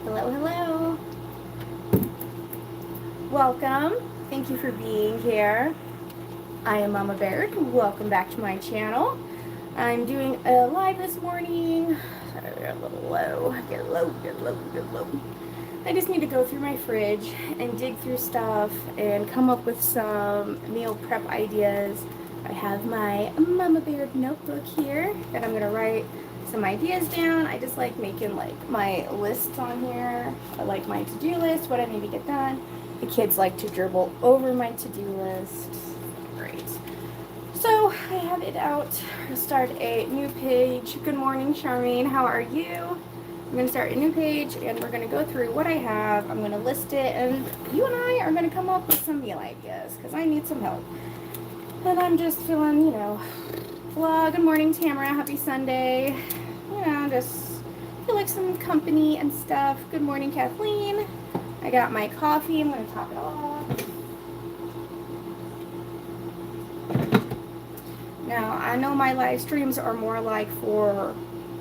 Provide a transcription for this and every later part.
Hello, hello. Welcome. Thank you for being here. I am Mama Baird. Welcome back to my channel. I'm doing a live this morning. Sorry, we're a little low. Get low, get low, get low. I just need to go through my fridge and dig through stuff and come up with some meal prep ideas. I have my Mama Baird notebook here that I'm gonna write some ideas down. I just like making like my lists on here. I like my to-do list, what I need to get done. The kids like to dribble over my to-do list. Great. So I have it out. I'll start a new page. Good morning, Charmaine. How are you? I'm going to start a new page and we're going to go through what I have. I'm going to list it and you and I are going to come up with some meal ideas because I need some help. And I'm just feeling, you know, vlog. Good morning, Tamara. Happy Sunday. You know, just feel like some company and stuff. Good morning, Kathleen. I got my coffee. I'm going to top it off. Now, I know my live streams are more like for,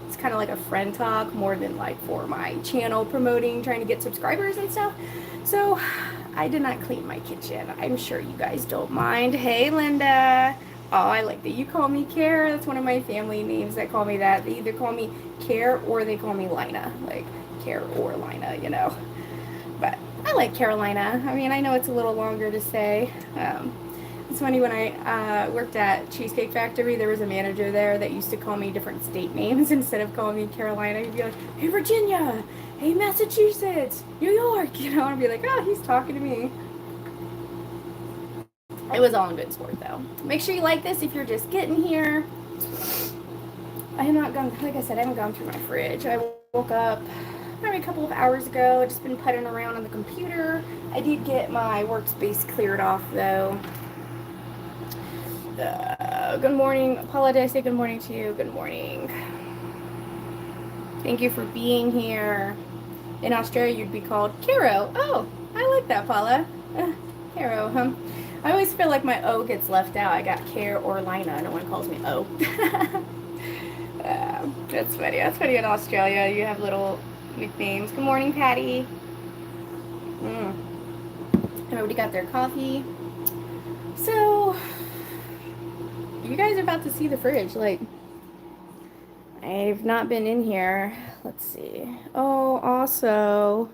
it's kind of like a friend talk more than like for my channel promoting, trying to get subscribers and stuff. So I did not clean my kitchen. I'm sure you guys don't mind. Hey, Linda. Oh, I like that you call me Care. That's one of my family names that call me that. They either call me Care or they call me Lina. Like Care or Lina, you know. But I like Carolina. I mean, I know it's a little longer to say. It's funny, when I worked at Cheesecake Factory, there was a manager there that used to call me different state names instead of calling me Carolina. He'd be like, hey, Virginia, hey, Massachusetts, New York, you know, and I'd be like, oh, he's talking to me. It was all in good sport, though. Make sure you like this if you're just getting here. I have not gone, like I said, I haven't gone through my fridge. I woke up probably a couple of hours ago. I've just been putting around on the computer. I did get my workspace cleared off, though. Good morning. Paula, did I say good morning to you? Good morning. Thank you for being here. In Australia, you'd be called Caro. Oh, I like that, Paula. Caro, huh? I always feel like my O gets left out. I got Care or Lina. No one calls me O. That's funny. That's funny in Australia. You have little nicknames. Good morning, Patty. Everybody got their coffee. So, you guys are about to see the fridge. Like, I've not been in here. Let's see. Oh, also,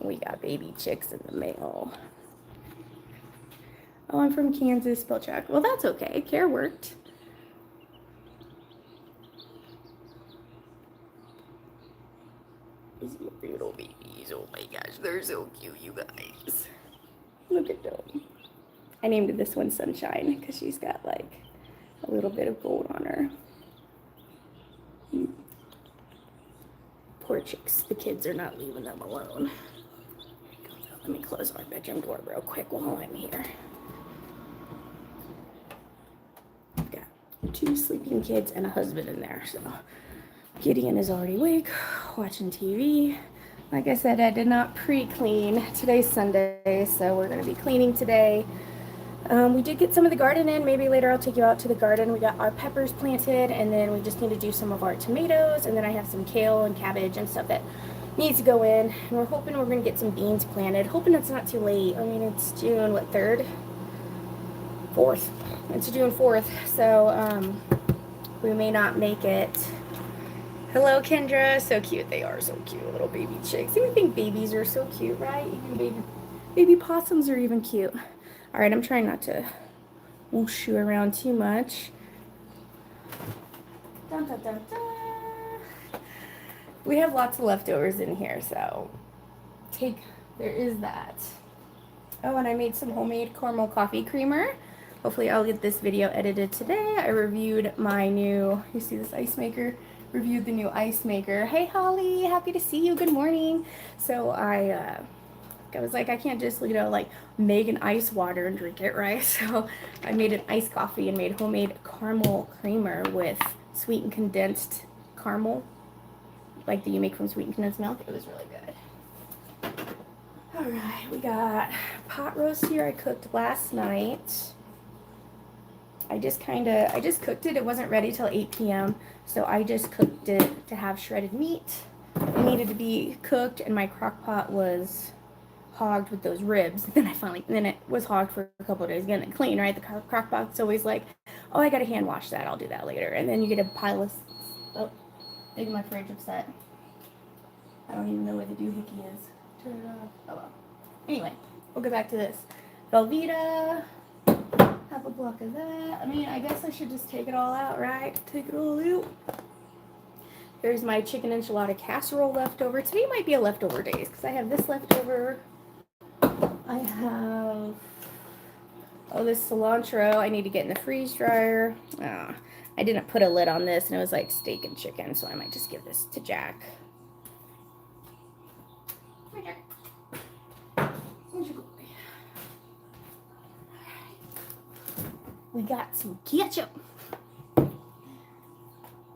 we got baby chicks in the mail. Oh, I'm from Kansas, spell check. Well, that's okay. Care worked. These little babies. Oh my gosh, they're so cute, you guys. Look at them. I named this one Sunshine because she's got like a little bit of gold on her. Poor chicks. The kids are not leaving them alone. Let me close our bedroom door real quick while I'm here. I've got 2 sleeping kids and a husband in there, so Gideon is already awake, watching TV. Like I said, I did not pre-clean. Today's Sunday, so we're going to be cleaning today. We did get some of the garden in. Maybe later I'll take you out to the garden. We got our peppers planted, and then we just need to do some of our tomatoes, and then I have some kale and cabbage and stuff that needs to go in. And we're hoping we're going to get some beans planted. Hoping it's not too late. I mean, it's June, what, 3rd? 4th. It's June 4th, so we may not make it. Hello, Kendra. So cute. They are so cute, little baby chicks. You think babies are so cute, right? Even baby possums are even cute. All right, I'm trying not to whoosh around too much. Dun, dun, dun, dun. We have lots of leftovers in here, so there is that. Oh, and I made some homemade caramel coffee creamer. Hopefully I'll get this video edited today. I reviewed my new, you see this ice maker? Reviewed the new ice maker. Hey, Holly, happy to see you. Good morning. So I was like, I can't just, you know, like make an ice water and drink it, right? So I made an iced coffee and made homemade caramel creamer with sweetened condensed caramel, like that you make from sweetened condensed milk. It was really good. All right, we got pot roast here I cooked last night. I just cooked it. It wasn't ready till 8 p.m. So I just cooked it to have shredded meat. needed to be cooked, and my crock pot was hogged with those ribs. Then it was hogged for a couple of days, getting it clean, right? The crock pot's always like, oh, I gotta hand wash that, I'll do that later. And then you get a pile of, oh, making my fridge upset. I don't even know where the doohickey is. Turn it off. Oh well. Anyway, we'll go back to this. Velveeta, half a block of that. I mean, I guess I should just take it all out, right? Take it all out. There's my chicken enchilada casserole leftover. Today might be a leftover days because I have this leftover. I have, oh, this cilantro I need to get in the freeze dryer. Oh, I didn't put a lid on this, and it was like steak and chicken, so I might just give this to Jack. We got some ketchup.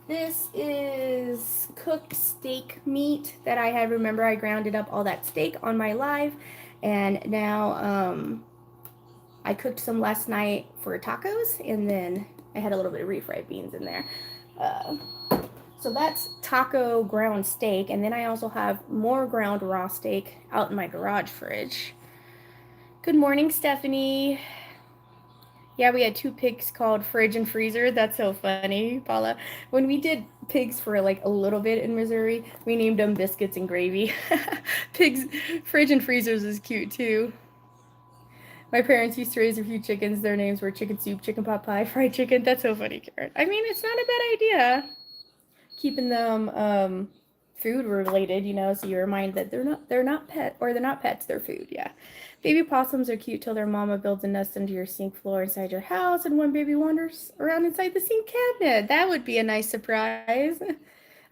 This is cooked steak meat that I had. Remember, I grounded up all that steak on my live, and now I cooked some last night for tacos, and then I had a little bit of refried beans in there. So that's taco ground steak, and then I also have more ground raw steak out in my garage fridge. Good morning, Stephanie. Yeah, we had 2 pigs called Fridge and Freezer. That's so funny, Paula. When we did pigs for like a little bit in Missouri, we named them Biscuits and Gravy. Pigs, Fridge and Freezers is cute too. My parents used to raise a few chickens. Their names were Chicken Soup, Chicken Pot Pie, Fried Chicken. That's so funny, Karen. I mean, it's not a bad idea. Keeping them food related, you know, so you remind that they're not pets, they're food. Yeah. Baby possums are cute till their mama builds a nest under your sink floor inside your house, and one baby wanders around inside the sink cabinet. That would be a nice surprise.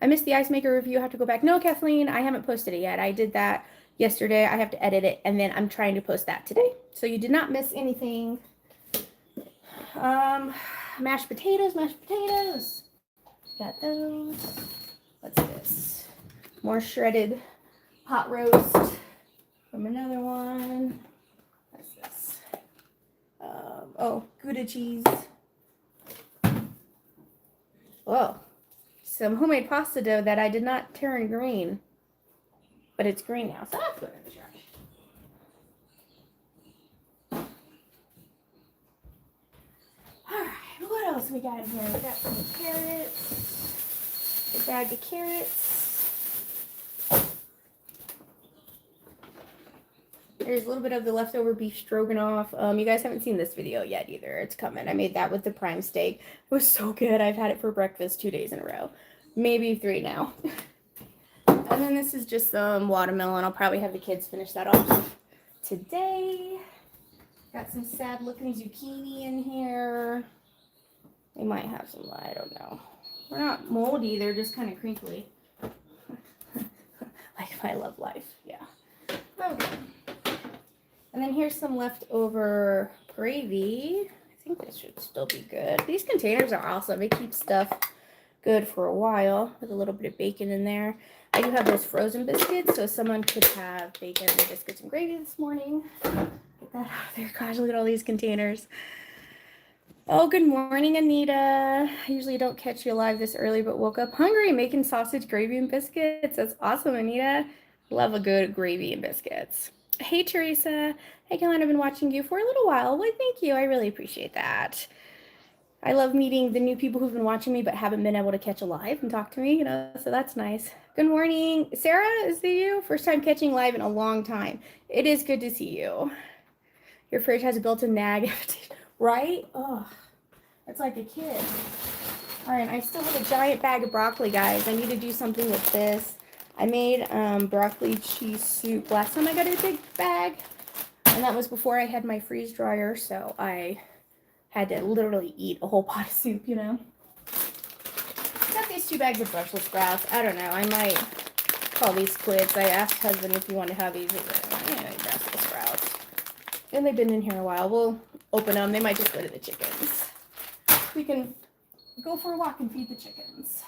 I missed the ice maker review. I have to go back. No, Kathleen, I haven't posted it yet. I did that yesterday. I have to edit it, and then I'm trying to post that today. So you did not miss anything. Mashed potatoes. Got those. What's this? More shredded pot roast from another one. What's this? Oh, Gouda cheese. Whoa. Some homemade pasta dough that I did not turn green. But it's green now, so that's good in the trash. Alright, what else we got in here? We got some carrots. A bag of carrots. There's a little bit of the leftover beef stroganoff. You guys haven't seen this video yet either. It's coming. I made that with the prime steak. It was so good. I've had it for breakfast 2 days in a row. Maybe 3 now. And then this is just some watermelon. I'll probably have the kids finish that off today. Got some sad looking zucchini in here. They might have some, I don't know. They're not moldy, they're just kind of crinkly. Like my love life, yeah. Okay. And then here's some leftover gravy. I think this should still be good. These containers are awesome. They keep stuff good for a while with a little bit of bacon in there. I do have those frozen biscuits, so someone could have bacon and biscuits and gravy this morning. Get that out of there. Gosh, look at all these containers. Oh, good morning, Anita. I usually don't catch you live this early, but woke up hungry making sausage, gravy, and biscuits. That's awesome, Anita. Love a good gravy and biscuits. Hey, Teresa. Hey, Caroline, I've been watching you for a little while. Well, thank you. I really appreciate that. I love meeting the new people who've been watching me but haven't been able to catch a live and talk to me, you know, so that's nice. Good morning. Sarah, is it you? First time catching live in a long time. It is good to see you. Your fridge has a built-in nag, right? Oh, it's like a kid. All right, I still have a giant bag of broccoli, guys. I need to do something with this. I made broccoli cheese soup last time I got a big bag, and that was before I had my freeze dryer, so I had to literally eat a whole pot of soup, you know. Got these 2 bags of brushless sprouts. I don't know. I might call these quits. I asked husband if he wanted to have these. He's like, yeah, brushless sprouts. And they've been in here a while. We'll open them. They might just go to the chickens. We can go for a walk and feed the chickens.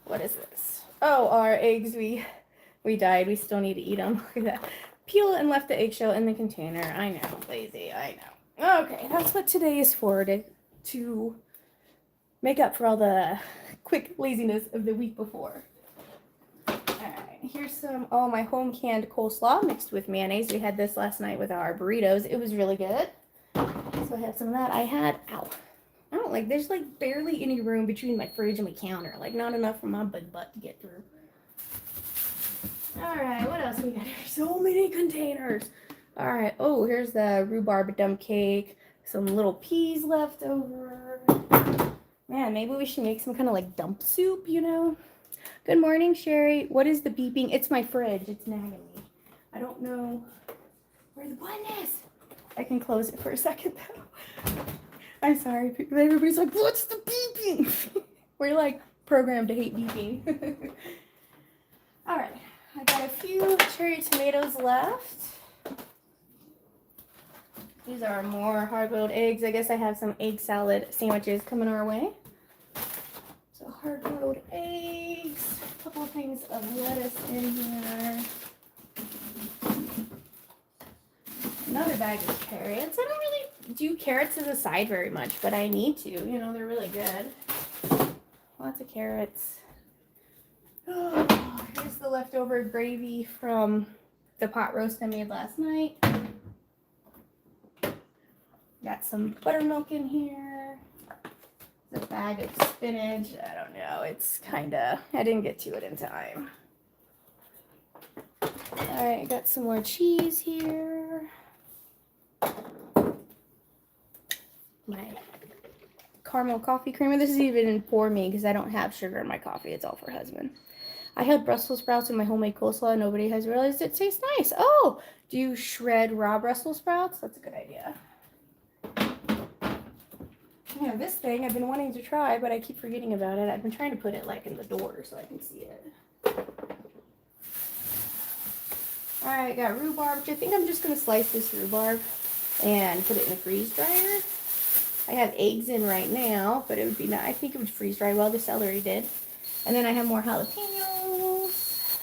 What is this? Oh, our eggs. We died. We still need to eat them. Look at that. Peel and left the eggshell in the container. I know. Lazy. I know. Okay, that's what today is for, to make up for all the quick laziness of the week before. Alright. here's some, oh, my home canned coleslaw mixed with mayonnaise. We had this last night with our burritos. It was really good. So I had some of that. I don't like, there's like barely any room between my fridge and my counter. Like not enough for my big butt to get through. All right, what else we got here? So many containers. All right, oh, here's the rhubarb dump cake. Some little peas left over. Man, maybe we should make some kind of like dump soup, you know? Good morning, Sherry. What is the beeping? It's my fridge. It's nagging me. I don't know where the button is. I can close it for a second, though. I'm sorry. Everybody's like, what's the beeping? We're like programmed to hate beeping. All right. I got a few cherry tomatoes left. These are more hard-boiled eggs. I guess I have some egg salad sandwiches coming our way. So hard-boiled eggs, a couple of things of lettuce in here. Another bag of carrots. I don't really do carrots as a side very much, but I need to. You know, they're really good. Lots of carrots. Oh, here's the leftover gravy from the pot roast I made last night. Got some buttermilk in here. A bag of spinach. I don't know. It's kind of, I didn't get to it in time. All right, got some more cheese here. My caramel coffee creamer. This is even for me because I don't have sugar in my coffee. It's all for husband. I had Brussels sprouts in my homemade coleslaw. Nobody has realized it tastes nice. Oh, do you shred raw Brussels sprouts? That's a good idea. Yeah, this thing I've been wanting to try, but I keep forgetting about it. I've been trying to put it like in the door so I can see it. All right, got rhubarb, which I think I'm just going to slice this rhubarb and put it in the freeze dryer. I have eggs in right now, but it would be nice. I think it would freeze dry well. The celery did. And then I have more jalapenos.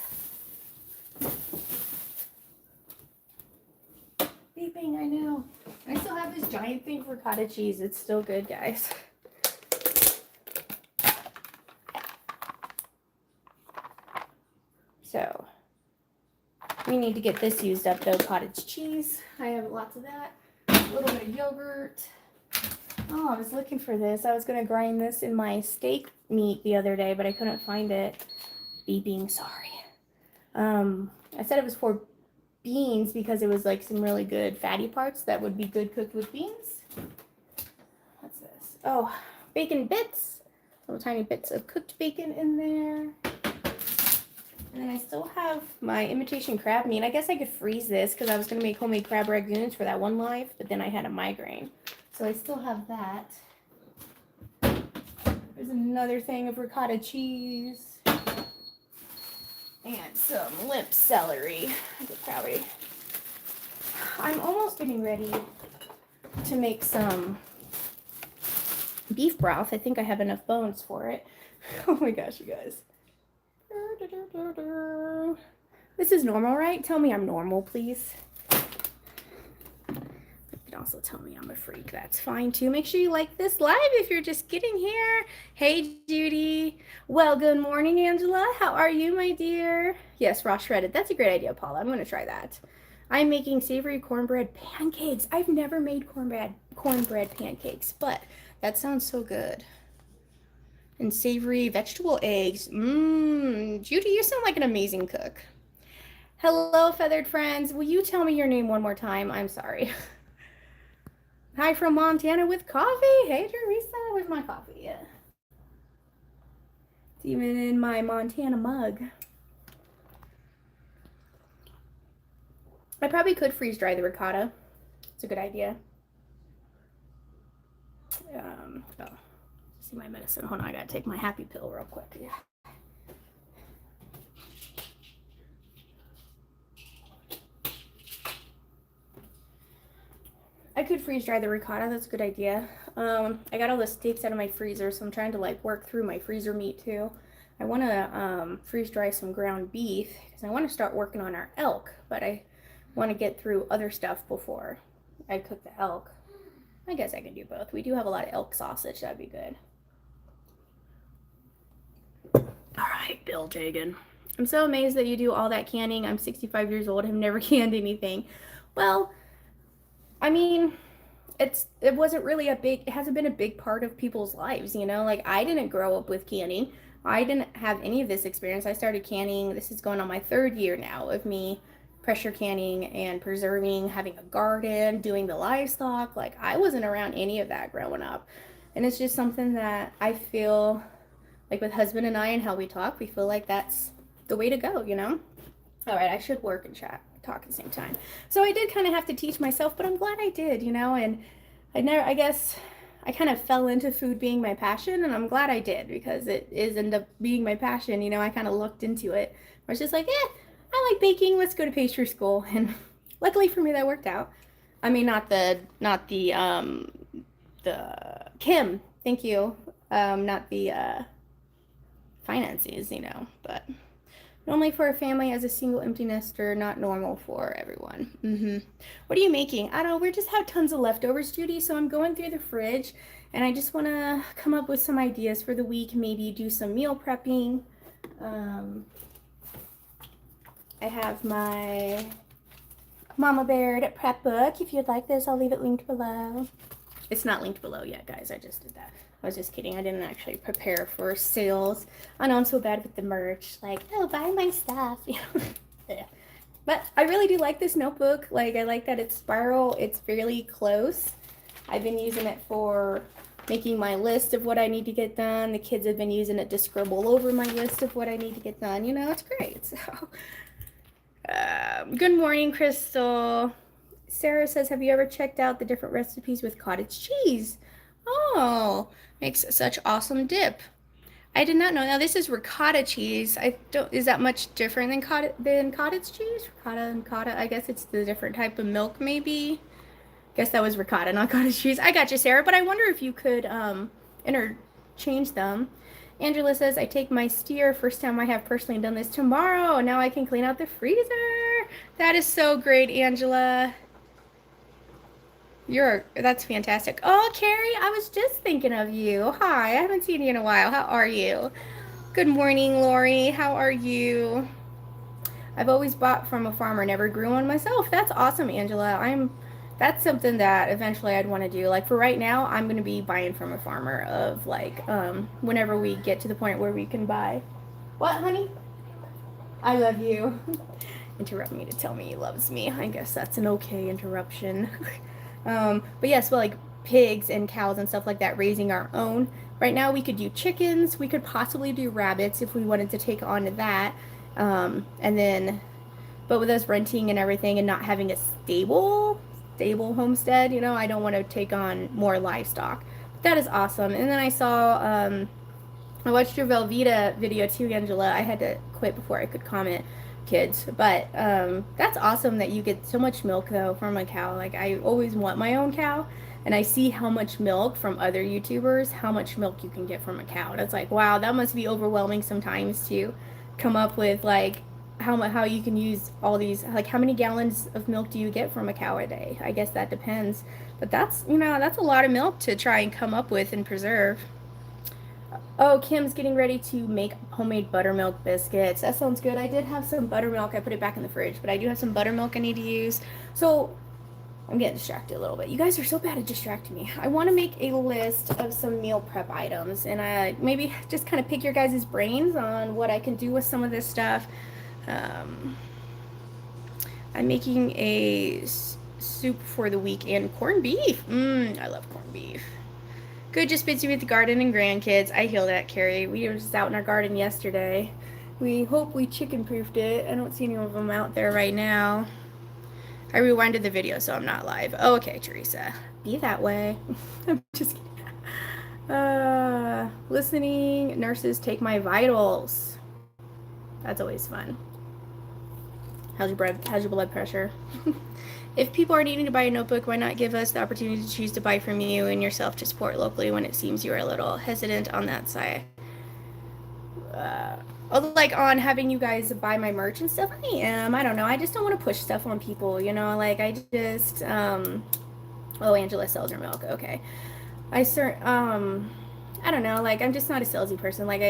Beeping, I know. I still have this giant thing for cottage cheese. It's still good, guys. So, we need to get this used up though, cottage cheese. I have lots of that. A little bit of yogurt. Oh, I was looking for this. I was going to grind this in my steak meat the other day, but I couldn't find it. Beeping, sorry. I said it was for beans because it was like some really good fatty parts that would be good cooked with beans. What's this? Oh, bacon bits. Little tiny bits of cooked bacon in there. And then I still have my imitation crab meat. I guess I could freeze this because I was going to make homemade crab ragoons for that one live, but then I had a migraine. So I still have that. There's another thing of ricotta cheese. And some limp celery. I could probably... I'm almost getting ready to make some beef broth. I think I have enough bones for it. Oh my gosh, you guys. This is normal, right? Tell me I'm normal, please. You can also tell me I'm a freak. That's fine too. Make sure you like this live if you're just getting here. Hey, Judy. Well, good morning, Angela. How are you, my dear? Yes, raw shredded. That's a great idea, Paula. I'm going to try that. I'm making savory cornbread pancakes. I've never made cornbread pancakes, but that sounds so good. And savory vegetable eggs. Judy, you sound like an amazing cook. Hello, feathered friends. Will you tell me your name one more time? I'm sorry. Hi from Montana with coffee. Hey, Teresa, where's my coffee? Yeah. It's even in my Montana mug. I probably could freeze dry the ricotta. It's a good idea. Oh, see my medicine. Hold on, I gotta take my happy pill real quick. Yeah. I could freeze dry the ricotta. That's a good idea. I got all the steaks out of my freezer, so I'm trying to like work through my freezer meat too. I want to freeze dry some ground beef because I want to start working on our elk, but I want to get through other stuff before I cook the elk. I guess I can do both. We do have a lot of elk sausage. That'd be good. All right, Bill Jagan. I'm so amazed that you do all that canning. I'm 65 years old. I've never canned anything. Well, I mean, it wasn't really it hasn't been a big part of people's lives, you know? Like I didn't grow up with canning. I didn't have any of this experience. I started canning. This is going on my 3rd year now of me pressure canning and preserving, having a garden, doing the livestock. Like I wasn't around any of that growing up. And it's just something that I feel like with husband and I and how we talk, we feel like that's the way to go, you know? All right, I should work and talk at the same time. So I did kind of have to teach myself, but I'm glad I did, you know, and I guess I kind of fell into food being my passion, and I'm glad I did because it is end up being my passion, you know. I kind of looked into it. I was just like, I like baking, let's go to pastry school. And luckily for me that worked out. I mean, the Kim, thank you. Not the finances, you know, but normally for a family as a single empty nester, not normal for everyone. What are you making? I don't know. We just have tons of leftovers, Judy, so I'm going through the fridge, and I just want to come up with some ideas for the week, maybe do some meal prepping. I have my Mama Baird prep book. If you'd like this, I'll leave it linked below. It's not linked below yet, guys. I just did that. I was just kidding. I didn't actually prepare for sales. I know I'm so bad with the merch. Like, oh, buy my stuff. Yeah. But I really do like this notebook. Like, I like that it's spiral. It's fairly close. I've been using it for making my list of what I need to get done. The kids have been using it to scribble over my list of what I need to get done. You know, it's great. So, good morning, Crystal. Sarah says, have you ever checked out the different recipes with cottage cheese? Oh, makes such awesome dip. I did not know. Now this is ricotta cheese. Is that much different than cottage cheese? Ricotta and cotta. I guess it's the different type of milk, maybe. Guess that was ricotta, not cottage cheese. I got you, Sarah. But I wonder if you could interchange them. Angela says, I take my steer. First time I have personally done this tomorrow. Now I can clean out the freezer. That is so great, Angela. That's fantastic. Oh, Carrie, I was just thinking of you. Hi, I haven't seen you in a while. How are you? Good morning, Lori. How are you? I've always bought from a farmer, never grew one myself. That's awesome, Angela. That's something that eventually I'd want to do. Like for right now, I'm going to be buying from a farmer of like, whenever we get to the point where we can buy. What, honey? I love you. Interrupt me to tell me he loves me. I guess that's an okay interruption. But yes, well, like pigs and cows and stuff like that, raising our own. Right now we could do chickens. We could possibly do rabbits if we wanted to take on that. And then, but with us renting and everything and not having a stable homestead, you know, I don't want to take on more livestock. But that is awesome. And then I saw, I watched your Velveeta video too, Angela. I had to quit before I could comment. Kids, but that's awesome that you get so much milk though from a cow. Like I always want my own cow, and I see how much milk from other YouTubers, how much milk you can get from a cow, and it's like, wow, that must be overwhelming sometimes to come up with like how you can use all these, like how many gallons of milk do you get from a cow a day? I guess that depends, but that's, you know, that's a lot of milk to try and come up with and preserve. Oh, Kim's getting ready to make homemade buttermilk biscuits. That sounds good. I did have some buttermilk. I put it back in the fridge, but I do have some buttermilk I need to use. So I'm getting distracted a little bit. You guys are so bad at distracting me. I want to make a list of some meal prep items, and I maybe just kind of pick your guys' brains on what I can do with some of this stuff. I'm making a soup for the week and corned beef. I love corned beef. Good, just busy with the garden and grandkids. I hear that, Carrie. We were just out in our garden yesterday. We hope we chicken-proofed it. I don't see any of them out there right now. I rewinded the video, so I'm not live. Oh, okay, Teresa. Be that way. I'm just kidding. Listening. Nurses take my vitals. That's always fun. How's your blood pressure? If people are needing to buy a notebook, why not give us the opportunity to choose to buy from you and yourself to support locally when it seems you are a little hesitant on that side? Like on having you guys buy my merch and stuff, I am. I don't know. I just don't want to push stuff on people, you know? Like, I just, oh, Angela sells her milk. Okay. I don't know. Like, I'm just not a salesy person. Like,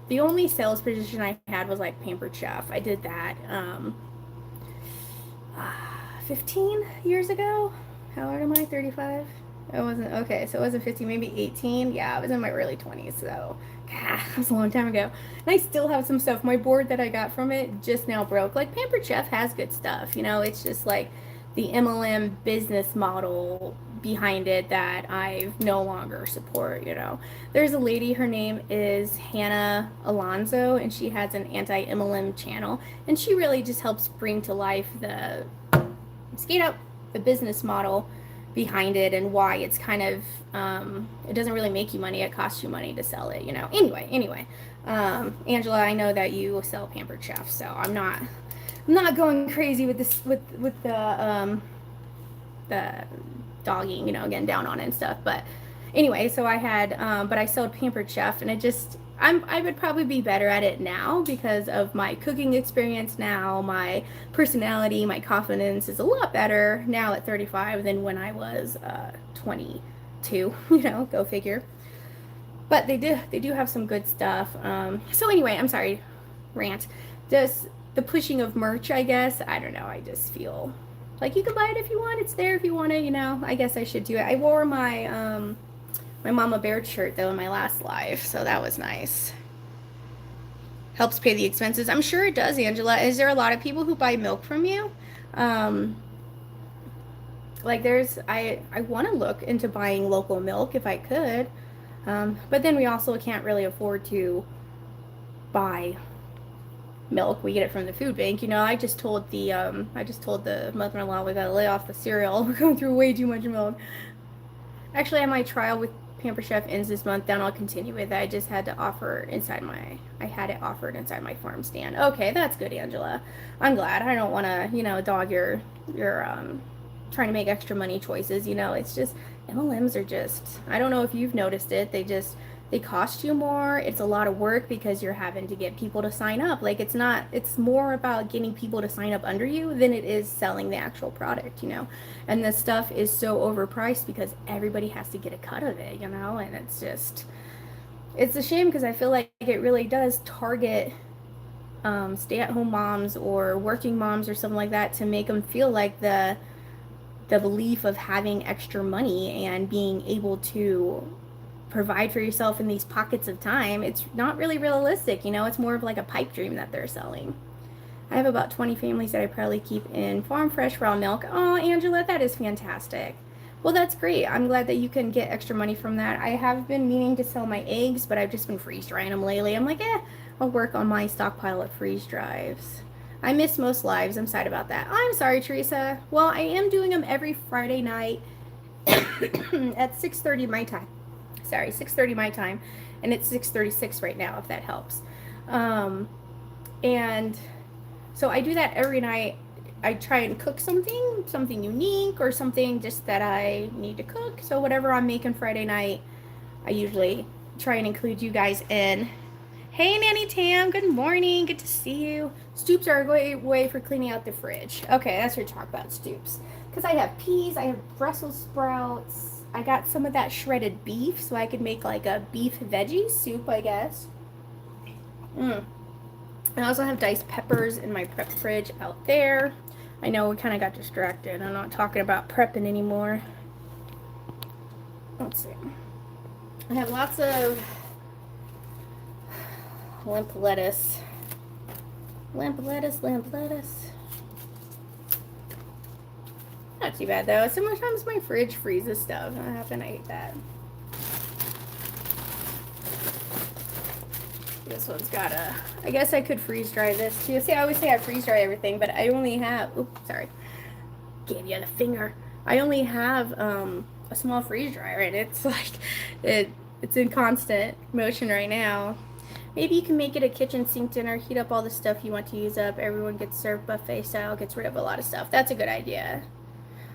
the only sales position I had was like pampered chef. I did that 15 years ago. How old am I? 35? It wasn't, okay, so it wasn't 15, maybe 18. Yeah, I was in my early 20s, so God, that was a long time ago. And I still have some stuff. My board that I got from it just now broke. Like, Pampered Chef has good stuff, you know, it's just like the MLM business model behind it that I no longer support, you know. There's a lady, her name is Hannah Alonso, and she has an anti-MLM channel, and she really just helps bring to life the skate up the business model behind it and why it's kind of it doesn't really make you money, it costs you money to sell it, you know. Anyway, Angela, I know that you sell Pampered Chef, so I'm not going crazy with this with the dogging, you know, getting down on it and stuff. But anyway, so I had but I sold Pampered Chef, and it just I would probably be better at it now because of my cooking experience now. My personality, my confidence is a lot better now at 35 than when I was 22, you know, go figure. But they do have some good stuff. So anyway, I'm sorry, rant. Just the pushing of merch, I guess. I don't know. I just feel like you can buy it if you want. It's there if you want it, you know. I guess I should do it. I wore my my Mama Bear shirt though in my last live, so that was nice. Helps pay the expenses. I'm sure it does, Angela. Is there a lot of people who buy milk from you? Like I want to look into buying local milk if I could, but then we also can't really afford to buy milk. We get it from the food bank, you know. I just told the mother-in-law we gotta lay off the cereal. We're going through way too much milk. Actually, my trial with Pamper Chef ends this month, then I'll continue with it. I just had to offer I had it offered inside my farm stand. Okay, that's good, Angela. I'm glad. I don't want to, you know, dog your trying to make extra money choices, you know. It's just, MLMs are just, I don't know if you've noticed it, they cost you more. It's a lot of work because you're having to get people to sign up. Like, it's more about getting people to sign up under you than it is selling the actual product, you know. And this stuff is so overpriced because everybody has to get a cut of it, you know. And it's a shame because I feel like it really does target stay-at-home moms or working moms or something like that to make them feel like the belief of having extra money and being able to provide for yourself in these pockets of time. It's not really realistic, you know. It's more of like a pipe dream that they're selling. I have about 20 families that I probably keep in farm fresh raw milk. Oh, Angela, that is fantastic. Well, that's great. I'm glad that you can get extra money from that. I have been meaning to sell my eggs, but I've just been freeze drying them lately. I'm like, I'll work on my stockpile of freeze dries. I missed most lives. I'm sad about that. I'm sorry, Teresa. Well, I am doing them every Friday night at 6:30 my time. Sorry, 6:30 my time, and it's 6:36 right now, if that helps. And so I do that every night. I try and cook something unique or something just that I need to cook. So whatever I'm making Friday night, I usually try and include you guys in. Hey, Nanny Tam, good morning. Good to see you. Stoops are a great way for cleaning out the fridge. Okay, that's what you're talking about, stoops. Because I have peas, I have Brussels sprouts. I got some of that shredded beef, so I could make like a beef veggie soup, I guess. I also have diced peppers in my prep fridge out there. I know we kind of got distracted. I'm not talking about prepping anymore. Let's see. I have lots of limp lettuce. Limp lettuce. Not too bad though. Sometimes my fridge freezes stuff. I happen to eat that. This one's got a, I guess I could freeze dry this too. See, I always say I freeze dry everything, but I only have, oops, sorry. Gave you the finger. I only have a small freeze dryer, and it's like, it's in constant motion right now. Maybe you can make it a kitchen sink dinner, heat up all the stuff you want to use up. Everyone gets served buffet style, gets rid of a lot of stuff. That's a good idea.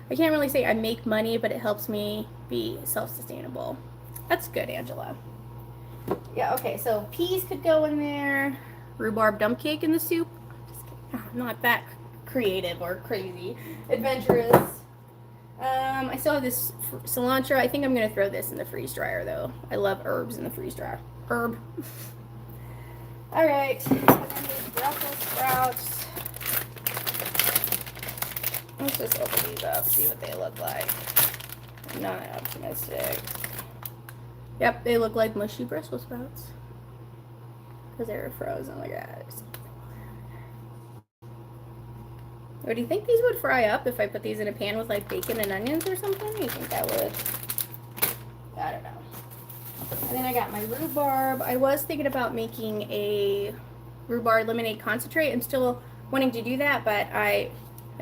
I can't really say I make money, but it helps me be self-sustainable. That's good, Angela. Yeah, okay, so peas could go in there. Rhubarb dump cake in the soup. Just kidding. Not that creative or crazy. Adventurous. I still have this cilantro. I think I'm going to throw this in the freeze dryer, though. I love herbs in the freeze dryer. Herb. All right, and then these Brussels sprouts. Let's just open these up, see what they look like. I'm not optimistic. Yep, they look like mushy Brussels sprouts because they were frozen like that. Or do you think these would fry up if I put these in a pan with like bacon and onions or something? You think that would? I don't know. And then I got my rhubarb. I was thinking about making a rhubarb lemonade concentrate. I'm still wanting to do that, but I'm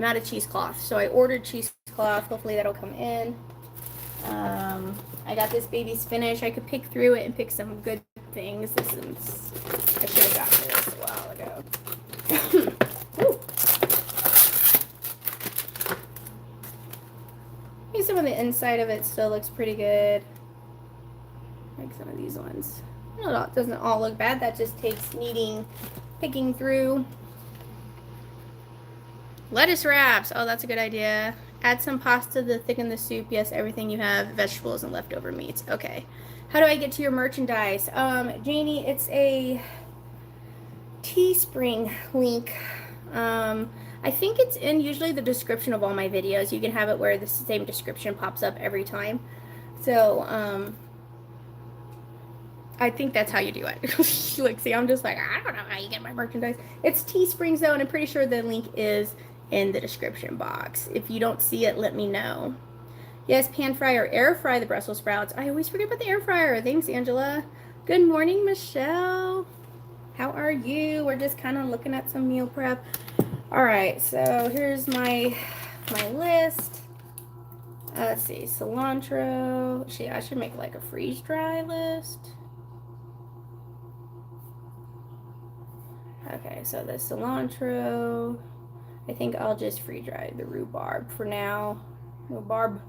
out of cheesecloth. So I ordered cheesecloth. Hopefully that'll come in. I got this baby spinach. I could pick through it and pick some good things. I should have gotten this a while ago. Some of the inside of it still looks pretty good. Like some of these ones. No, it doesn't all look bad. That just takes picking through. Lettuce wraps. Oh, that's a good idea. Add some pasta to thicken the soup. Yes, everything you have, vegetables and leftover meats. Okay. How do I get to your merchandise? Janie, it's a Teespring link. I think it's in usually the description of all my videos. You can have it where the same description pops up every time. So, I think that's how you do it. Like, see, I'm just like, I don't know how you get my merchandise. It's Teespring though, and I'm pretty sure the link is in the description box. If you don't see it, let me know. Yes, pan fry or air fry the Brussels sprouts. I always forget about the air fryer. Thanks, Angela. Good morning, Michelle. How are you? We're just kind of looking at some meal prep. All right, so here's my list. Let's see, cilantro. I should make like a freeze dry list. Okay, so the cilantro. I think I'll just freeze dry the rhubarb for now. Rhubarb.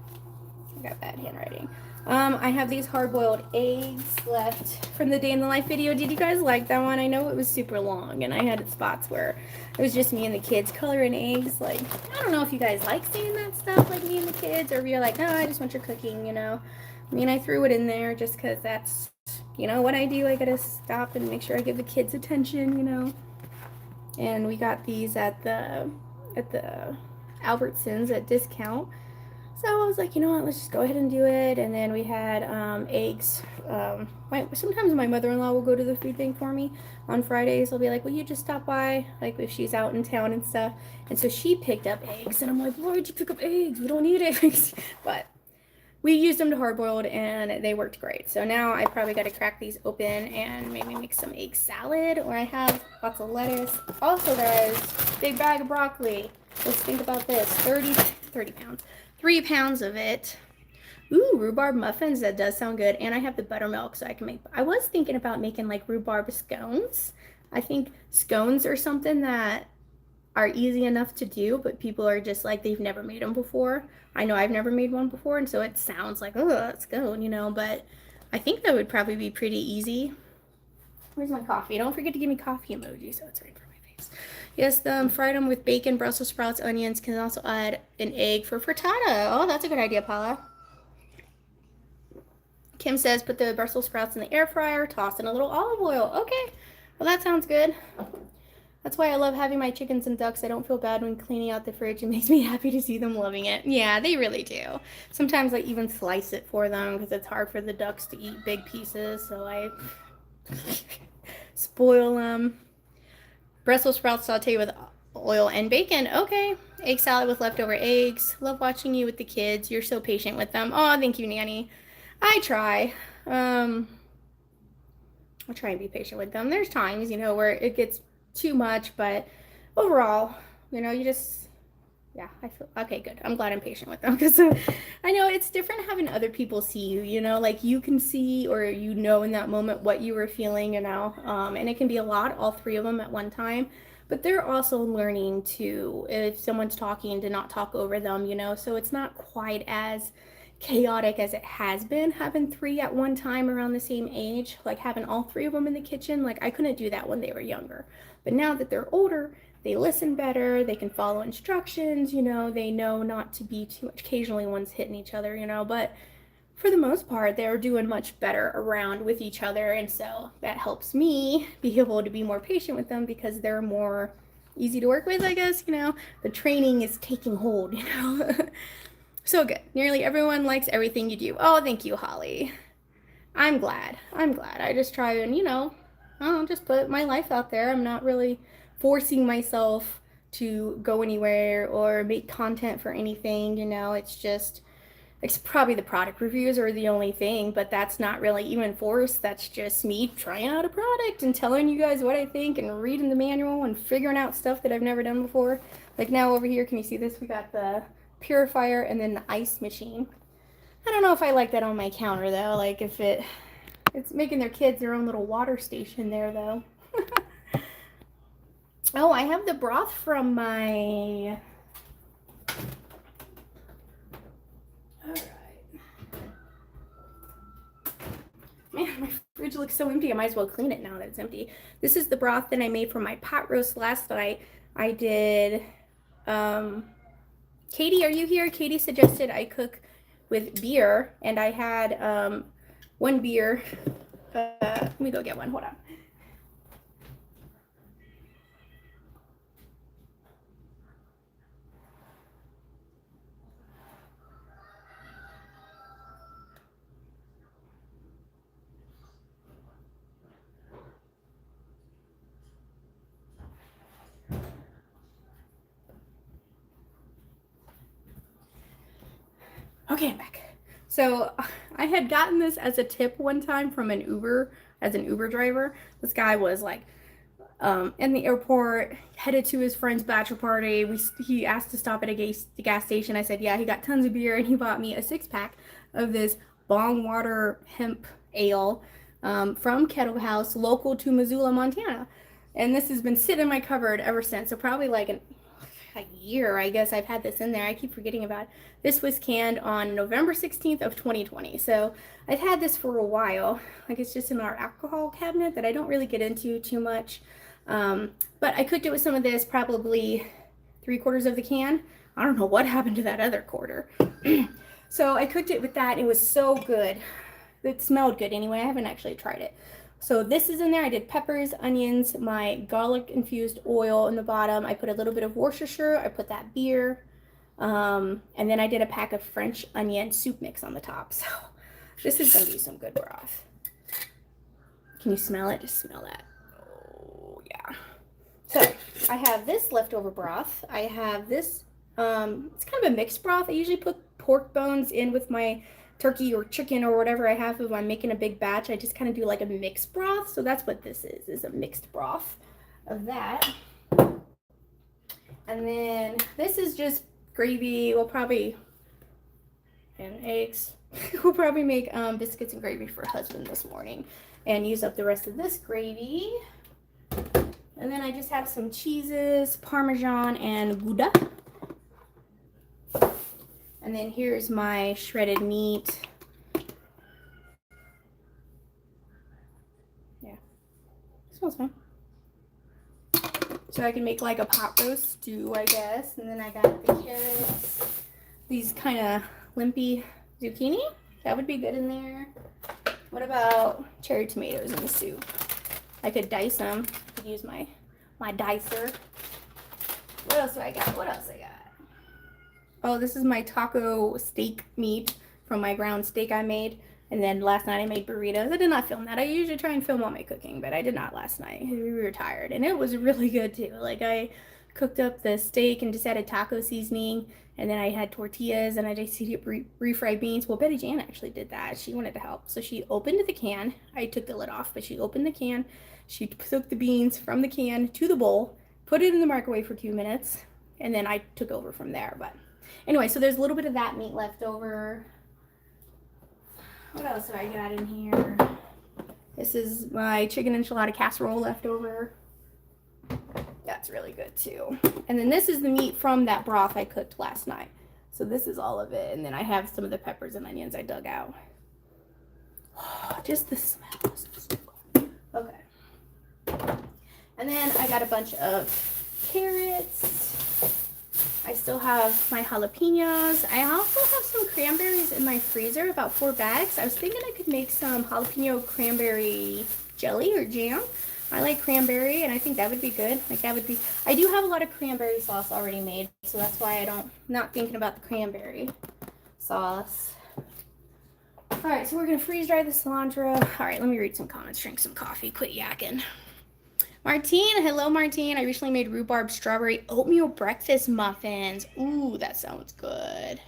I got bad handwriting. I have these hard-boiled eggs left from the day in the life video. Did you guys like that one? I know it was super long, and I had spots where it was just me and the kids coloring eggs. Like, I don't know if you guys like seeing that stuff, like me and the kids, or if you're like, no, I just want your cooking, you know. I mean, I threw it in there just because that's, you know, what I do. I gotta stop and make sure I give the kids attention, you know. And we got these at the Albertsons at discount. So I was like, you know what, let's just go ahead and do it. And then we had eggs. Sometimes my mother-in-law will go to the food bank for me on Fridays. I'll be like, will you just stop by? Like if she's out in town and stuff. And so she picked up eggs. And I'm like, why'd you pick up eggs? We don't need eggs. But we used them to hard-boiled and they worked great. So now I probably got to crack these open and maybe make some egg salad. Or I have lots of lettuce. Also, guys, big bag of broccoli. Let's think about this. 30 pounds. 3 pounds of it. Ooh, rhubarb muffins. That does sound good. And I have the buttermilk, so I can make. I was thinking about making like rhubarb scones. I think scones are something that are easy enough to do, but people are just like, they've never made them before. I know I've never made one before, and so it sounds like, oh, a scone, you know, but I think that would probably be pretty easy. Where's my coffee? Don't forget to give me coffee emoji, so it's right for my face. Yes, fried them with bacon, Brussels sprouts, onions. Can also add an egg for frittata. Oh, that's a good idea, Paula. Kim says put the Brussels sprouts in the air fryer, toss in a little olive oil. Okay, well that sounds good. That's why I love having my chickens and ducks. I don't feel bad when cleaning out the fridge. It makes me happy to see them loving it. Yeah, they really do. Sometimes I even slice it for them because it's hard for the ducks to eat big pieces, so I spoil them. Brussels sprouts sauteed with oil and bacon. Okay. Egg salad with leftover eggs. Love watching you with the kids. You're so patient with them. Oh, thank you, Nanny. I try. I try and be patient with them. There's times, you know, where it gets too much, but overall, you know, you just, yeah, I feel, okay, good. I'm glad I'm patient with them because I know it's different having other people see you, you know, like you can see or you know in that moment what you were feeling, you know, and it can be a lot, all three of them at one time, but they're also learning to, if someone's talking, to not talk over them, you know, so it's not quite as chaotic as it has been having three at one time around the same age, like having all three of them in the kitchen. Like I couldn't do that when they were younger, but now that they're older, they listen better, they can follow instructions, you know, they know not to be too much. Occasionally one's hitting each other, you know, but for the most part, they're doing much better around with each other. And so that helps me be able to be more patient with them because they're more easy to work with, I guess, you know. The training is taking hold, you know. So good. Nearly everyone likes everything you do. Oh, thank you, Holly. I'm glad. I'm glad. I just try and, you know, I don't know, just put my life out there. I'm not really forcing myself to go anywhere or make content for anything, you know. It's probably the product reviews are the only thing, but that's not really even forced. That's just me trying out a product and telling you guys what I think and reading the manual and figuring out stuff that I've never done before. Like now over here, can you see this? We got the purifier and then the ice machine. I don't know if I like that on my counter though. Like if it's making their kids their own little water station there though. Oh, I have the broth from my... Alright. Man, my fridge looks so empty. I might as well clean it now that it's empty. This is the broth that I made for my pot roast last night. I did... Katie, are you here? Katie suggested I cook with beer, and I had one beer. Let me go get one. Hold on. Okay, I'm back. So I had gotten this as a tip one time from an Uber, as an Uber driver. This guy was like in the airport, headed to his friend's bachelor party. He asked to stop at a gas station. I said, yeah, he got tons of beer, and he bought me a 6-pack of this bong water hemp ale from Kettle House, local to Missoula, Montana. And this has been sitting in my cupboard ever since. So probably like a year, I guess I've had this in there. I keep forgetting about it. This was canned on November 16th of 2020. So I've had this for a while. Like it's just in our alcohol cabinet that I don't really get into too much. But I cooked it with some of this, probably 3/4 of the can. I don't know what happened to that other quarter. So I cooked it with that. It was so good. It smelled good anyway. I haven't actually tried it. So this is in there. I did peppers, onions, my garlic infused oil in the bottom. I put a little bit of Worcestershire. I put that beer. And then I did a pack of French onion soup mix on the top. So this is going to be some good broth. Can you smell it? Just smell that. Oh, yeah. So I have this leftover broth. I have this, it's kind of a mixed broth. I usually put pork bones in with my turkey or chicken or whatever I have. If I'm making a big batch, I just kind of do like a mixed broth. So that's what this is a mixed broth of that. And then this is just gravy. We'll probably, and eggs. We'll probably make biscuits and gravy for husband this morning and use up the rest of this gravy. And then I just have some cheeses, Parmesan and Gouda. And then here's my shredded meat. Yeah, smells fine. So I can make like a pot roast stew, I guess. And then I got the carrots, these kind of limpy zucchini. That would be good in there. What about cherry tomatoes in the soup? I could dice them. I could use my dicer. What else do I got? What else I got? Oh, this is my taco steak meat from my ground steak I made. And then last night I made burritos. I did not film that. I usually try and film all my cooking, but I did not last night. We were tired. And it was really good too. Like I cooked up the steak and just added taco seasoning. And then I had tortillas and I just heated up refried beans. Well, Betty Jan actually did that. She wanted to help. So she opened the can. I took the lid off, but she opened the can. She took the beans from the can to the bowl, put it in the microwave for 2 minutes, and then I took over from there. But anyway, so there's a little bit of that meat left over. What else do I got in here? This is my chicken enchilada casserole left over. That's really good too. And then this is the meat from that broth I cooked last night. So this is all of it. And then I have some of the peppers and onions I dug out. Just the smell is so good. Okay. And then I got a bunch of carrots. I still have my jalapenos. I also have some cranberries in my freezer, about 4 bags. I was thinking I could make some jalapeno cranberry jelly or jam. I like cranberry, and I think that would be good. Like that would be, I do have a lot of cranberry sauce already made, so that's why not thinking about the cranberry sauce. All right, so we're gonna freeze dry the cilantro. All right, let me read some comments, drink some coffee, quit yakking. Martine, hello Martine. I recently made rhubarb strawberry oatmeal breakfast muffins. Ooh, that sounds good.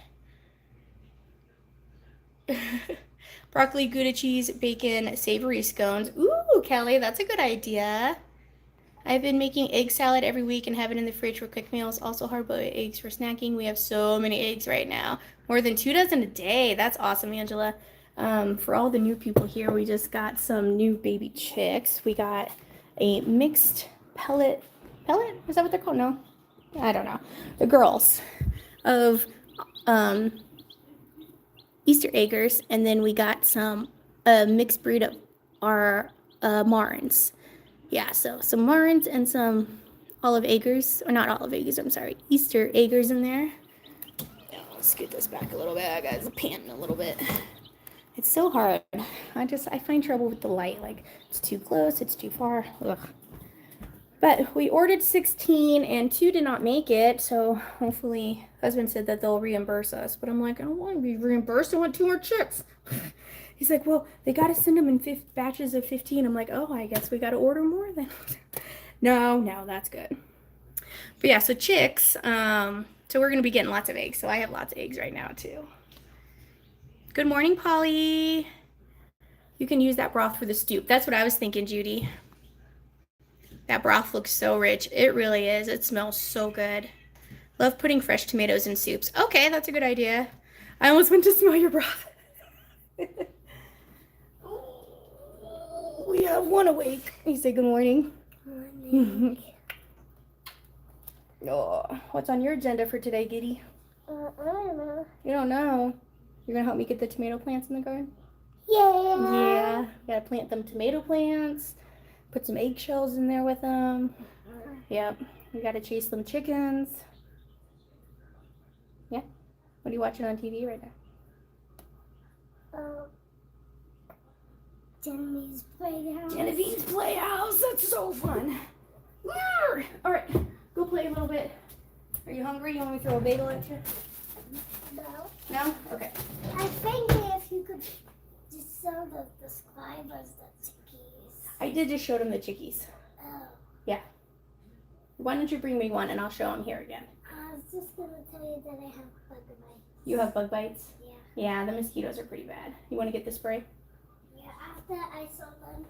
Broccoli, Gouda cheese, bacon, savory scones. Ooh, Kelly, that's a good idea. I've been making egg salad every week and have it in the fridge for quick meals. Also hard-boiled eggs for snacking. We have so many eggs right now. More than 2 dozen a day. That's awesome, Angela. For all the new people here, we just got some new baby chicks. We got a mixed pellet? Is that what they're called? No, I don't know. The girls of Easter eggers, and then we got some mixed breed of our Marins. Yeah, so some Marins and some olive eggers, or not olive eggers, I'm sorry, Easter eggers in there. I'll scoot this back a little bit. I got panting a little bit. It's so hard. I find trouble with the light. Like, it's too close, it's too far. Ugh. But we ordered 16 and 2 did not make it, so hopefully husband said that they'll reimburse us. But I'm like, I don't want to be reimbursed. I want 2 more chicks. He's like, well, they got to send them in batches of 15. I'm like, oh, I guess we got to order more then. No, that's good. But yeah, so chicks. So we're going to be getting lots of eggs. So I have lots of eggs right now too. Good morning, Polly. You can use that broth for the stew. That's what I was thinking, Judy. That broth looks so rich. It really is. It smells so good. Love putting fresh tomatoes in soups. Okay, that's a good idea. I almost went to smell your broth. We have one awake. You say good morning. Morning. Oh, what's on your agenda for today, Giddy? I don't know. You don't know? You're going to help me get the tomato plants in the garden? Yeah. Yeah. Got to plant them tomato plants. Put some eggshells in there with them. Yep. We got to chase them chickens. Yeah. What are you watching on TV right now? Genevieve's Playhouse. Genevieve's Playhouse. That's so fun. All right. Go play a little bit. Are you hungry? You want me to throw a bagel at you? No. No? Okay. I think if you could just show the subscribers the chickies. I did just show them the chickies. Oh. Yeah. Why don't you bring me one and I'll show them here again? I was just going to tell you that I have bug bites. You have bug bites? Yeah. Yeah, the mosquitoes are pretty bad. You want to get the spray? Yeah, after I saw them.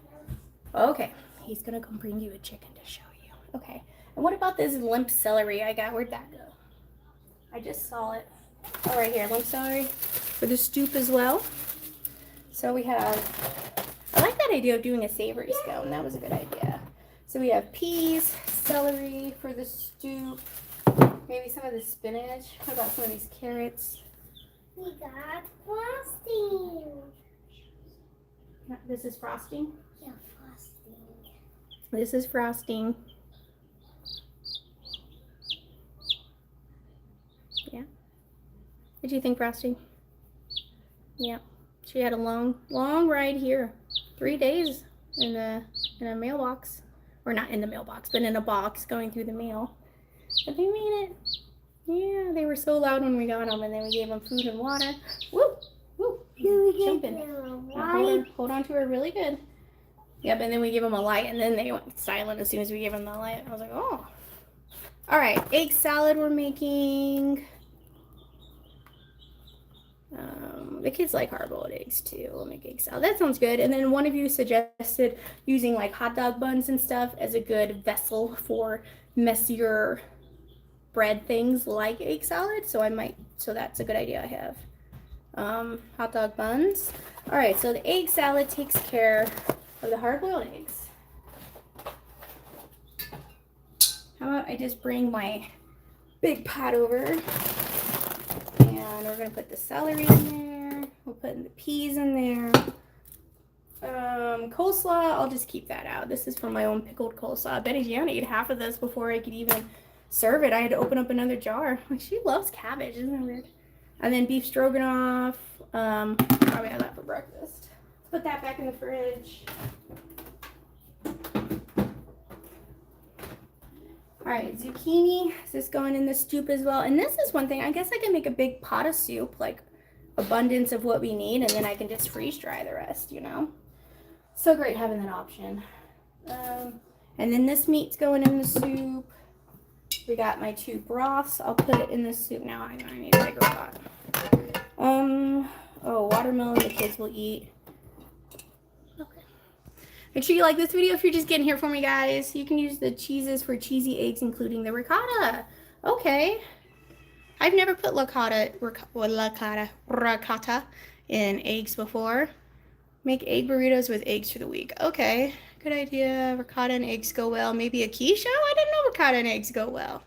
Okay. He's going to come bring you a chicken to show you. Okay. And what about this limp celery I got? Where'd that go? I just saw it. Oh, right here. Limp celery for the stew as well. So we have, I like that idea of doing a savory scone. That was a good idea. So we have peas, celery for the stew, maybe some of the spinach. How about some of these carrots? We got frosting. This is frosting? Yeah, frosting. This is frosting. Yeah. What do you think, Frosty? Yeah. She had a long ride here. 3 days in a mailbox. Or not in the mailbox, but in a box going through the mail. But they made it. Yeah, they were so loud when we got them, and then we gave them food and water. Whoop! Whoop! Jumping. Hold on to her really good. Yep, and then we gave them a light, and then they went silent as soon as we gave them the light. I was like, oh. All right, egg salad we're making. The kids like hard-boiled eggs too. We'll make egg salad. That sounds good. And then one of you suggested using like hot dog buns and stuff as a good vessel for messier bread things like egg salad. So that's a good idea I have. Hot dog buns. All right, so the egg salad takes care of the hard-boiled eggs. How about I just bring my big pot over, and we're gonna put the celery in there. We'll put the peas in there. Coleslaw, I'll just keep that out. This is for my own pickled coleslaw. Betty Gianna ate half of this before I could even serve it, I had to open up another jar. Like, she loves cabbage, isn't that weird? And then beef stroganoff. Probably had that for breakfast. Put that back in the fridge. Alright, zucchini. Is this going in the soup as well? And this is one thing. I guess I can make a big pot of soup, like abundance of what we need, and then I can just freeze dry the rest, you know? So great having that option. And then this meat's going in the soup. We got my 2 broths. I'll put it in the soup now. I need a bigger pot. Oh, watermelon the kids will eat. Okay. Make sure you like this video if you're just getting here for me, guys. You can use the cheeses for cheesy eggs, including the ricotta. Okay. I've never put ricotta in eggs before. Make egg burritos with eggs for the week. Okay. Good idea. Ricotta and eggs go well. Maybe a quiche? Oh, I didn't know ricotta and eggs go well.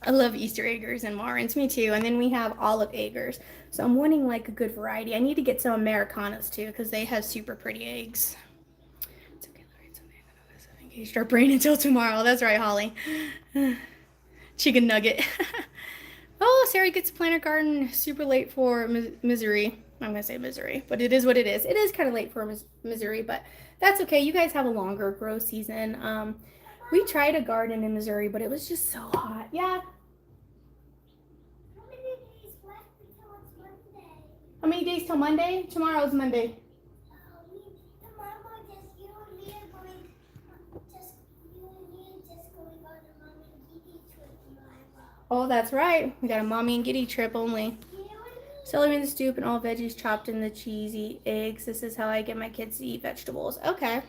I love Easter eggers and Marins. Me too. And then we have olive eggers. So I'm wanting like a good variety. I need to get some Americanas too because they have super pretty eggs. It's okay, Larry. It's okay. I've engaged our brain until tomorrow. That's right, Holly. Chicken nugget. Oh, Sarah gets to plant her garden super late for Missouri. I'm going to say Missouri, but it is what it is. It is kind of late for Missouri, but that's okay. You guys have a longer grow season. We tried a garden in Missouri, but it was just so hot. Yeah. How many days left until it's Monday? How many days till Monday? Tomorrow's Monday. Tomorrow, you and me are going, just going on a mommy and Giddy trip tomorrow. Oh, that's right. We got a mommy and Giddy trip only. Celery in the soup and all veggies chopped in the cheesy eggs. This is how I get my kids to eat vegetables. Okay.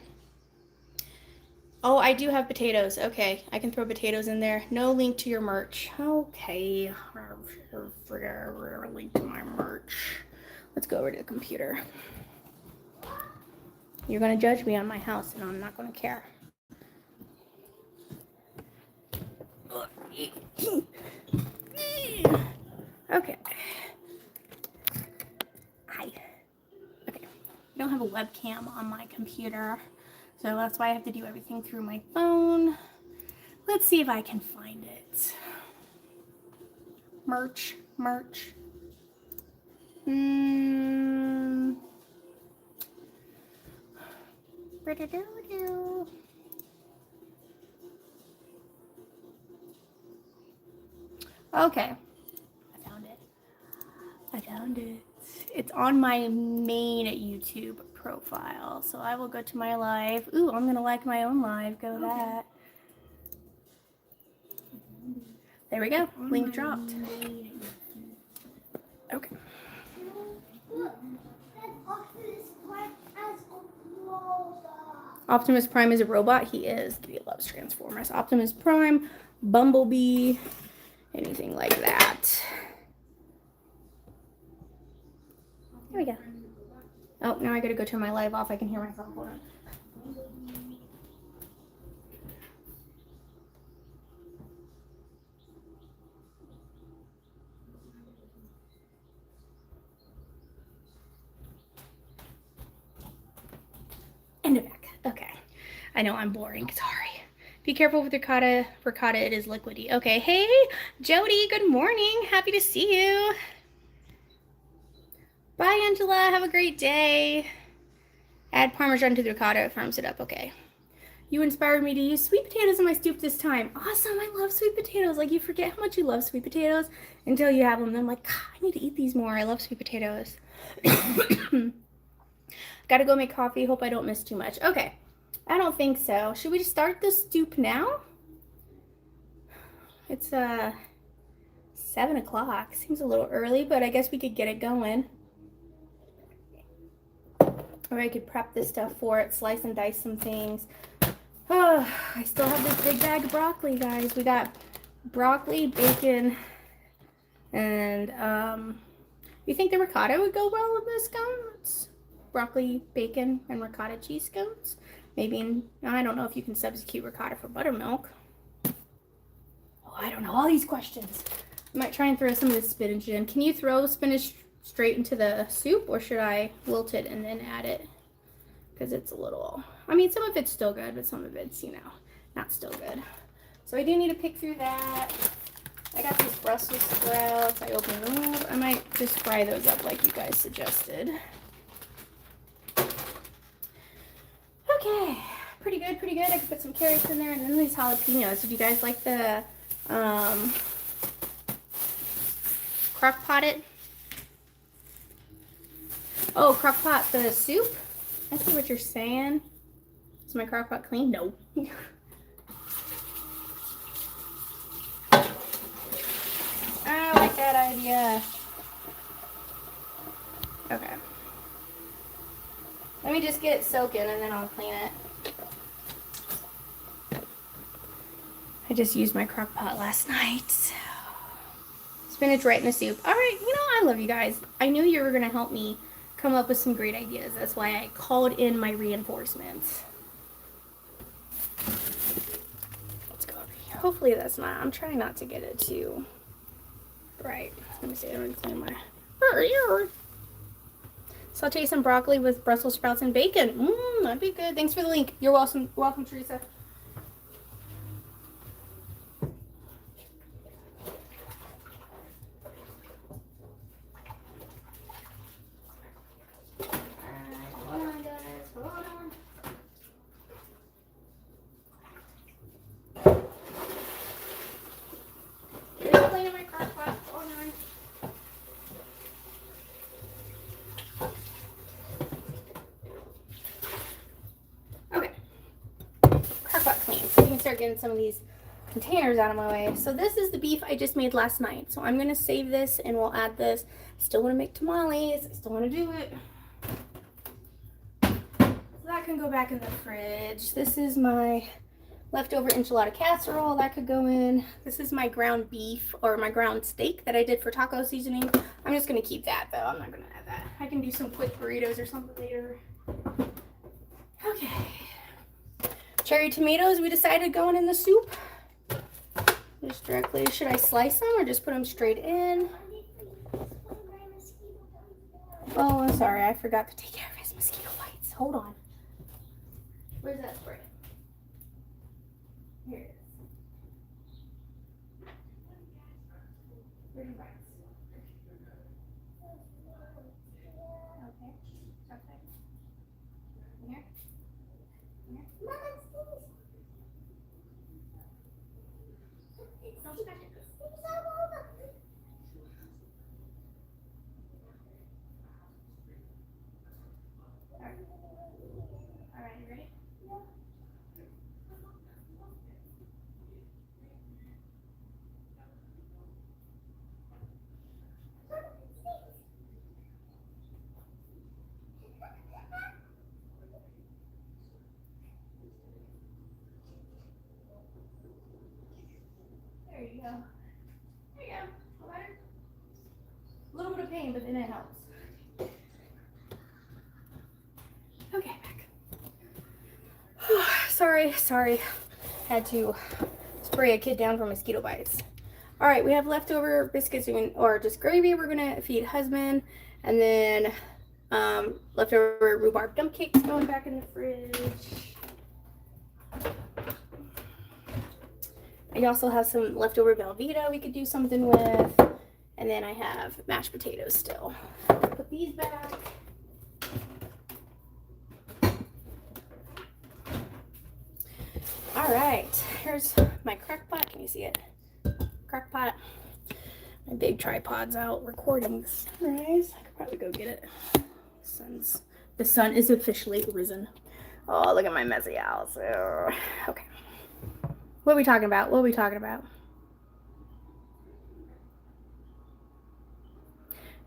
Oh, I do have potatoes. Okay, I can throw potatoes in there. No link to your merch. Okay. Link to my merch. Let's go over to the computer. You're going to judge me on my house, and I'm not going to care. Okay. Hi. Okay. I don't have a webcam on my computer, so that's why I have to do everything through my phone. Let's see if I can find it. Merch. Okay. I found it. It's on my main YouTube profile. So I will go to my live. Ooh, I'm going to like my own live. Go that. There we go. Link dropped. Okay. Optimus Prime is a robot. He is. Giddy loves Transformers. Optimus Prime, Bumblebee, anything like that. There we go. Oh, now I gotta go turn my live off. I can hear myself. Hold on. And it back. Okay. I know I'm boring. Sorry. Be careful with ricotta. Ricotta, it is liquidy. Okay. Hey, Jody. Good morning. Happy to see you. Bye, Angela. Have a great day. Add Parmesan to the ricotta. It firms it up. Okay. You inspired me to use sweet potatoes in my soup this time. Awesome. I love sweet potatoes. Like, you forget how much you love sweet potatoes until you have them. And I'm like, God, I need to eat these more. I love sweet potatoes. Gotta go make coffee. Hope I don't miss too much. Okay. I don't think so. Should we just start the soup now? It's 7 o'clock. Seems a little early, but I guess we could get it going. Or I could prep this stuff for it, slice and dice some things. Oh, I still have this big bag of broccoli, guys. We got broccoli, bacon, and you think the ricotta would go well with this scones? Broccoli, bacon, and ricotta cheese scones? Maybe, I don't know if you can substitute ricotta for buttermilk. Oh, I don't know, all these questions. I might try and throw some of this spinach in. Can you throw spinach straight into the soup, or should I wilt it and then add it? because it's a little, I mean, some of it's still good, but some of it's, you know, not still good. So I do need to pick through that. I got these Brussels sprouts. I opened them up. I might just fry those up like you guys suggested. Okay, pretty good, pretty good. I could put some carrots in there and then these jalapenos. If you guys like the crock pot it. Oh, crock pot the soup? I see what you're saying. Is my crock pot clean? No. I like that idea. Okay. Let me just get it soaking and then I'll clean it. I just used my crock pot last night. So. Spinach right in the soup. Alright, you know, I love you guys. I knew you were going to help me come up with some great ideas. That's why I called in my reinforcements. Let's go over here. Hopefully that's not, I'm trying not to get it too bright. Let me see, I don't clean my... Saute some broccoli with Brussels sprouts and bacon. That'd be good. Thanks for the link. You're welcome. Welcome, Teresa. Getting some of these containers out of my way. So this is the beef I just made last night. So I'm gonna save this and we'll add this. I still want to make tamales. I still want to do it. So that can go back in the fridge. This is my leftover enchilada casserole. That could go in. This is my ground beef or my ground steak that I did for taco seasoning. I'm just gonna keep that though. I'm not gonna add that. I can do some quick burritos or something later. Okay. Cherry tomatoes, we decided going in the soup. Just directly, should I slice them or just put them straight in? Oh, I'm sorry, I forgot to take care of his mosquito bites. Hold on. Where's that spray? Here it is. Where's your bites? Okay. Okay. Here. Here. Alright, you ready? There you go. There you go. A little bit of pain, but then it helps. Okay, back. Sorry. Had to spray a kid down for mosquito bites. All right, we have leftover biscuits or just gravy. We're gonna feed husband, and then leftover rhubarb dump cakes going back in the fridge. I also have some leftover Velveeta we could do something with, and then I have mashed potatoes still. Put these back. All right, here's my crock pot. Can you see it? Crock pot. My big tripod's out recording the sunrise. I could probably go get it. The sun is officially risen. Oh, look at my messy house. Okay. What are we talking about?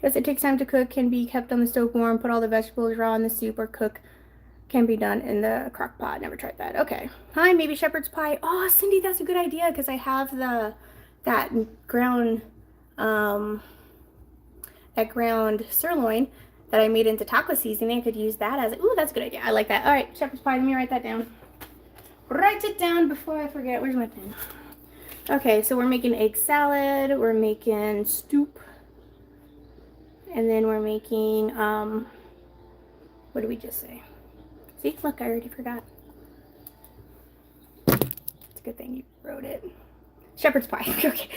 Yes, it takes time to cook, can be kept on the stove warm, put all the vegetables raw in the soup or cook. Can be done in the crock pot. Never tried that. Okay. Hi, maybe shepherd's pie. Oh, Cindy, that's a good idea because I have that ground sirloin that I made into taco seasoning. I could use that as ooh, that's a good idea. I like that. All right, shepherd's pie. Let me write that down. Write it down before I forget. Where's my pen? Okay, so we're making egg salad. We're making soup. And then we're making what did we just say? See, look, I already forgot. It's a good thing you wrote it. Shepherd's pie. Okay.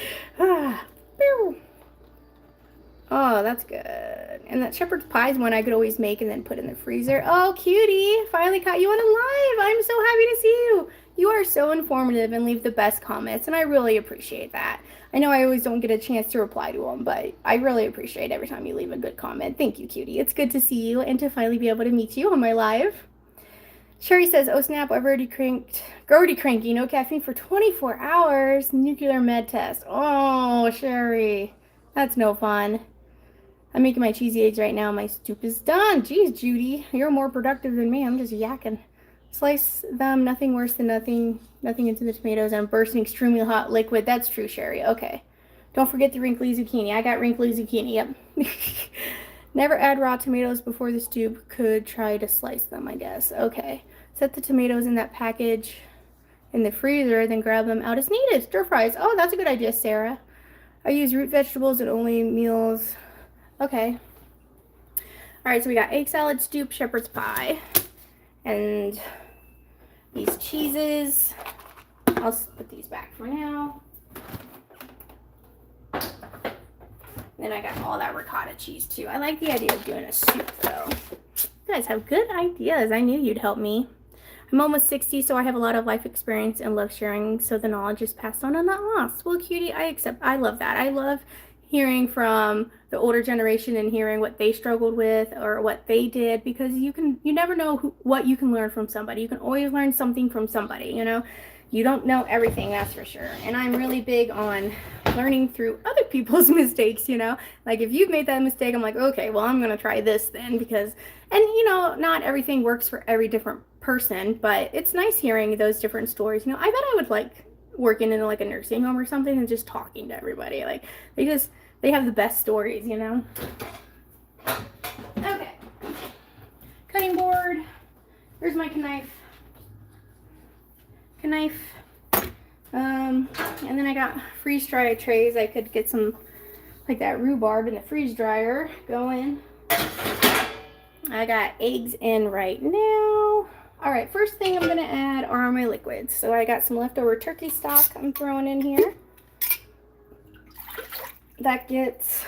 Oh, that's good. And that shepherd's pie is one I could always make and then put in the freezer. Oh, cutie. Finally caught you on a live. I'm so happy to see you. You are so informative and leave the best comments, and I really appreciate that. I know I always don't get a chance to reply to them, but I really appreciate every time you leave a good comment. Thank you, cutie. It's good to see you and to finally be able to meet you on my live. Sherry says, oh snap, I've already cranky, no caffeine for 24 hours, nuclear med test. Oh, Sherry, that's no fun. I'm making my cheesy eggs right now. My soup is done. Jeez, Judy, you're more productive than me. I'm just yakking. Slice them, nothing worse than nothing into the tomatoes. I'm bursting extremely hot liquid. That's true, Sherry. Okay. Don't forget the wrinkly zucchini. I got wrinkly zucchini, yep. Never add raw tomatoes before the soup. Could try to slice them, I guess. Okay. Set the tomatoes in that package in the freezer, then grab them out as needed. Stir fries. Oh, that's a good idea, Sarah. I use root vegetables and only meals. Okay. Alright, so we got egg salad, soup, shepherd's pie, and these cheeses. I'll put these back for now. Then I got all that ricotta cheese too. I like the idea of doing a soup though. You guys have good ideas. I knew you'd help me. I'm almost 60, so I have a lot of life experience and love sharing, so the knowledge is passed on and not lost. Well, cutie, I love that. I love hearing from the older generation and hearing what they struggled with or what they did, because you never know what you can learn from somebody. You can always learn something from somebody, you know. You don't know everything, that's for sure. And I'm really big on learning through other people's mistakes, you know. Like if you've made that mistake, I'm like, okay, well, I'm going to try this then, because, and you know, not everything works for every different person, but it's nice hearing those different stories. You know, I bet I would like working in like a nursing home or something and just talking to everybody. Like they have the best stories, you know. Okay. Cutting board. Here's my knife. And then I got freeze dry trays. I could get some like that rhubarb in the freeze dryer going. I got eggs in right now. All right, first thing I'm gonna add are my liquids. So I got some leftover turkey stock I'm throwing in here. That gets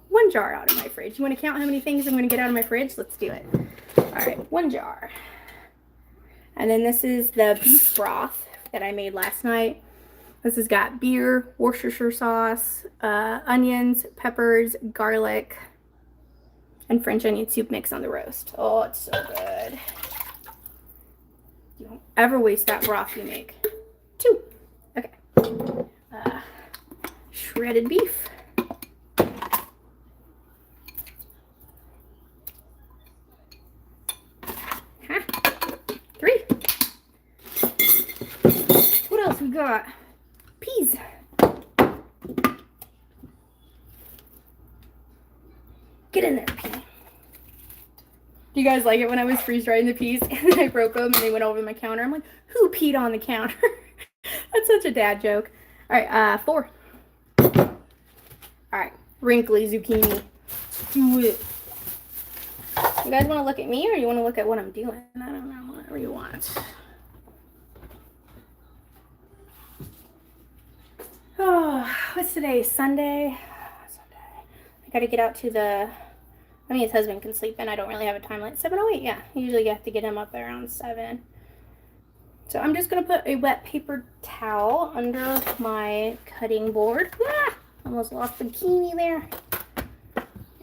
1 jar out of my fridge. You want to count how many things I'm going to get out of my fridge? Let's do it. All right, 1 jar. And then this is the beef broth that I made last night. This has got beer, Worcestershire sauce, onions, peppers, garlic, and French onion soup mix on the roast. Oh, it's so good. You don't ever waste that broth you make. 2. Okay. Shredded beef. Huh? 3. What else we got? Peas. Get in there, pea. Do you guys like it when I was freeze drying the peas and I broke them and they went over my counter? I'm like, who peed on the counter? That's such a dad joke. All right, 4. All right, wrinkly zucchini. Do it. You guys want to look at me or you want to look at what I'm doing? I don't know, whatever you want. Oh, what's today? Sunday. I gotta get out to the, I mean, his husband can sleep in. I don't really have a time limit. 7:08, yeah. Usually you have to get him up around 7. So I'm just gonna put a wet paper towel under my cutting board. Ah, almost lost the bikini there.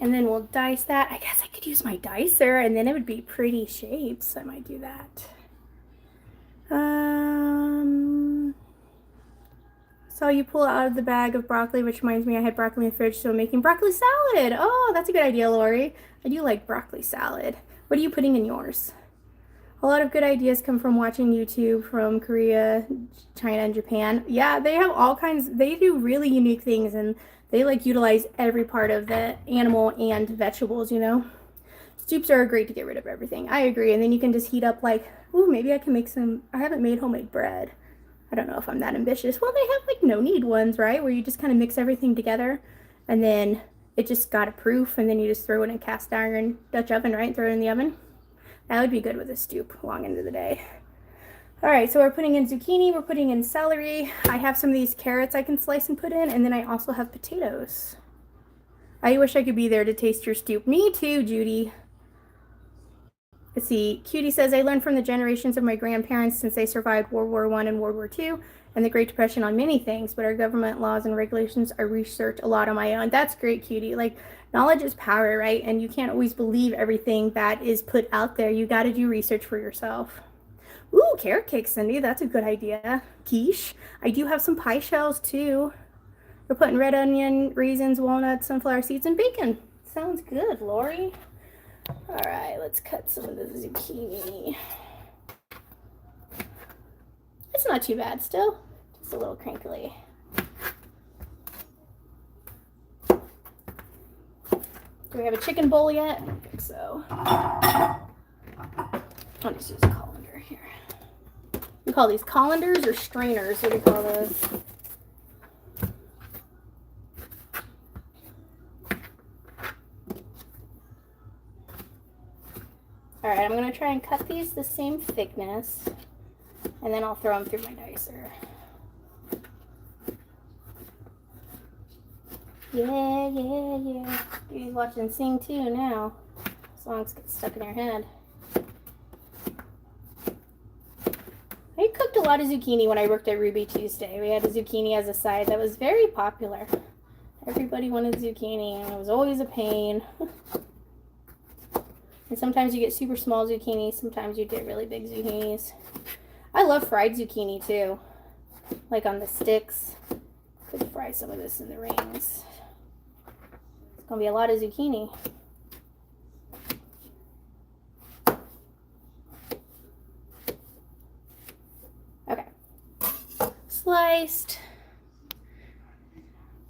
And then we'll dice that. I guess I could use my dicer and then it would be pretty shapes. I might do that. So you pull out of the bag of broccoli, which reminds me I had broccoli in the fridge, so I'm making broccoli salad. Oh, that's a good idea, Lori. I do like broccoli salad. What are you putting in yours? A lot of good ideas come from watching YouTube from Korea, China, and Japan. Yeah, they have all kinds, they do really unique things, and they like utilize every part of the animal and vegetables, you know. Soups are great to get rid of everything. I agree. And then you can just heat up like, ooh, maybe I can make some, I haven't made homemade bread. I don't know if I'm that ambitious. Well, they have like no need ones, right? Where you just kind of mix everything together and then it just got a proof and then you just throw it in a cast iron Dutch oven, right? Throw it in the oven. That would be good with a stew long into the day. All right, so we're putting in zucchini, we're putting in celery. I have some of these carrots I can slice and put in, and then I also have potatoes. I wish I could be there to taste your stew. Me too, Judy. Let's see, Cutie says, I learned from the generations of my grandparents since they survived World War I and World War II and the Great Depression on many things, but our government laws and regulations, I research a lot on my own. That's great, Cutie. Like, knowledge is power, right? And you can't always believe everything that is put out there. You got to do research for yourself. Ooh, carrot cake, Cindy. That's a good idea. Quiche. I do have some pie shells, too. We're putting red onion, raisins, walnuts, sunflower seeds, and bacon. Sounds good, Lori. All right, let's cut some of the zucchini. It's not too bad still. Just a little crinkly. Do we have a chicken bowl yet? I don't think so. I'll just use a colander here. We call these colanders or strainers. What do you call those? All right, I'm gonna try and cut these the same thickness, and then I'll throw them through my dicer. Yeah. You're watching Sing too now. Songs get stuck in your head. I cooked a lot of zucchini when I worked at Ruby Tuesday. We had a zucchini as a side that was very popular. Everybody wanted zucchini, and it was always a pain. And sometimes you get super small zucchini, sometimes you get really big zucchinis. I love fried zucchini too, like on the sticks. Could fry some of this in the rings. It's gonna be a lot of zucchini. Okay, sliced.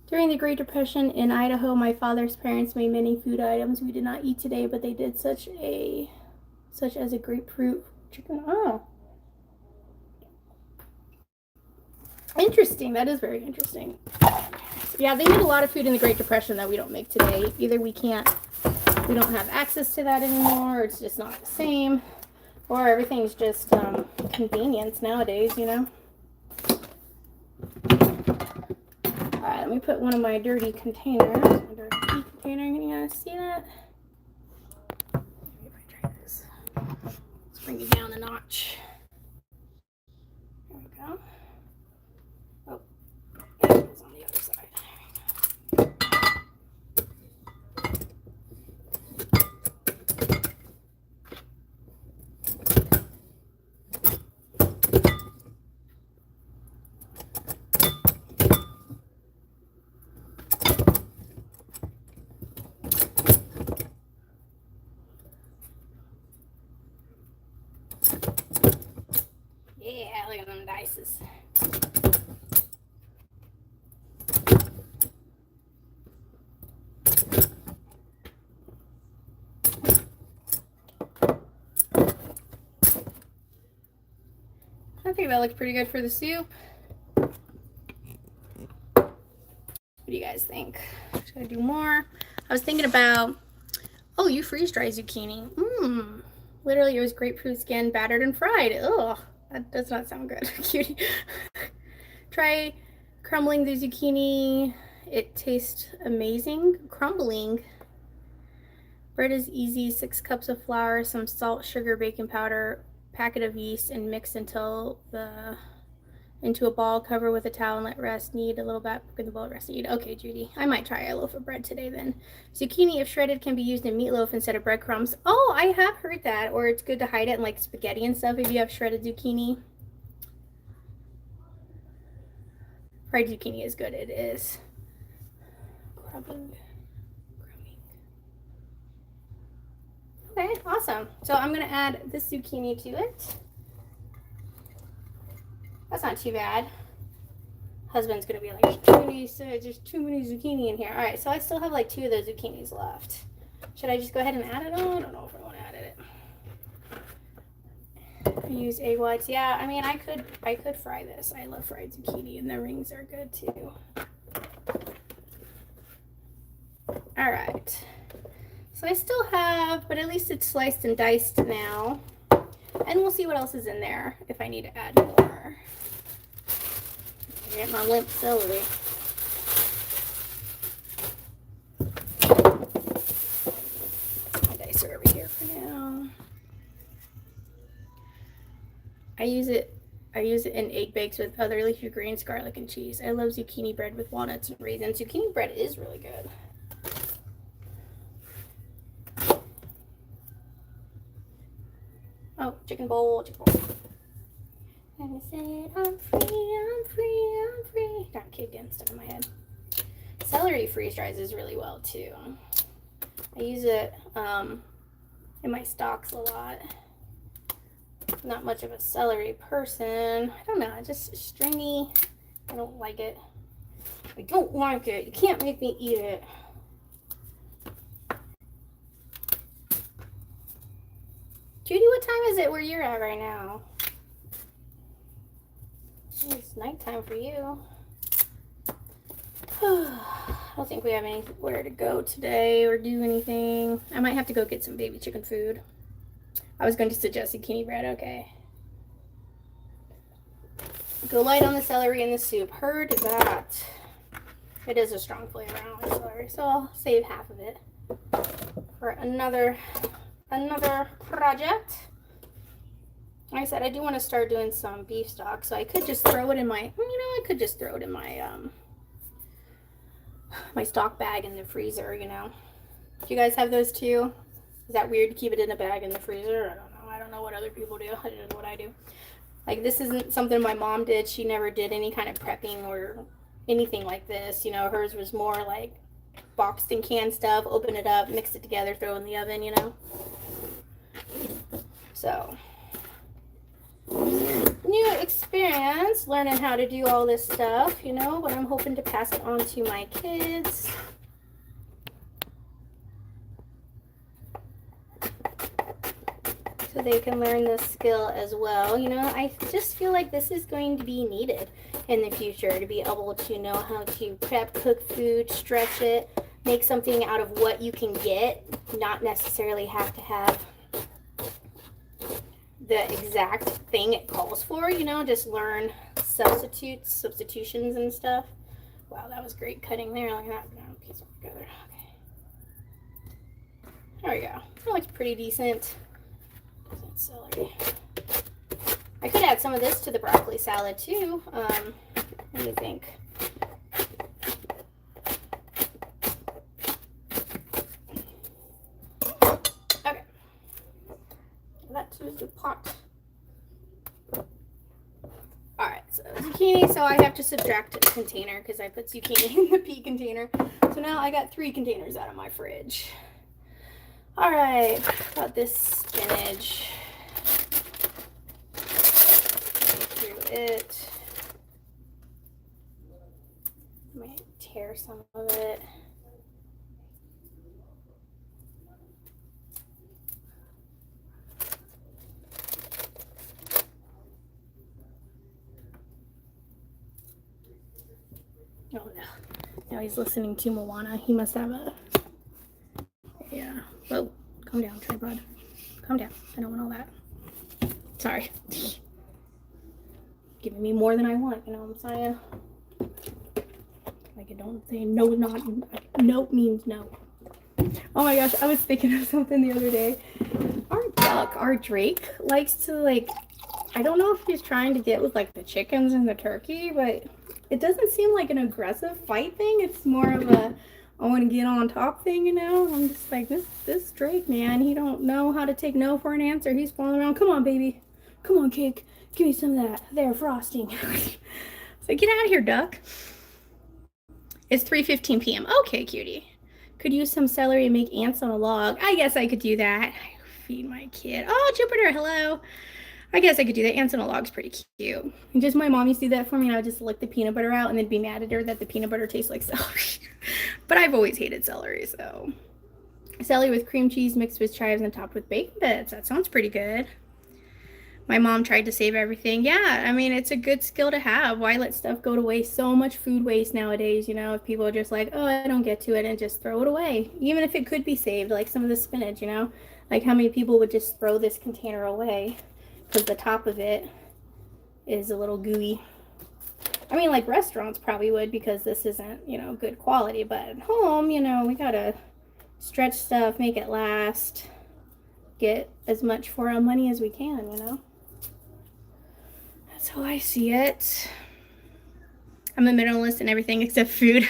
During the Great Depression in Idaho, my father's parents made many food items we did not eat today, but they did such as a grapefruit chicken. Oh, interesting. That is very interesting. Yeah, they made a lot of food in the Great Depression that we don't make today. Either we don't have access to that anymore, or it's just not the same, or everything's just convenience nowadays, you know. Alright, let me put one of my dirty containers. My dirty container, can you guys see that? Maybe if I try this. Let's bring it down a notch. There we go. Oh, and it goes on the other side. Yeah, look at them dices. I think that looks pretty good for the soup. What do you guys think? Should I do more? I was thinking about, oh, you freeze dry zucchini. Literally, it was grapefruit skin, battered and fried. Ugh, that does not sound good. Cutie. Try crumbling the zucchini. It tastes amazing. Crumbling. Bread is easy. 6 cups of flour, some salt, sugar, baking powder, packet of yeast, and mix into a ball. Cover with a towel and let rest. Knead a little bit in the bowl. Rest. Eat. Okay, Judy. I might try a loaf of bread today then. Zucchini, if shredded, can be used in meatloaf instead of breadcrumbs. Oh, I have heard that. Or it's good to hide it in like spaghetti and stuff if you have shredded zucchini. Fried zucchini is good. It is. Crumbing. Okay, awesome. So I'm gonna add this zucchini to it. That's not too bad. Husband's gonna be like, there's too many zucchini in here. All right, so I still have like 2 of those zucchinis left. Should I just go ahead and add it on? I don't know if I want to add it. I use egg whites. Yeah, I mean, I could fry this. I love fried zucchini, and the rings are good too. All right. So I still have, but at least it's sliced and diced now. And we'll see what else is in there if I need to add more. Get my limp celery. My dicer over here for now. I use it in egg bakes with other leafy greens, garlic, and cheese. I love zucchini bread with walnuts and raisins. Zucchini bread is really good. Oh, chicken bowl, chicken bowl. And I said, I'm free, I'm free, I'm free. Darn, kid getting stuck in my head. Celery freeze dries is really well too. I use it in my stocks a lot. Not much of a celery person. I don't know, it's just stringy. I don't like it. I don't like it. You can't make me eat it. Judy, what time is it where you're at right now? It's nighttime for you. I don't think we have anywhere to go today or do anything. I might have to go get some baby chicken food. I was going to suggest zucchini bread, okay. Go light on the celery in the soup. Heard that. It is a strong flavor. I don't like celery, so I'll save half of it for another project. Like I said, I do want to start doing some beef stock, so I could just throw it in my, I could just throw it in my my stock bag in the freezer, Do you guys have those too? Is that weird to keep it in a bag in the freezer? I don't know. I don't know what other people do. I don't know what I do. Like, this isn't something my mom did. She never did any kind of prepping or anything like this. Hers was more like boxed and canned stuff, open it up, mix it together, throw it in the oven, So, new experience learning how to do all this stuff, but I'm hoping to pass it on to my kids. So they can learn this skill as well. I just feel like this is going to be needed in the future, to be able to know how to prep, cook food, stretch it, make something out of what you can get, not necessarily have to have the exact thing it calls for, just learn substitutions and stuff. Wow, that was great cutting there. Look at that piece together. Okay. There we go. That looks pretty decent. Celery. I could add some of this to the broccoli salad too. What do you think? Okay. That to the pot. Alright, so zucchini. So I have to subtract a container because I put zucchini in the pea container. So now I got 3 containers out of my fridge. Alright, got this spinach. It. I might tear some of it. Oh no. Now he's listening to Moana. He must have a. Yeah. Whoa. Calm down, tripod. Calm down. I don't want all that. Sorry. Giving me more than I want, you know what I'm saying? Like, I don't say no, not no means no. Oh my gosh, I was thinking of something the other day. Our Drake likes to, like, I don't know if he's trying to get with like the chickens and the turkey, but it doesn't seem like an aggressive fight thing. It's more of a I want to get on top thing, I'm just like, this Drake, man, he don't know how to take no for an answer. He's falling around. Come on, baby. Come on, cake. Give me some of that there frosting. So get out of here, duck. It's 3:15 p.m. Okay, cutie. Could use some celery and make ants on a log. I guess I could do that. Feed my kid. Oh, Jupiter, hello. I guess I could do that. Ants on a log's pretty cute. And just my mom used to do that for me, and I would just lick the peanut butter out and then be mad at her that the peanut butter tastes like celery. But I've always hated celery, so. Celery with cream cheese mixed with chives and topped with bacon bits. That sounds pretty good. My mom tried to save everything. Yeah, I mean, it's a good skill to have. Why let stuff go to waste? So much food waste nowadays, you know, if people are just like, oh, I don't get to it and just throw it away. Even if it could be saved, like some of the spinach, you know, like how many people would just throw this container away because the top of it is a little gooey. I mean, like restaurants probably would because this isn't, you know, good quality, but at home, you know, we gotta stretch stuff, make it last, get as much for our money as we can, you know. That's how I see it. I'm a minimalist in everything except food.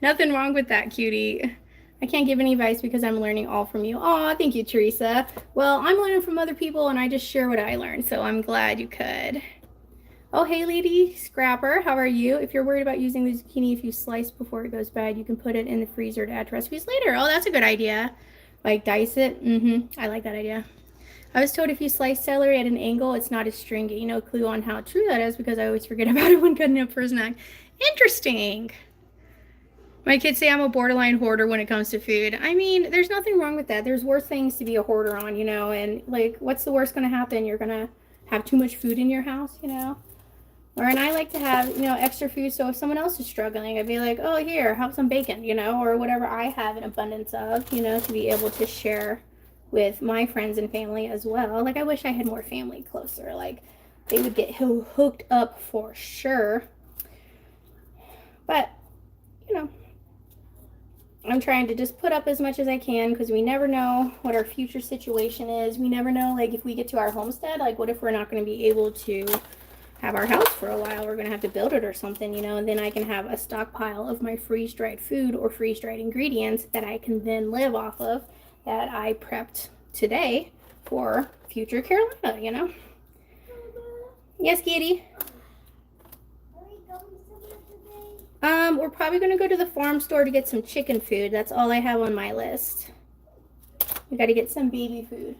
Nothing wrong with that, cutie. I can't give any advice because I'm learning all from you. Aw, thank you, Teresa. Well, I'm learning from other people and I just share what I learned, so I'm glad you could. Oh, hey, lady Scrapper, how are you? If you're worried about using the zucchini, if you slice before it goes bad, you can put it in the freezer to add to recipes later. Oh, that's a good idea. Like dice it. I like that idea. I was told if you slice celery at an angle, it's not as stringy. No clue on how true that is because I always forget about it when cutting up for a snack. Interesting. My kids say I'm a borderline hoarder when it comes to food. I mean, there's nothing wrong with that. There's worse things to be a hoarder on, you know, and like, what's the worst going to happen? You're going to have too much food in your house, you know? And I like to have, you know, extra food, so if someone else is struggling, I'd be like, oh, here, have some bacon, you know, or whatever I have an abundance of, you know, to be able to share with my friends and family as well. Like, I wish I had more family closer. Like, they would get hooked up for sure. But, you know, I'm trying to just put up as much as I can because we never know what our future situation is. We never know, like, if we get to our homestead, like, what if we're not going to be able to have our house for a while? We're going to have to build it or something, you know, and then I can have a stockpile of my freeze-dried food or freeze-dried ingredients that I can then live off of that I prepped today for future Carolina, you know. Yes, kitty? Are we going somewhere today? We're probably going to go to the farm store to get some chicken food. That's all I have on my list. We got to get some baby food.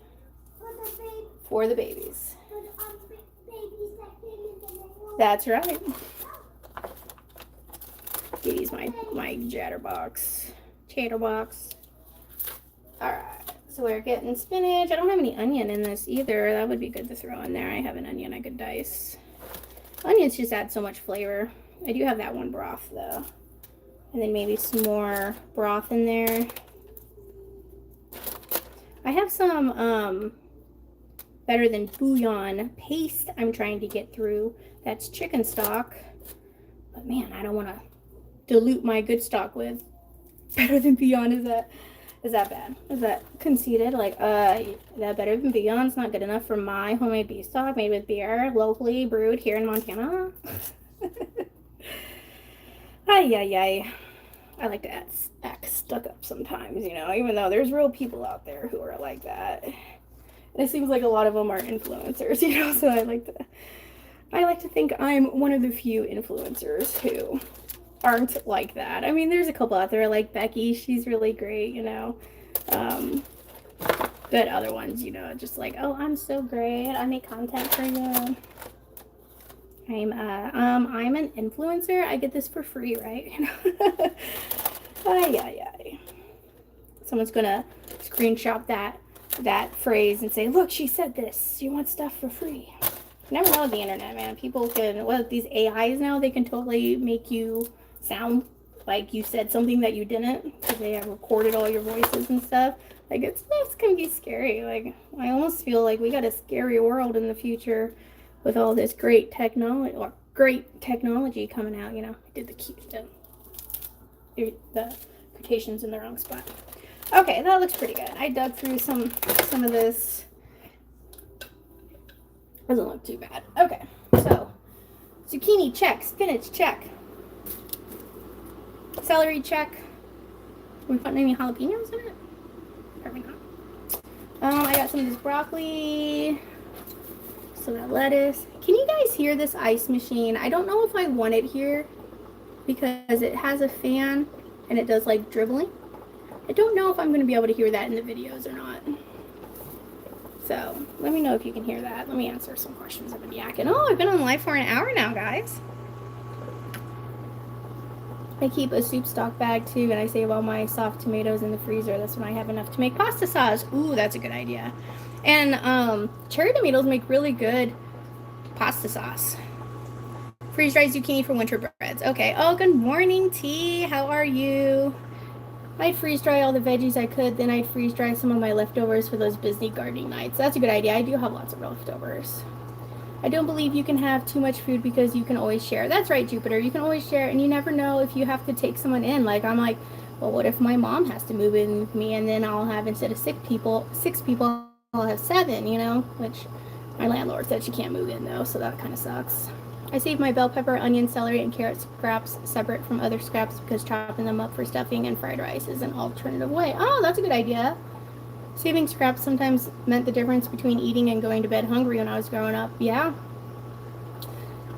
For the babies. Babies that came in the mail. That's right. Kitty's my chatterbox. Alright, so we're getting spinach. I don't have any onion in this either. That would be good to throw in there. I have an onion I could dice. Onions just add so much flavor. I do have that one broth though. And then maybe some more broth in there. I have some better than bouillon paste I'm trying to get through. That's chicken stock. But man, I don't want to dilute my good stock with better than bouillon. Is that bad? Is that conceited? Like, that better than bouillon's not good enough for my homemade beef stock made with beer, locally brewed here in Montana? Ay. I like to act stuck up sometimes, you know, even though there's real people out there who are like that. And it seems like a lot of them are influencers, you know, so I like to think I'm one of the few influencers who aren't like that. I mean, there's a couple out there like Becky. She's really great, you know. But other ones, you know, just like, oh, I'm so great. I make content for you. I'm an influencer. I get this for free, right? You know. Ay. Someone's gonna screenshot that phrase and say, look, she said this. You want stuff for free. You never know the internet, man. People can, well, these AIs now, they can totally make you sound like you said something that you didn't because they have recorded all your voices and stuff. Like, it's can be scary. Like, I almost feel like we got a scary world in the future with all this great technology coming out, you know. I did the quotations in the wrong spot. Okay, that looks pretty good. I dug through some of this. Doesn't look too bad. Okay, so zucchini check, spinach check, celery check. Are we putting any jalapenos in it? Probably not. I got some of this broccoli, some of that lettuce. Can you guys hear this ice machine? I don't know if I want it here because it has a fan and it does like dribbling. I don't know if I'm going to be able to hear that in the videos or not. So, let me know if you can hear that. Let me answer some questions I've been yakking. Oh, I've been on live for an hour now, guys. I keep a soup stock bag too, and I save all my soft tomatoes in the freezer. That's when I have enough to make pasta sauce. Ooh, that's a good idea. And cherry tomatoes make really good pasta sauce. Freeze-dried zucchini for winter breads. Okay. Oh, good morning, T. How are you? I'd freeze-dry all the veggies I could, then I'd freeze-dry some of my leftovers for those busy gardening nights. That's a good idea. I do have lots of leftovers. I don't believe you can have too much food because you can always share. That's right, Jupiter. You can always share, and you never know if you have to take someone in. Like, I'm like, well, what if my mom has to move in with me, and then I'll have, instead of 6 people, I'll have 7, you know? Which my landlord said she can't move in, though, so that kind of sucks. I save my bell pepper, onion, celery, and carrot scraps separate from other scraps because chopping them up for stuffing and fried rice is an alternative way. Oh, that's a good idea. Saving scraps sometimes meant the difference between eating and going to bed hungry when I was growing up. Yeah.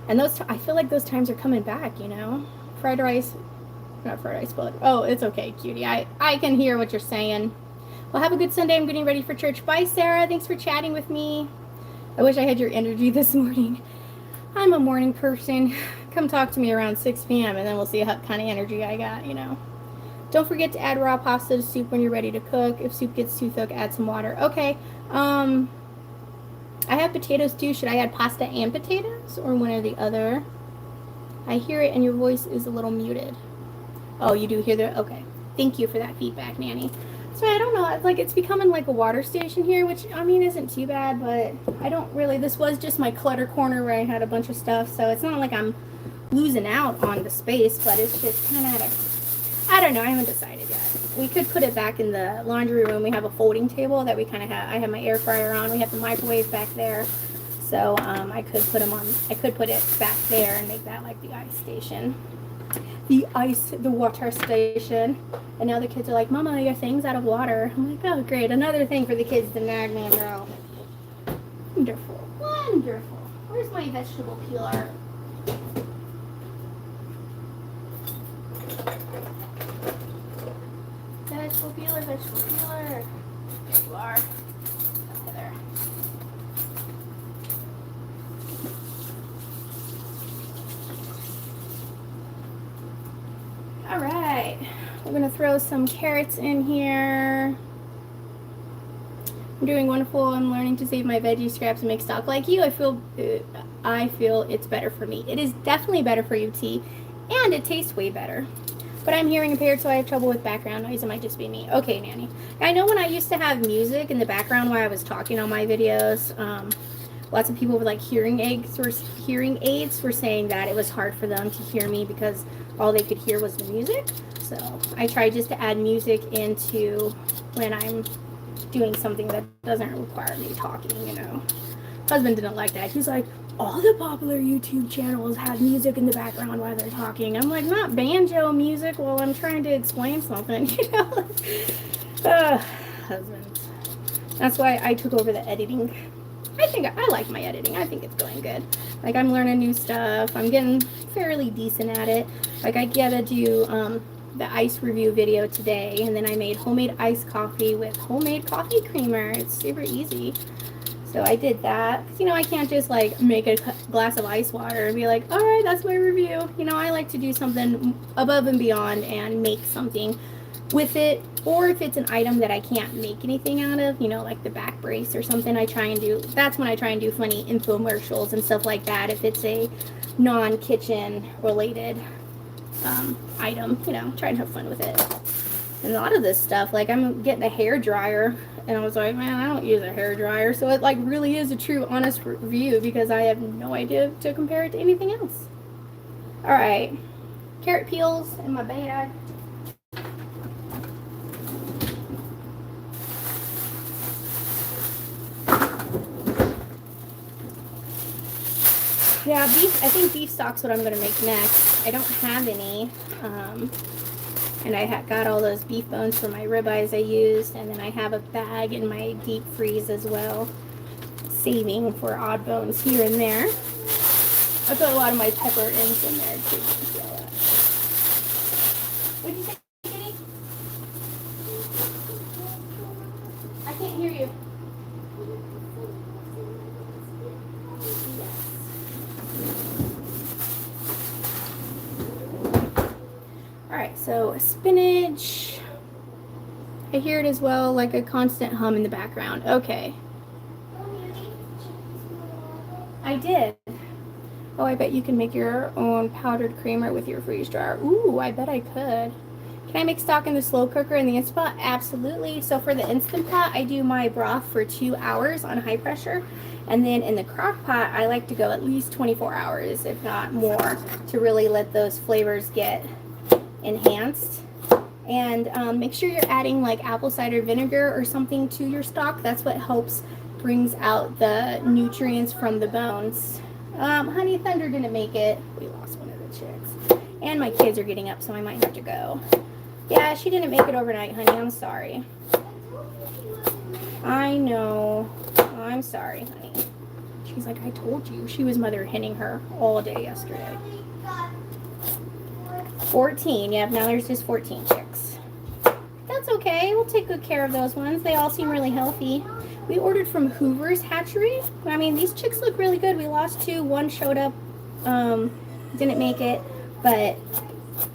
And I feel like those times are coming back, you know? Fried rice, not fried rice, but, oh, it's okay, cutie. I can hear what you're saying. Well, have a good Sunday. I'm getting ready for church. Bye, Sarah. Thanks for chatting with me. I wish I had your energy this morning. I'm a morning person. Come talk to me around 6 p.m. and then we'll see what kind of energy I got, you know. Don't forget to add raw pasta to soup when you're ready to cook. If soup gets too thick, add some water. Okay. I have potatoes too. Should I add pasta and potatoes or one or the other? I hear it and your voice is a little muted. Oh, you do hear that? Okay. Thank you for that feedback, Nanny. So I don't know. It's like it's becoming like a water station here, which I mean isn't too bad, but I don't really. This was just my clutter corner where I had a bunch of stuff, so it's not like I'm losing out on the space, but it's just kind of. I don't know. I haven't decided yet. We could put it back in the laundry room. We have a folding table that we kind of have. I have my air fryer on. We have the microwave back there, so I could put them on. I could put it back there and make that like the ice station. The water station. And now the kids are like, Mama, your thing's out of water. I'm like, oh, great. Another thing for the kids to nag me about. Wonderful. Wonderful. Where's my vegetable peeler? Vegetable peeler, vegetable peeler. There you are. Up there. All right, we're gonna throw some carrots in here. I'm doing wonderful. I'm learning to save my veggie scraps and make stock like you. I feel it's better for me. It is definitely better for you, T, and it tastes way better. But I'm hearing impaired, so I have trouble with background noise. It might just be me. Okay, Nanny. I know when I used to have music in the background while I was talking on my videos, lots of people with like hearing aids were saying that it was hard for them to hear me because all they could hear was the music. So I try just to add music into when I'm doing something that doesn't require me talking, you know. Husband didn't like that. He's like, all the popular YouTube channels have music in the background while they're talking. I'm like, not banjo music while I'm trying to explain something, you know. Husband. That's why I took over the editing. I think I like my editing. I think it's going good. Like, I'm learning new stuff. I'm getting fairly decent at it. Like, I gotta do the ice review video today, and then I made homemade iced coffee with homemade coffee creamer. It's super easy. So I did that. 'Cause, you know, I can't just, like, make a glass of ice water and be like, all right, that's my review. You know, I like to do something above and beyond and make something with it. Or if it's an item that I can't make anything out of, you know, like the back brace or something, that's when I try and do funny infomercials and stuff like that. If it's a non-kitchen related item, you know, try and have fun with it. And a lot of this stuff, like I'm getting a hair dryer, and I was like, man, I don't use a hair dryer. So it like really is a true honest review because I have no idea to compare it to anything else. All right, carrot peels in my bag. Yeah, I think beef stock's what I'm going to make next. I don't have any. And I got all those beef bones for my ribeyes I used. And then I have a bag in my deep freeze as well. Saving for odd bones here and there. I put a lot of my pepper ends in there too. What did you say, Kitty? I can't hear you. Alright, so spinach. I hear it as well, like a constant hum in the background. Okay. did. Oh, I bet you can make your own powdered creamer with your freeze dryer. Ooh, I bet I could. Can I make stock in the slow cooker and the Instant Pot? Absolutely. So for the Instant Pot, I do my broth for 2 hours on high pressure. And then in the crock pot, I like to go at least 24 hours, if not more, to really let those flavors get enhanced. And make sure you're adding like apple cider vinegar or something to your stock. That's what helps brings out the nutrients from the bones. Honey Thunder didn't make it. We lost one of the chicks. And my kids are getting up, so I might have to go. Yeah, she didn't make it overnight, honey. I'm sorry. I know. I'm sorry, honey. She's like, I told you. She was mother henning her all day yesterday. 14. Yep, now there's just 14 chicks. That's okay. We'll take good care of those ones. They all seem really healthy. We ordered from Hoover's Hatchery. I mean, these chicks look really good. We lost 2. One showed up, didn't make it,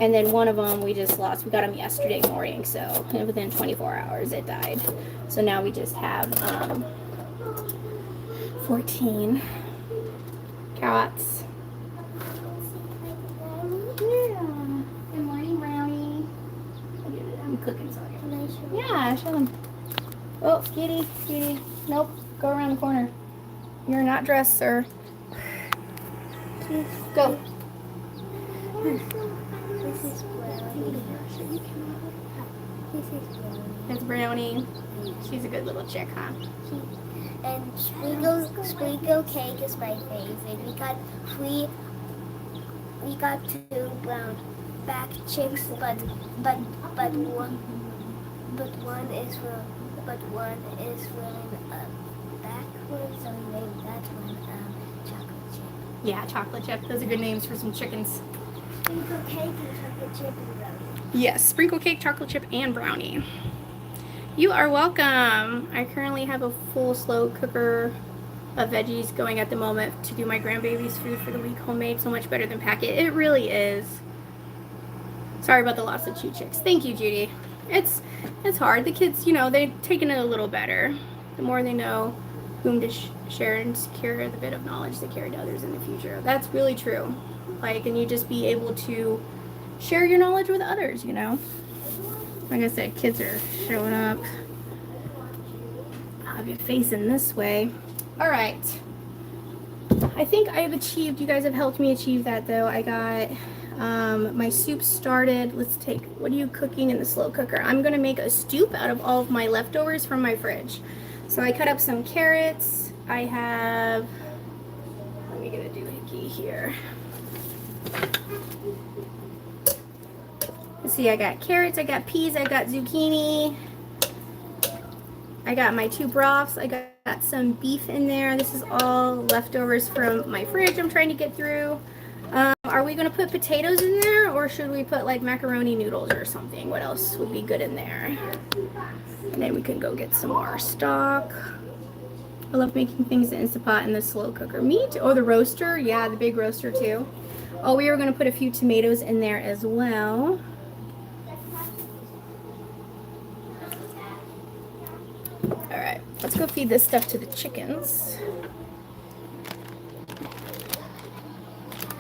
and then one of them we just lost. We got them yesterday morning, so within 24 hours it died. So now we just have 14 cats. Yeah. Good morning, Brownie. I'm cooking something. Yeah, show them. Oh, Kitty, Kitty. Nope, go around the corner. You're not dressed, sir. Go. This is Brownie. This is Brownie. That's Brownie. She's a good little chick, huh? And sprinkle cake is my favorite. We got 2 brown back chicks, but one is running backwards, so we named that one chocolate chip. Yeah, chocolate chip. Those are good names for some chickens. Sprinkle cake and chocolate chip and brownie. Yes, sprinkle cake, chocolate chip, and brownie. You are welcome. I currently have a full slow cooker of veggies going at the moment to do my grandbaby's food for the week. Homemade, so much better than packet. It really is. Sorry about the loss of 2 chicks. Thank you, Judy. It's hard. The kids, you know, they've taken it a little better. The more they know whom to share and secure the bit of knowledge they carry to others in the future. That's really true. Like, and you just be able to share your knowledge with others, you know. Like I said, kids are showing up. I'll have you facing this way. All right. I think I have achieved, you guys have helped me achieve that though. I got my soup started. Let's take, what are you cooking in the slow cooker? I'm gonna make a soup out of all of my leftovers from my fridge. So I cut up some carrots. I have, let me get a doohickey here. Let's see, I got carrots, I got peas, I got zucchini. I got my 2 broths. I got some beef in there. This is all leftovers from my fridge I'm trying to get through. Are we going to put potatoes in there, or should we put like macaroni noodles or something? What else would be good in there? And then we can go get some more stock. I love making things in the Instant Pot and the slow cooker. Meat? Oh, the roaster? Yeah, the big roaster too. Oh, we were going to put a few tomatoes in there as well. All right, let's go feed this stuff to the chickens.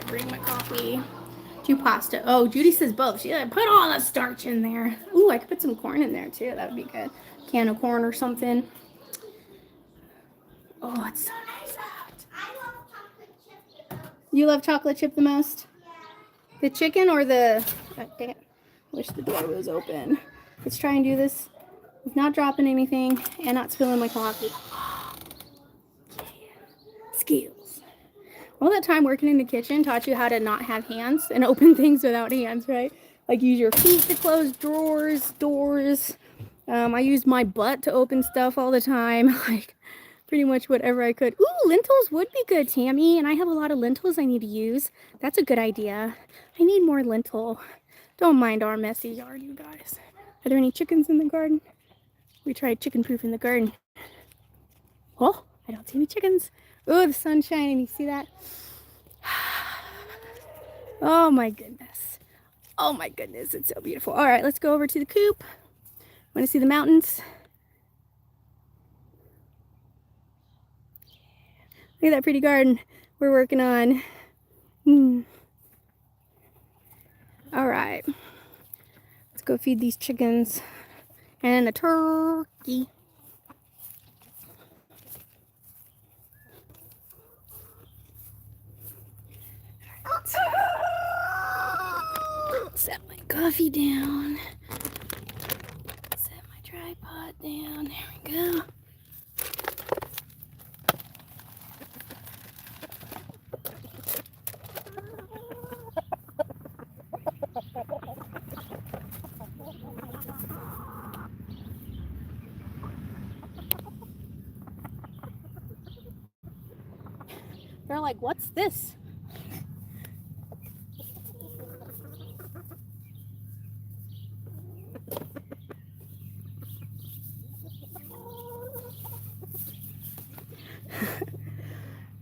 Bring my coffee. 2 pasta. Oh, Judy says both. She put all the starch in there. Ooh, I could put some corn in there too. That would be good. Can of corn or something. Oh, it's so nice out. I love chocolate chip the most. You love chocolate chip the most? Yeah. The chicken or the... Oh, dang it. Wish the door was open. Let's try and do this with not dropping anything and not spilling my coffee. Yeah. Skills. All that time working in the kitchen taught you how to not have hands and open things without hands, right? Like use your feet to close drawers, doors. I used my butt to open stuff all the time. Like pretty much whatever I could. Ooh, lentils would be good, Tammy. And I have a lot of lentils I need to use. That's a good idea. I need more lentil. Don't mind our messy yard, you guys. Are there any chickens in the garden? We tried chicken proof in the garden. Oh, I don't see any chickens. Oh, the sun's shining. You see that? Oh my goodness. Oh my goodness. It's so beautiful. All right, let's go over to the coop. Want to see the mountains? Look at that pretty garden. we're working on. All right. Let's go feed these chickens and the turkey. Set my coffee down. Set my tripod down. There we go. They're like, what's this?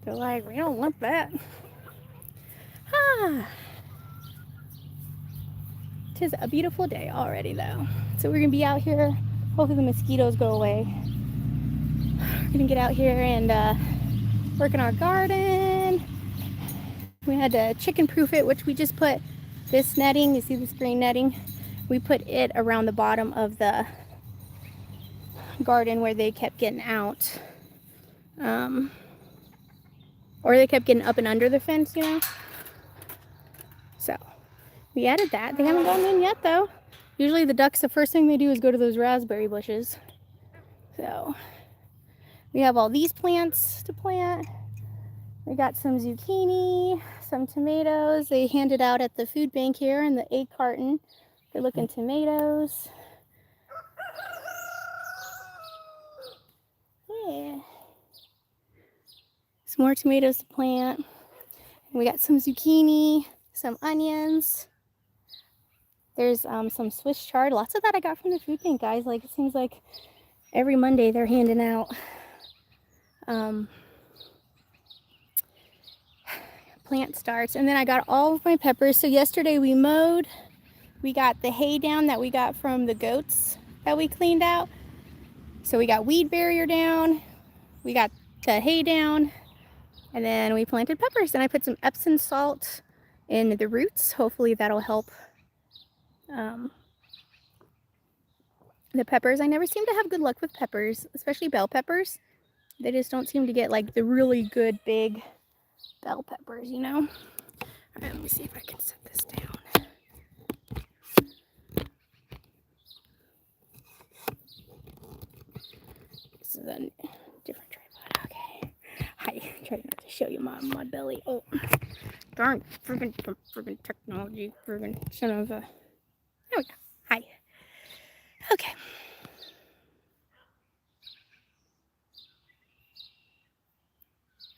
They're like, we don't want that. Ah. Tis a beautiful day already though. So we're gonna be out here. Hopefully the mosquitoes go away. We're gonna get out here and work in our garden. We had to chicken proof it, which we just put this netting, you see this green netting? We put it around the bottom of the garden where they kept getting out. Or they kept getting up and under the fence, you know? So we added that. They haven't gotten in yet though. Usually the ducks, the first thing they do is go to those raspberry bushes. So we have all these plants to plant. We got some zucchini, some tomatoes. They handed out at the food bank here in the egg carton. They're looking tomatoes. Yeah. Some more tomatoes to plant. And we got some zucchini, some onions. There's some Swiss chard. Lots of that I got from the food bank, guys. Like, it seems like every Monday they're handing out plant starts. And then I got all of my peppers. So yesterday we mowed. We got the hay down that we got from the goats that we cleaned out. So we got weed barrier down. We got the hay down. And then we planted peppers. And I put some Epsom salt in the roots. Hopefully that'll help the peppers. I never seem to have good luck with peppers, especially bell peppers. They just don't seem to get like the really good big bell peppers, you know? All right, let me see if I can set this down. This is a different tripod. Okay. Hi. Try not to show you my belly. Oh, darn friggin' technology. Friggin' son of a. There we go. Hi. Okay.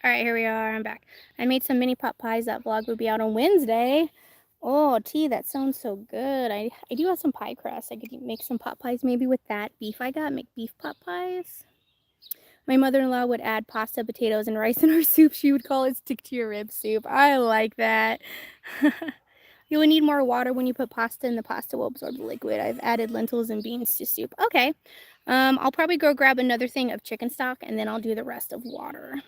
All right, here we are. I'm back. I made some mini pot pies. That vlog will be out on Wednesday. Oh, that sounds so good. I do have some pie crust. I could make some pot pies maybe with that beef I got. Make beef pot pies. My mother-in-law would add pasta, potatoes, and rice in our soup. She would call it stick to your ribs soup. I like that. You will need more water when you put pasta in. The pasta will absorb the liquid. I've added lentils and beans to soup. Okay. I'll probably go grab another thing of chicken stock and then I'll do the rest of water.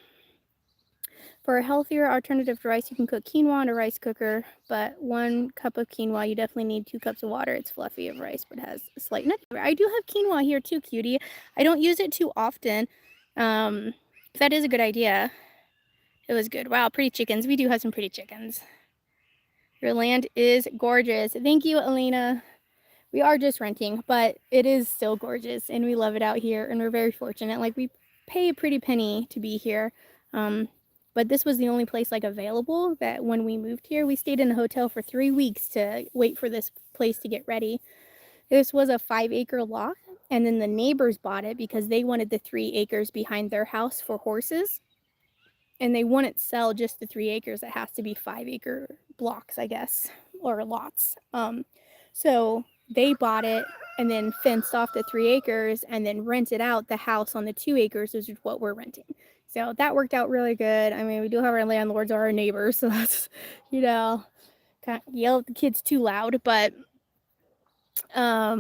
For a healthier alternative to rice, you can cook quinoa in a rice cooker, but 1 cup of quinoa, you definitely need 2 cups of water. It's fluffy of rice, but has a slight nut. I do have quinoa here too, cutie. I don't use it too often. That is a good idea. It was good. Wow, pretty chickens. We do have some pretty chickens. Your land is gorgeous. Thank you, Elena. We are just renting, but it is still gorgeous, and we love it out here, and we're very fortunate. Like, we pay a pretty penny to be here. But this was the only place like available that when we moved here. We stayed in a hotel for 3 weeks to wait for this place to get ready. This was a 5-acre lot, and then the neighbors bought it because they wanted the 3 acres behind their house for horses. And they wouldn't sell just the 3 acres. It has to be 5-acre blocks, I guess, or lots. So they bought it and then fenced off the 3 acres and then rented out the house on the 2 acres, which is what we're renting. So that worked out really good. I mean, we do have our landlords are our neighbors, so that's, you know, can't yell at the kids too loud, but yeah,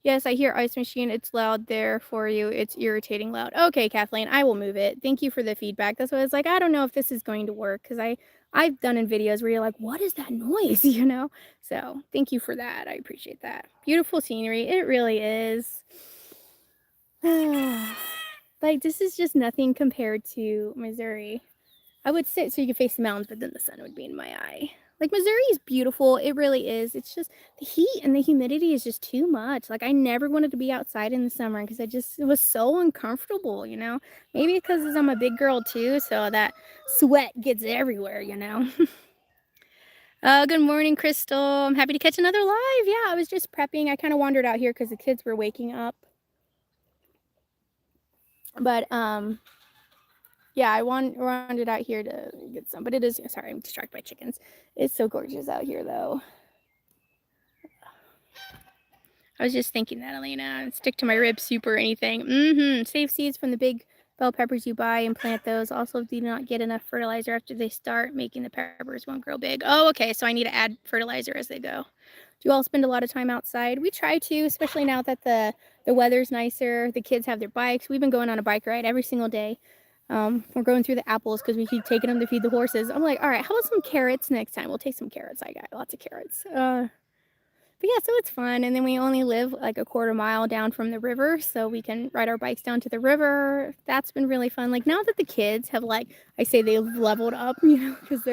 Yes, I hear ice machine. It's loud there for you. It's irritating loud. Okay, Kathleen, I will move it. Thank you for the feedback. That's why I was like, I don't know if this is going to work because I've done in videos where you're like, what is that noise? You know? So thank you for that. I appreciate that. Beautiful scenery. It really is. Like, this is just nothing compared to Missouri. I would sit so you could face the mountains, but then the sun would be in my eye. Like, Missouri is beautiful. It really is. It's just the heat and the humidity is just too much. Like, I never wanted to be outside in the summer because it was so uncomfortable, you know? Maybe because I'm a big girl too, so that sweat gets everywhere, you know? Good morning, Crystal. I'm happy to catch another live. Yeah, I was just prepping. I kind of wandered out here because the kids were waking up. But, yeah, I wandered out here to get some, but it is, sorry, I'm distracted by chickens. It's so gorgeous out here, though. I was just thinking that, Elena. Stick to my rib soup or anything. Save seeds from the big bell peppers you buy and plant those. Also, do not get enough fertilizer after they start making the peppers won't grow big. Oh, okay, so I need to add fertilizer as they go. Do you all spend a lot of time outside? We try to, especially now that the weather's nicer. The kids have their bikes. We've been going on a bike ride every single day. We're going through the apples because we keep taking them to feed the horses. I'm like, all right, how about some carrots next time? We'll take some carrots. I got lots of carrots. But yeah, so it's fun. And then we only live like a quarter mile down from the river, so we can ride our bikes down to the river. That's been really fun. Like, now that the kids have, like, I say they've leveled up, you know, because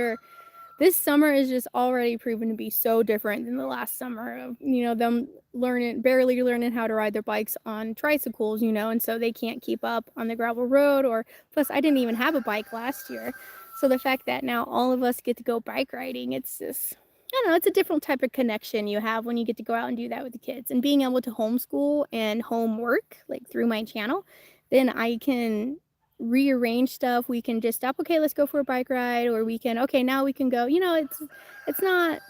this summer is just already proven to be so different than the last summer of, you know, them barely learning how to ride their bikes on tricycles, you know, and so they can't keep up on the gravel road. Or plus I didn't even have a bike last year. So the fact that now all of us get to go bike riding, it's just, I don't know, it's a different type of connection you have when you get to go out and do that with the kids. And being able to homeschool and homework, like through my channel, then I can rearrange stuff. We can just stop, okay, let's go for a bike ride, or we can, okay, now we can go, you know, it's not,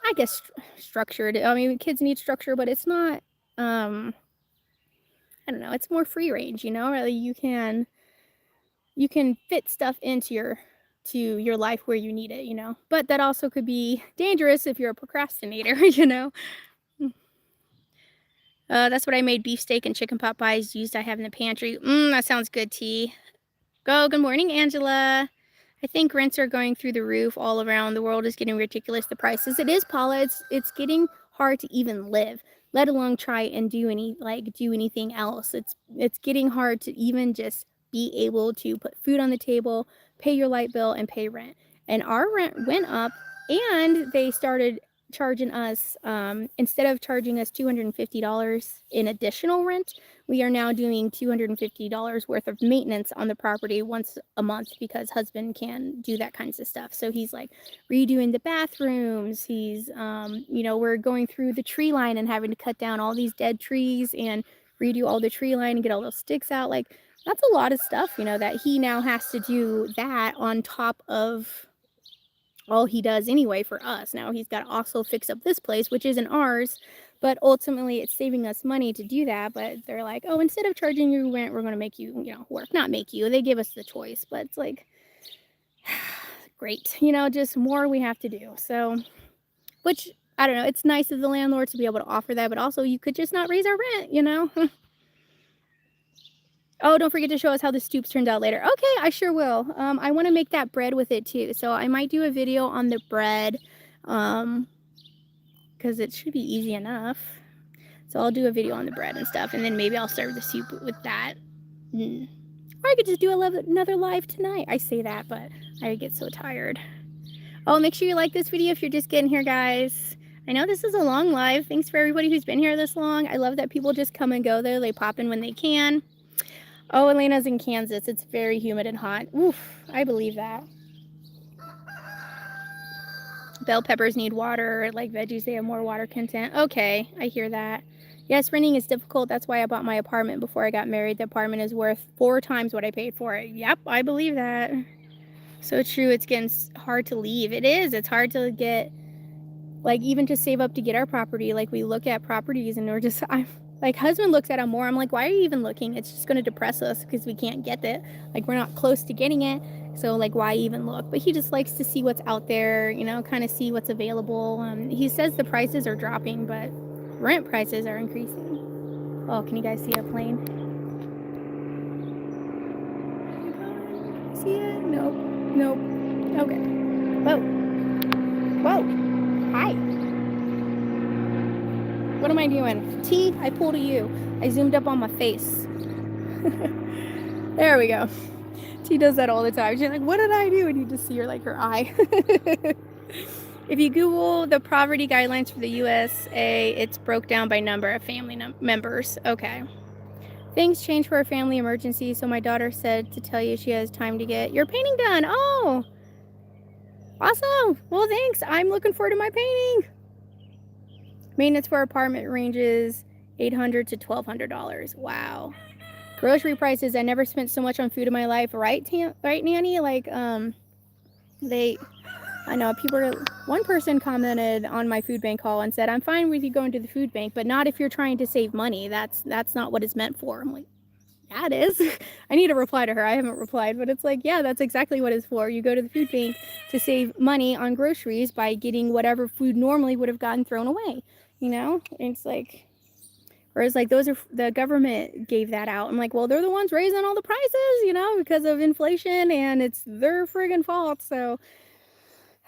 I guess, structured. I mean, kids need structure, but it's not, I don't know, it's more free range, you know. Really, you can fit stuff into your life where you need it, you know. But that also could be dangerous if you're a procrastinator, you know. That's what I made, beefsteak and chicken pot pies used I have in the pantry. That sounds good, T. Good morning, Angela. I think rents are going through the roof all around. The world is getting ridiculous, the prices. It is, Paula. It's getting hard to even live, let alone try and do anything else. It's getting hard to even just be able to put food on the table, pay your light bill, and pay rent. And our rent went up, and they started charging us, instead of charging us $250 in additional rent, we are now doing $250 worth of maintenance on the property once a month, because husband can do that kinds of stuff. So he's like redoing the bathrooms. He's, you know, we're going through the tree line and having to cut down all these dead trees and redo all the tree line and get all those sticks out. Like, that's a lot of stuff, you know, that he now has to do that on top of all he does anyway for us. Now he's got to also fix up this place, which isn't ours, but ultimately it's saving us money to do that. But they're like, oh, instead of charging you rent, we're going to make you, you know, work. Not make you, they give us the choice, but it's like, great, you know, just more we have to do. So, which, I don't know, it's nice of the landlord to be able to offer that, but also you could just not raise our rent, you know. Oh, don't forget to show us how the stoops turned out later. Okay, I sure will. I want to make that bread with it too. So I might do a video on the bread, because it should be easy enough. So I'll do a video on the bread and stuff, and then maybe I'll serve the soup with that. Or I could just do another live tonight. I say that, but I get so tired. Oh, make sure you like this video if you're just getting here, guys. I know this is a long live. Thanks for everybody who's been here this long. I love that people just come and go there. They pop in when they can. Oh, Elena's in Kansas. It's very humid and hot. Oof, I believe that. Bell peppers need water. Like veggies, they have more water content. Okay, I hear that. Yes, renting is difficult. That's why I bought my apartment before I got married. The apartment is worth 4 times what I paid for it. Yep, I believe that. So true. It's getting hard to leave. It is. It's hard to get, like, even to save up to get our property. Like, we look at properties and we're just, like, husband looks at them more. I'm like, why are you even looking? It's just going to depress us because we can't get it. Like, we're not close to getting it. So, like, why even look? But he just likes to see what's out there, you know, kind of see what's available. He says the prices are dropping, but rent prices are increasing. Oh, can you guys see a plane? See it? Nope. Nope. Okay. Whoa. Whoa. Hi. What am I doing? T, I pulled a U. I zoomed up on my face. There we go. T does that all the time. She's like, what did I do? And you just see her, like, her eye. If you Google the poverty guidelines for the USA, it's broke down by number of family members. Okay. Things change for a family emergency, so my daughter said to tell you she has time to get your painting done. Oh, awesome. Well, thanks. I'm looking forward to my painting. Maintenance for apartment ranges $800 to $1,200. Wow. Grocery prices. I never spent so much on food in my life, right, right, Nanny? Like, I know one person commented on my food bank haul and said, I'm fine with you going to the food bank, but not if you're trying to save money. That's not what it's meant for. I'm like, yeah, it is. I need to reply to her. I haven't replied, but it's like, yeah, that's exactly what it's for. You go to the food bank to save money on groceries by getting whatever food normally would have gotten thrown away, you know? It's like, whereas like the government gave that out. I'm like, well, they're the ones raising all the prices, you know, because of inflation, and it's their friggin' fault. So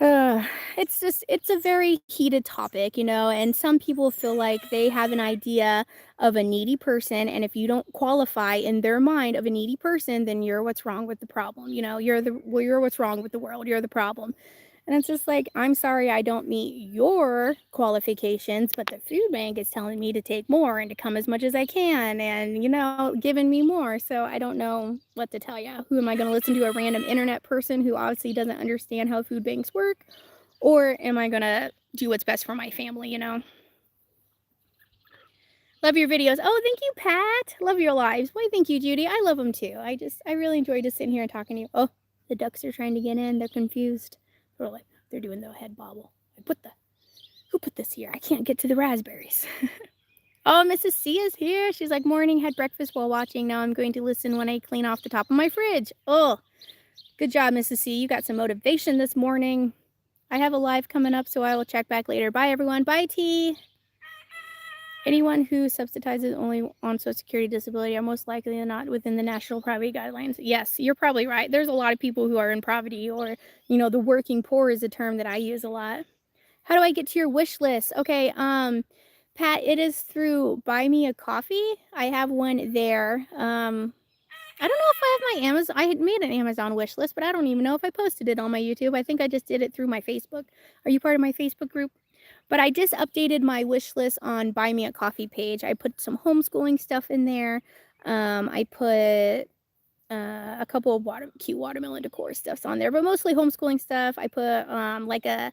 it's a very heated topic, you know, and some people feel like they have an idea of a needy person, and if you don't qualify in their mind of a needy person, then you're what's wrong with the problem. You know, you're what's wrong with the world. You're the problem. And it's just like, I'm sorry I don't meet your qualifications, but the food bank is telling me to take more and to come as much as I can and, you know, giving me more. So I don't know what to tell you. Who am I going to listen to? A random internet person who obviously doesn't understand how food banks work? Or am I going to do what's best for my family, you know? Love your videos. Oh, thank you, Pat. Love your lives. Why, thank you, Judy. I love them too. I really enjoy just sitting here and talking to you. Oh, the ducks are trying to get in. They're confused. They're doing the head bobble. Who put this here? I can't get to the raspberries. Oh, Mrs. C is here. She's like, morning, had breakfast while watching. Now I'm going to listen when I clean off the top of my fridge. Oh, good job, Mrs. C. You got some motivation this morning. I have a live coming up, so I will check back later. Bye, everyone. Bye, T. Anyone who subsidizes only on Social Security disability are most likely not within the national poverty guidelines. Yes, you're probably right. There's a lot of people who are in poverty, or, you know, the working poor is a term that I use a lot. How do I get to your wish list? Okay, Pat, it is through Buy Me a Coffee. I have one there. I don't know if I have my Amazon. I had made an Amazon wish list, but I don't even know if I posted it on my YouTube. I think I just did it through my Facebook. Are you part of my Facebook group? But I just updated my wish list on Buy Me a Coffee page. I put some homeschooling stuff in there. I put a couple of cute watermelon decor stuffs on there, but mostly homeschooling stuff. I put like a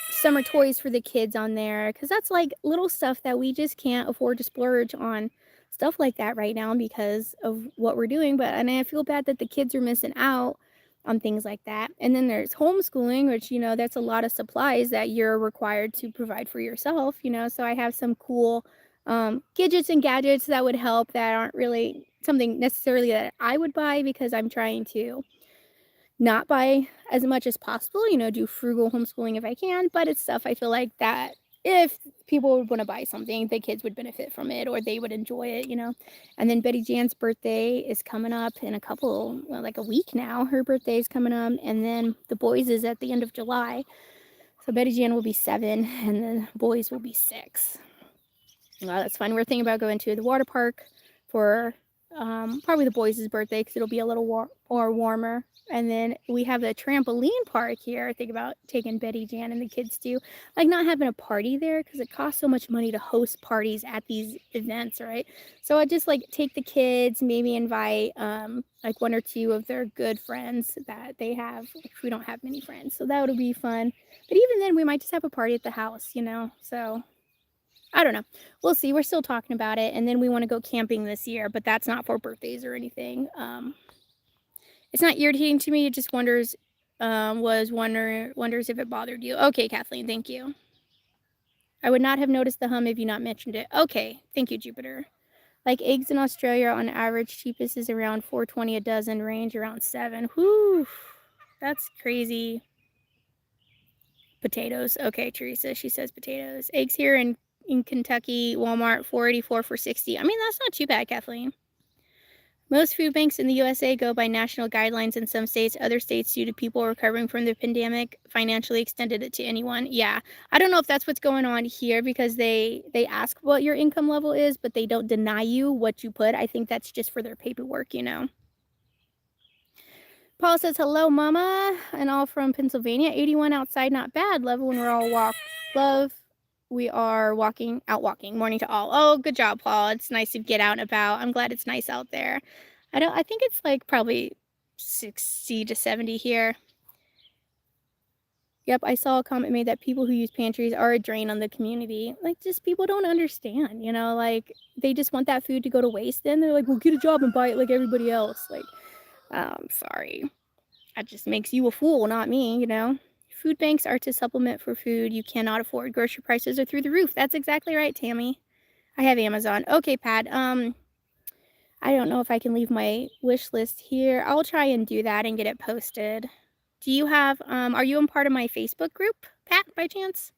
summer toys for the kids on there, because that's like little stuff that we just can't afford to splurge on stuff like that right now because of what we're doing. And I feel bad that the kids are missing out on things like that. And then there's homeschooling, which, you know, that's a lot of supplies that you're required to provide for yourself, you know. So I have some cool gadgets and gadgets that would help, that aren't really something necessarily that I would buy, because I'm trying to not buy as much as possible, you know, do frugal homeschooling if I can. But it's stuff I feel like that if people would want to buy something, the kids would benefit from it, or they would enjoy it, you know. And then Betty Jan's birthday is coming up in like a week now. Her birthday is coming up, and then the boys is at the end of July. So Betty Jan will be 7, and the boys will be 6. Well, that's fun. We're thinking about going to the water park for probably the boys' birthday, because it'll be a little more warmer. And then we have the trampoline park here. I think about taking Betty Jan and the kids to, like, not having a party there, because it costs so much money to host parties at these events, right? So I just like take the kids, maybe invite like 1 or 2 of their good friends that they have, if we don't have many friends. So that would be fun. But even then, we might just have a party at the house, you know. So I don't know. We'll see. We're still talking about it. And then we want to go camping this year, but that's not for birthdays or anything. It's not irritating to me. It just wonders if it bothered you. Okay, Kathleen, thank you. I would not have noticed the hum if you not mentioned it. Okay, thank you, Jupiter. Like eggs in Australia, on average, cheapest is around $4.20 a dozen, range around 7. Whew, that's crazy. Potatoes. Okay, Teresa, she says potatoes. Eggs here in in Kentucky, Walmart, $4.84 for 60. I mean, that's not too bad, Kathleen. Most food banks in the USA go by national guidelines in some states. Other states, due to people recovering from the pandemic, financially extended it to anyone. Yeah, I don't know if that's what's going on here because they ask what your income level is, but they don't deny you what you put. I think that's just for their paperwork, you know. Paul says, hello, Mama, and all from Pennsylvania. 81 outside, not bad. Love when we're all love. We are out walking. Morning to all. Oh, good job, Paul. It's nice to get out and about. I'm glad it's nice out there. I think it's like probably 60 to 70 here. Yep, I saw a comment made that people who use pantries are a drain on the community. Like, just people don't understand, you know, like they just want that food to go to waste. Then they're like, well, get a job and buy it like everybody else. Like, sorry. That just makes you a fool, not me, you know. Food banks are to supplement for food you cannot afford. Grocery prices are through the roof. That's exactly right, Tammy. I have Amazon. Okay, Pat. I don't know if I can leave my wish list here. I'll try and do that and get it posted. Do you have, are you in part of my Facebook group, Pat, by chance?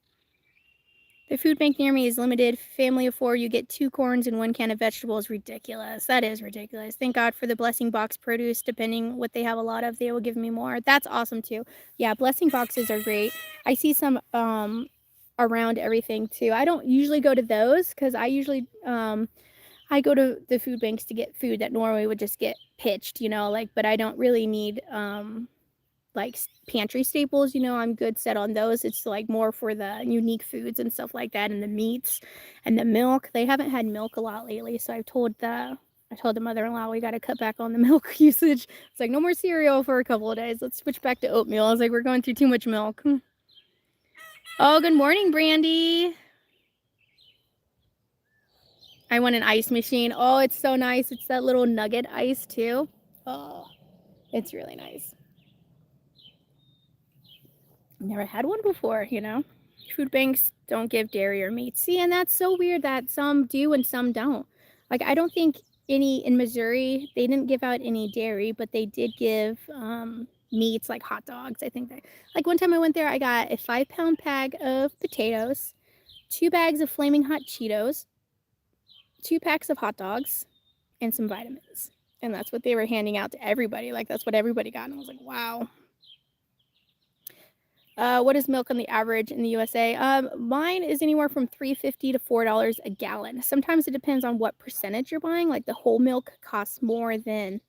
The food bank near me is limited. Family of 4, you get 2 corns and 1 can of vegetables. Ridiculous. That is ridiculous. Thank God for the blessing box produce. Depending what they have a lot of, they will give me more. That's awesome too. Yeah, blessing boxes are great. I see some around everything too. I don't usually go to those because I usually I go to the food banks to get food that normally would just get pitched, you know, like, but I don't really need like pantry staples, you know. I'm good set on those. It's like more for the unique foods and stuff like that, and the meats and the milk. They haven't had milk a lot lately, so I told the mother-in-law we got to cut back on the milk usage. It's like no more cereal for a couple of days. Let's switch back to oatmeal. I was like, we're going through too much milk. Oh, good morning, Brandy. I want an ice machine. Oh, it's so nice. It's that little nugget ice too. Oh, it's really nice. Never had one before, you know. Food banks don't give dairy or meat. See, and that's so weird that some do and some don't. Like, I don't think any in Missouri, they didn't give out any dairy, but they did give meats like hot dogs. I think that, like, one time I went there, I got a 5-pound bag of potatoes, 2 bags of flaming hot Cheetos, 2 packs of hot dogs, and some vitamins. And that's what they were handing out to everybody. Like, that's what everybody got. And I was like, wow. What is milk on the average in the USA? Mine is anywhere from $3.50 to $4 a gallon. Sometimes it depends on what percentage you're buying. Like the whole milk costs more than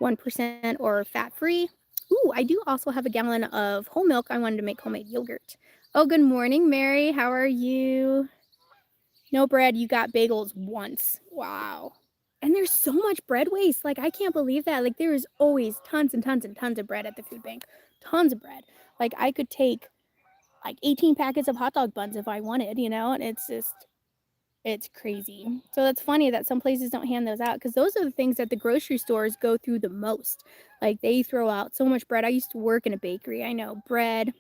1% or fat-free. Ooh, I do also have a gallon of whole milk. I wanted to make homemade yogurt. Oh, good morning, Mary. How are you? No bread. You got bagels once. Wow. And there's so much bread waste. Like, I can't believe that. Like, there is always tons and tons and tons of bread at the food bank. Tons of bread. Like, I could take like 18 packets of hot dog buns if I wanted, you know, and it's just, it's crazy. So that's funny that some places don't hand those out because those are the things that the grocery stores go through the most. Like, they throw out so much bread. I used to work in a bakery. I know bread,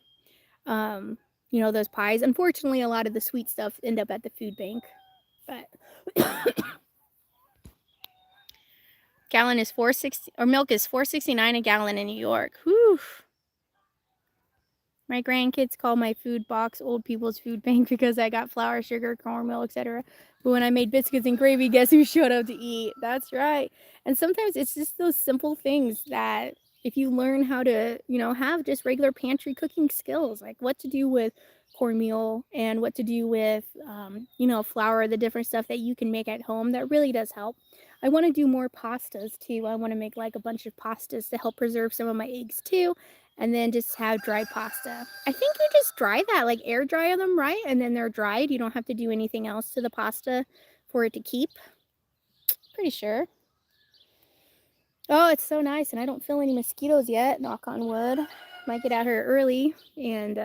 you know, those pies. Unfortunately, a lot of the sweet stuff end up at the food bank, but gallon is $4.60, or milk is $4.69 a gallon in New York. Whew. My grandkids call my food box old people's food bank because I got flour, sugar, cornmeal, etc. But when I made biscuits and gravy, guess who showed up to eat? That's right. And sometimes it's just those simple things that if you learn how to, you know, have just regular pantry cooking skills, like what to do with cornmeal and what to do with, you know, flour, the different stuff that you can make at home, that really does help. I want to do more pastas too. I want to make like a bunch of pastas to help preserve some of my eggs too. And then just have dry pasta. I think you just dry that, like air dry them, right? And then they're dried. You don't have to do anything else to the pasta for it to keep. Pretty sure. Oh, it's so nice. And I don't feel any mosquitoes yet, knock on wood. Might get out here early and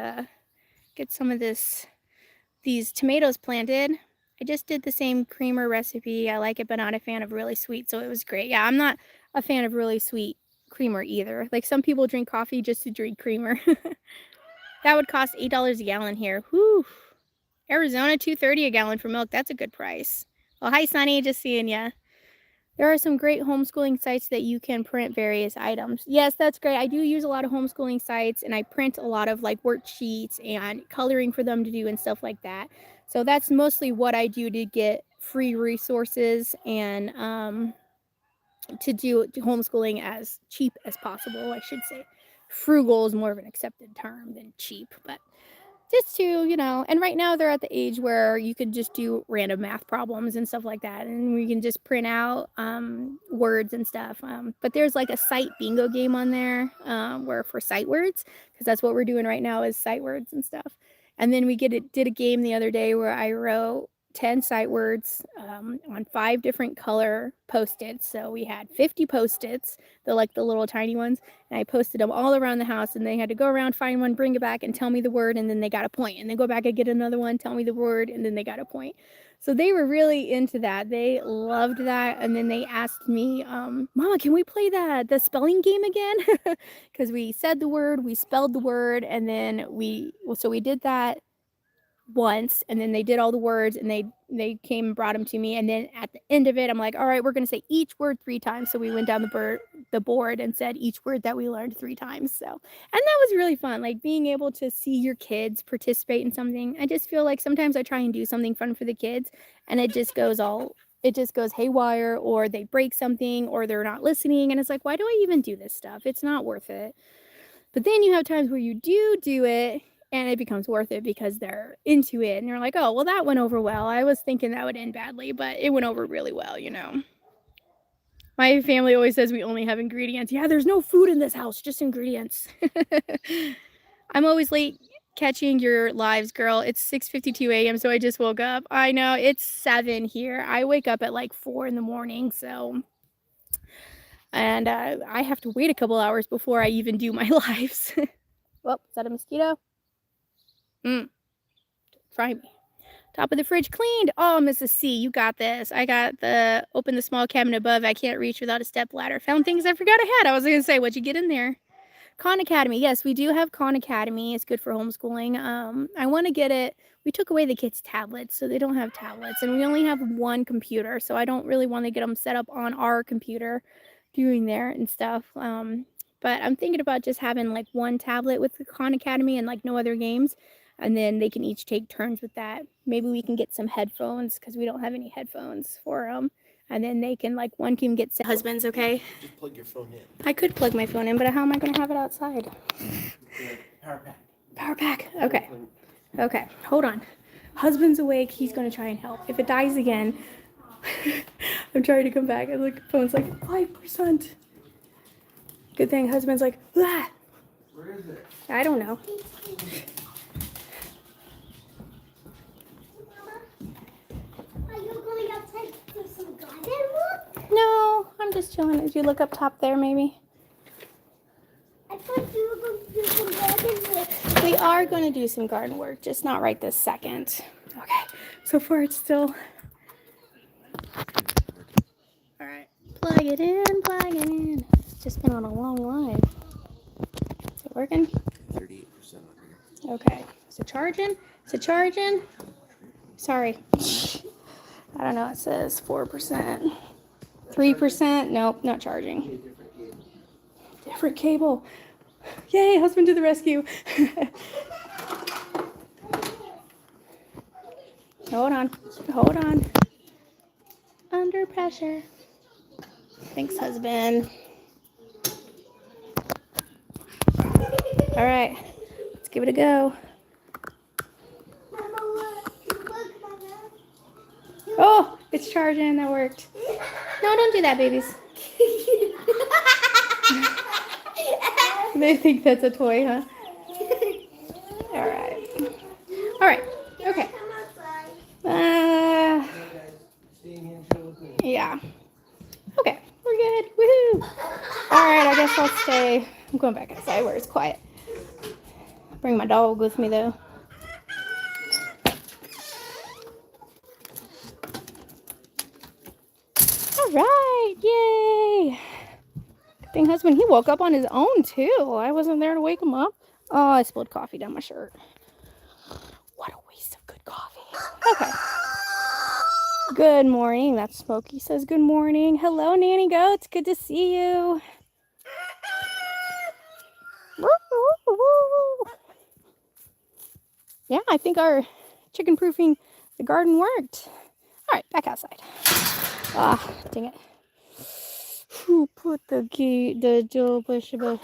get some of these tomatoes planted. I just did the same creamer recipe. I like it, but not a fan of really sweet. So it was great. Yeah, I'm not a fan of really sweet creamer either. Like some people drink coffee just to drink creamer. That would cost $8 a gallon here. Whew. Arizona, $2.30 a gallon for milk. That's a good price. Well, hi, Sunny. Just seeing ya. There are some great homeschooling sites that you can print various items. Yes, that's great. I do use a lot of homeschooling sites, and I print a lot of like worksheets and coloring for them to do and stuff like that. So that's mostly what I do to get free resources and to do homeschooling as cheap as possible, I should say. Frugal is more of an accepted term than cheap, but just to, and right now they're at the age where you could just do random math problems and stuff like that, and we can just print out words and stuff. But there's like a sight bingo game on there where for sight words, because that's what we're doing right now is sight words and stuff. And then we did a game the other day where I wrote 10 sight words on 5 different color post-its. So we had 50 post-its, the little tiny ones, and I posted them all around the house, and they had to go around, find one, bring it back, and tell me the word, and then they got a point. And then go back and get another one, tell me the word, and then they got a point. So they were really into that. They loved that. And then they asked me, Mama, can we play the spelling game again? Because we said the word, we spelled the word, and then we did that once, and then they did all the words, and they came and brought them to me, and then at the end of it I'm like, all right, we're going to say each word 3 times. So we went down the board and said each word that we learned 3 times. So, and that was really fun, like being able to see your kids participate in something. I just feel like sometimes I try and do something fun for the kids, and it just goes haywire, or they break something, or they're not listening, and it's like, why do I even do this stuff? It's not worth it. But then you have times where you do it, and it becomes worth it because they're into it, and you're like, oh, well, that went over well. I was thinking that would end badly, but it went over really well, My family always says we only have ingredients. Yeah, there's no food in this house, just ingredients. I'm always late catching your lives, girl. It's 6:52 a.m., so I just woke up. I know, it's 7 here. I wake up at like 4 in the morning, so... And I have to wait a couple hours before I even do my lives. Well, is that a mosquito? Try me. Top of the fridge cleaned. Oh, Mrs. C, you got this. I got open the small cabinet above. I can't reach without a step ladder. Found things I forgot I had. I was going to say, what'd you get in there? Khan Academy. Yes, we do have Khan Academy. It's good for homeschooling. I want to get it. We took away the kids' tablets, so they don't have tablets. And we only have one computer, so I don't really want to get them set up on our computer doing there and stuff. But I'm thinking about just having like one tablet with the Khan Academy and like no other games. And then they can each take turns with that. Maybe we can get some headphones because we don't have any headphones for them. And then they can, like, one can get husbands, okay? Just plug your phone in. I could plug my phone in, but how am I going to have it outside? Power pack. Power pack. Okay. Okay. Hold on. Husband's awake. He's going to try and help. If it dies again, I'm trying to come back. And the phone's like 5%. Good thing husband's like, ah. Where is it? I don't know. No, I'm just chilling. Did you look up top there, maybe? I thought you were going to do some garden work. We are going to do some garden work, just not right this second. Okay, so far it's still... All right, plug it in, plug it in. It's just been on a long line. Is it working? 38% on here. Okay, is it charging? Is it charging? Sorry. I don't know, it says 4%. 3%? Nope, not charging. Different cable. Yay, husband to the rescue. Hold on. Hold on. Under pressure. Thanks, husband. All right, let's give it a go. Oh, it's charging. That worked. No, don't do that, babies. They think that's a toy, huh? All right. All right. Okay. Yeah. Okay. We're good. Woohoo. All right. I guess I'll stay. I'm going back outside where it's quiet. Bring my dog with me, though. All right, yay! Good thing husband, he woke up on his own too. I wasn't there to wake him up. Oh, I spilled coffee down my shirt. What a waste of good coffee. Okay. Good morning. That's Smokey says good morning. Hello, Nanny Goats. Good to see you. Yeah, I think our chicken proofing the garden worked. All right, back outside. Ah, dang it. Who put the gate, the door push, but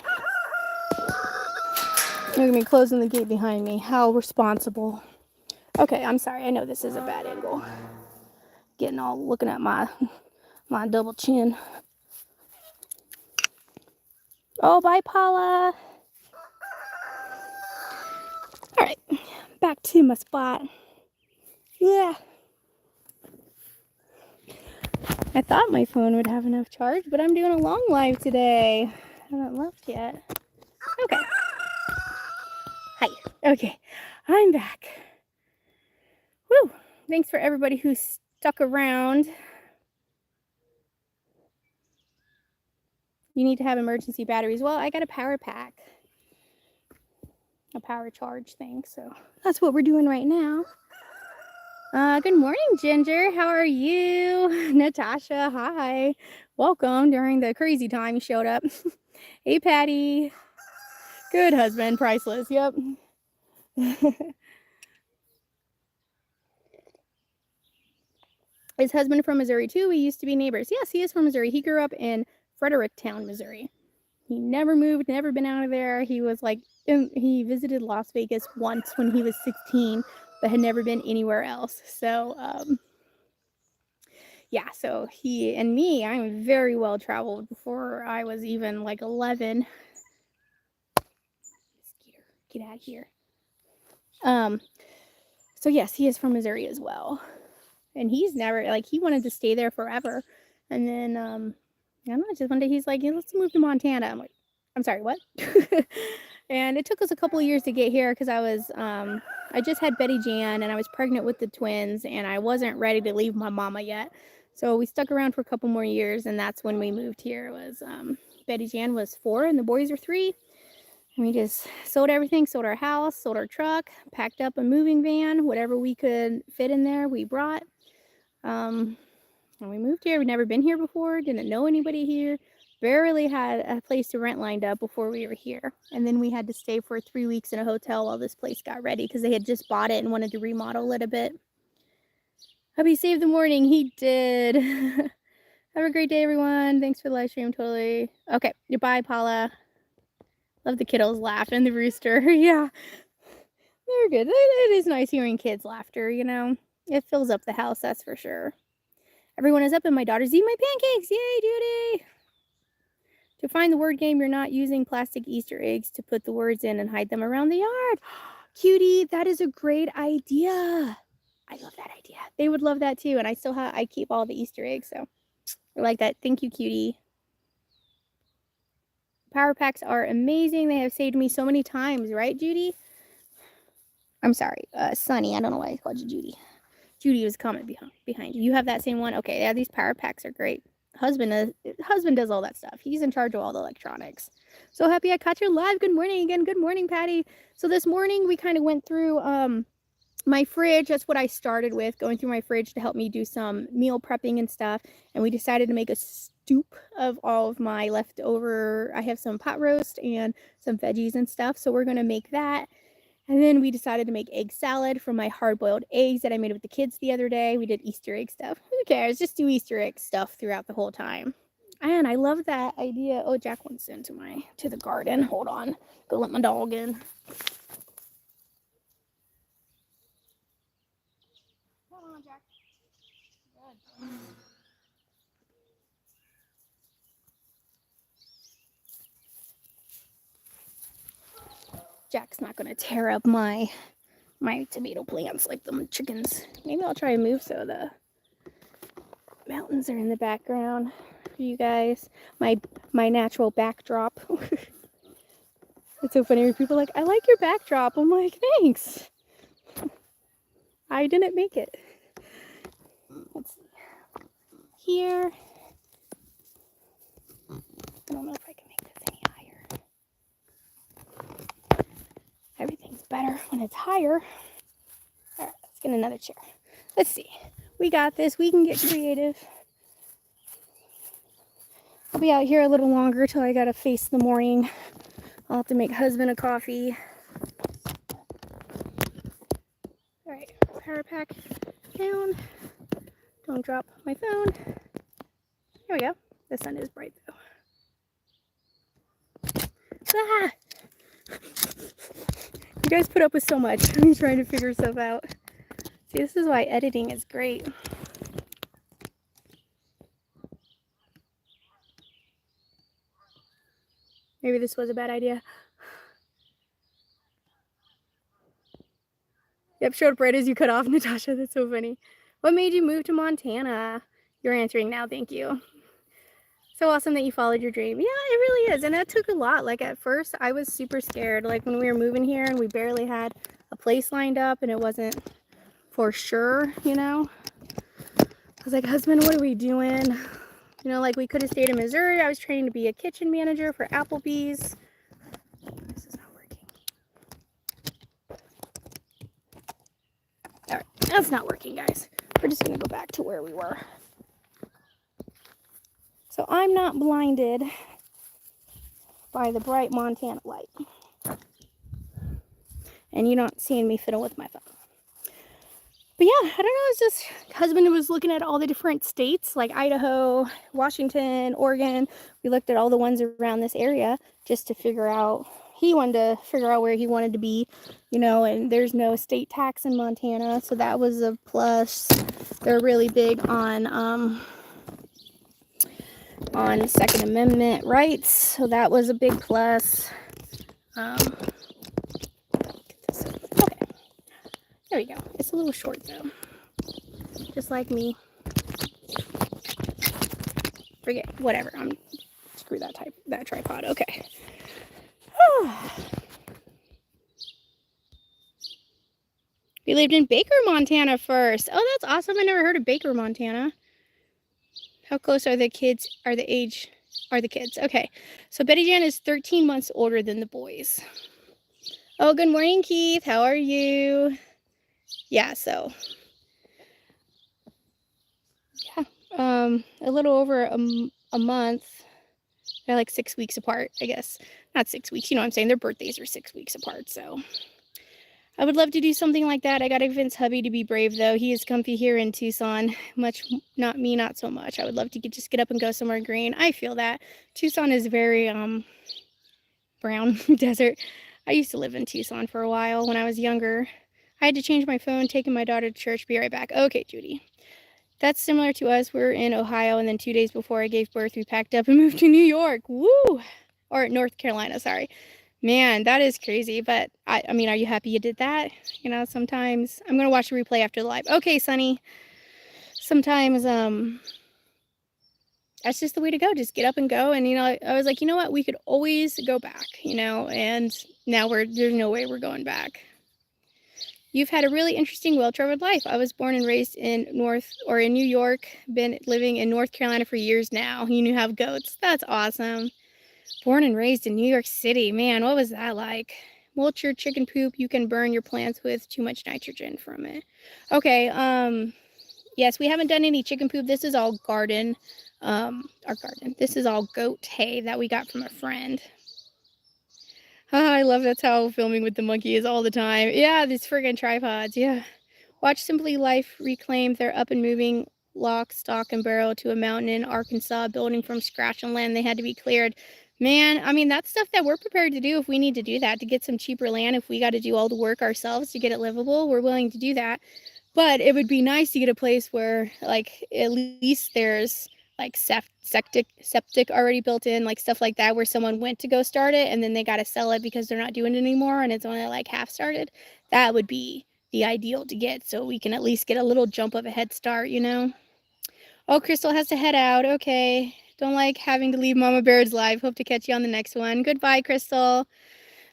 you're gonna be closing the gate behind me. How responsible. Okay, I'm sorry. I know this is a bad angle. Getting all looking at my double chin. Oh, bye, Paula. All right, back to my spot. Yeah. I thought my phone would have enough charge, but I'm doing a long live today. I haven't left yet. Okay. Hi. Okay, I'm back. Woo! Thanks for everybody who stuck around. You need to have emergency batteries. Well, I got a power pack. A power charge thing, so that's what we're doing right now. Good morning, Ginger. How are you? Natasha, hi. Welcome during the crazy time you showed up. Hey, Patty. Good husband, priceless. Yep. His husband from Missouri, too. We used to be neighbors. Yes, he is from Missouri. He grew up in Fredericktown, Missouri. He never moved, never been out of there. He was like, he visited Las Vegas once when he was 16, but had never been anywhere else. So, yeah, so he and me, I'm very well traveled before I was even like 11. Skeeter, get out of here. So yes, he is from Missouri as well. And he's never, like, he wanted to stay there forever. And then, I don't know, just one day he's like, yeah, let's move to Montana. I'm like, I'm sorry, what? And it took us a couple of years to get here because I just had Betty Jan and I was pregnant with the twins and I wasn't ready to leave my mama yet. So we stuck around for a couple more years and that's when we moved here. Was Betty Jan was 4 and the boys are 3. And we just sold everything, sold our house, sold our truck, packed up a moving van, whatever we could fit in there, we brought. And we moved here. We'd never been here before, didn't know anybody here, barely had a place to rent lined up before we were here. And then we had to stay for 3 weeks in a hotel while this place got ready because they had just bought it and wanted to remodel it a bit. Hubby saved the morning. He did. Have a great day, everyone. Thanks for the live stream. Totally. Okay. Goodbye, Paula. Love the kiddos laugh and the rooster. Yeah. They're good. It is nice hearing kids' laughter, you know. It fills up the house, that's for sure. Everyone is up and my daughter's eating my pancakes. Yay, Judy! To find the word game, you're not using plastic Easter eggs to put the words in and hide them around the yard. Cutie, that is a great idea. I love that idea. They would love that too. And I keep all the Easter eggs, so I like that. Thank you, Cutie. Power packs are amazing. They have saved me so many times, right, Judy? I'm sorry, Sunny. I don't know why I called you Judy. Judy was a comment behind you. You have that same one? Okay, yeah, these power packs are great. Husband does all that stuff. He's in charge of all the electronics. So happy I caught you live. Good morning again. Good morning, Patty. So this morning we kind of went through my fridge. That's what I started with, going through my fridge to help me do some meal prepping and stuff. And we decided to make a soup of all of my leftover. I have some pot roast and some veggies and stuff. So we're going to make that. And then we decided to make egg salad from my hard-boiled eggs that I made with the kids the other day. We did Easter egg stuff. Who cares? Just do Easter egg stuff throughout the whole time. And I love that idea. Oh, Jack wants into to the garden. Hold on. Go let my dog in. Come on, Jack. Good. Jack's not going to tear up my tomato plants like the chickens. Maybe I'll try and move so the mountains are in the background for you guys. My natural backdrop. It's so funny when people are like, I like your backdrop. I'm like, thanks. I didn't make it. Let's see. Here. I don't know if I can make this any higher. Everything's better when it's higher. All right, let's get another chair. Let's see. We got this. We can get creative. I'll be out here a little longer till I gotta face the morning. I'll have to make husband a coffee. Alright, power pack down. Don't drop my phone. There we go. The sun is bright though. Ah! You guys put up with so much. I'm trying to figure stuff out. See, this is why editing is great. Maybe this was a bad idea. Yep, showed up right as you cut off, Natasha. That's so funny. What made you move to Montana? You're answering now, thank you. So awesome that you followed your dream. Yeah, it really is. And that took a lot. Like at first, I was super scared. Like when we were moving here and we barely had a place lined up and it wasn't for sure, you know. I was like, husband, what are we doing? You know, like we could have stayed in Missouri. I was training to be a kitchen manager for Applebee's. This is not working. All right, that's not working, guys. We're just gonna go back to where we were. So I'm not blinded by the bright Montana light. And you're not seeing me fiddle with my phone. But yeah, I don't know, it's just, husband was looking at all the different states, like Idaho, Washington, Oregon. We looked at all the ones around this area just to figure out, he wanted to figure out where he wanted to be, you know, and there's no estate tax in Montana, so that was a plus. They're really big on Second Amendment rights, so that was a big plus. Okay, there we go. It's a little short though, just like me. Forget, whatever. Screw that tripod. Okay. We lived in Baker, Montana first. Oh, that's awesome. I never heard of Baker, Montana. How close are the kids? Are the kids? Okay. So Betty Jan is 13 months older than the boys. Oh, good morning, Keith. How are you? Yeah, so. Yeah. A little over a month. They're like 6 weeks apart, I guess. Not 6 weeks, you know what I'm saying? Their birthdays are 6 weeks apart, so. I would love to do something like that. I gotta convince hubby to be brave though. He is comfy here in Tucson. Not me, not so much. I would love to just get up and go somewhere green. I feel that. Tucson is very brown desert. I used to live in Tucson for a while when I was younger. I had to change my phone, taking my daughter to church. Be right back. Okay, Judy. That's similar to us. We're in Ohio, and then 2 days before I gave birth, we packed up and moved to New York. Woo! Or North Carolina, sorry. Man, that is crazy, but I mean, are you happy you did that? You know, sometimes I'm going to watch the replay after the live. Okay, Sunny. Sometimes that's just the way to go. Just get up and go. And, you know, I was like, you know what? We could always go back, you know, and now there's no way we're going back. You've had a really interesting, well-traveled life. I was born and raised in New York, been living in North Carolina for years now. You have goats. That's awesome. Born and raised in New York City. Man, what was that like? Mulch your chicken poop. You can burn your plants with too much nitrogen from it. Okay, yes, we haven't done any chicken poop. This is all garden. Our garden. This is all goat hay that we got from a friend. Oh, I love that's how filming with the monkey is all the time. Yeah, these friggin' tripods. Yeah. Watch Simply Life reclaim their up and moving lock, stock, and barrel to a mountain in Arkansas, building from scratch on land they had to be cleared. Man, I mean, that's stuff that we're prepared to do if we need to do that, to get some cheaper land. If we got to do all the work ourselves to get it livable, we're willing to do that. But it would be nice to get a place where, like, at least there's, like, septic already built in, like, stuff like that, where someone went to go start it, and then they got to sell it because they're not doing it anymore, and it's only, like, half started. That would be the ideal to get, so we can at least get a little jump of a head start, you know? Oh, Crystal has to head out. Okay. Don't like having to leave Mama Baird's live. Hope to catch you on the next one. Goodbye, Crystal.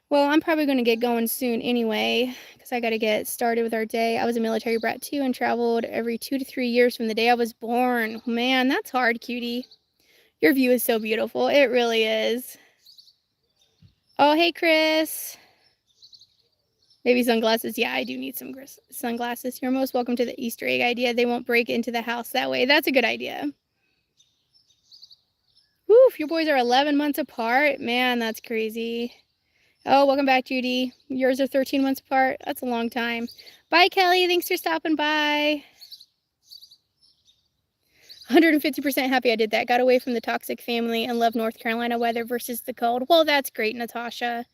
Well, I'm probably going to get going soon anyway, because I got to get started with our day. I was a military brat too and traveled every 2 to 3 years from the day I was born. Man, that's hard, cutie. Your view is so beautiful. It really is. Oh, hey, Chris. Maybe sunglasses. Yeah, I do need some sunglasses. You're most welcome to the Easter egg idea. They won't break into the house that way. That's a good idea. Woof, your boys are 11 months apart. Man, that's crazy. Oh, welcome back, Judy. Yours are 13 months apart. That's a long time. Bye, Kelly. Thanks for stopping by. 150% happy I did that. Got away from the toxic family and love North Carolina weather versus the cold. Well, that's great, Natasha.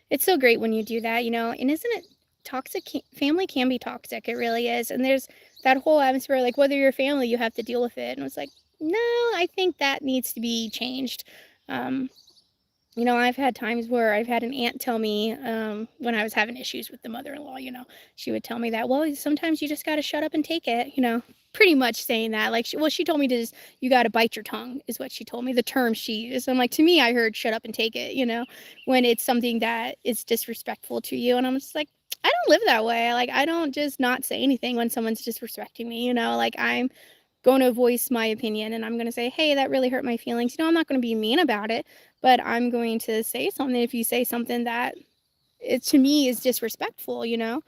It's so great when you do that, you know. And isn't it toxic? Family can be toxic. It really is. And there's that whole atmosphere, like whether you're family, you have to deal with it. And it was like, no, I think that needs to be changed. You know, I've had times where I've had an aunt tell me when I was having issues with the mother-in-law, you know, she would tell me that, well, sometimes you just got to shut up and take it, you know, pretty much saying that. Like, she told me to just, you got to bite your tongue is what she told me, the term she used. I'm like, to me, I heard shut up and take it, you know, when it's something that is disrespectful to you. And I'm just like, I don't live that way. Like, I don't just not say anything when someone's disrespecting me, you know, like I'm going to voice my opinion and I'm going to say, hey, that really hurt my feelings. You know, I'm not going to be mean about it, but I'm going to say something if you say something that it, to me is disrespectful, you know.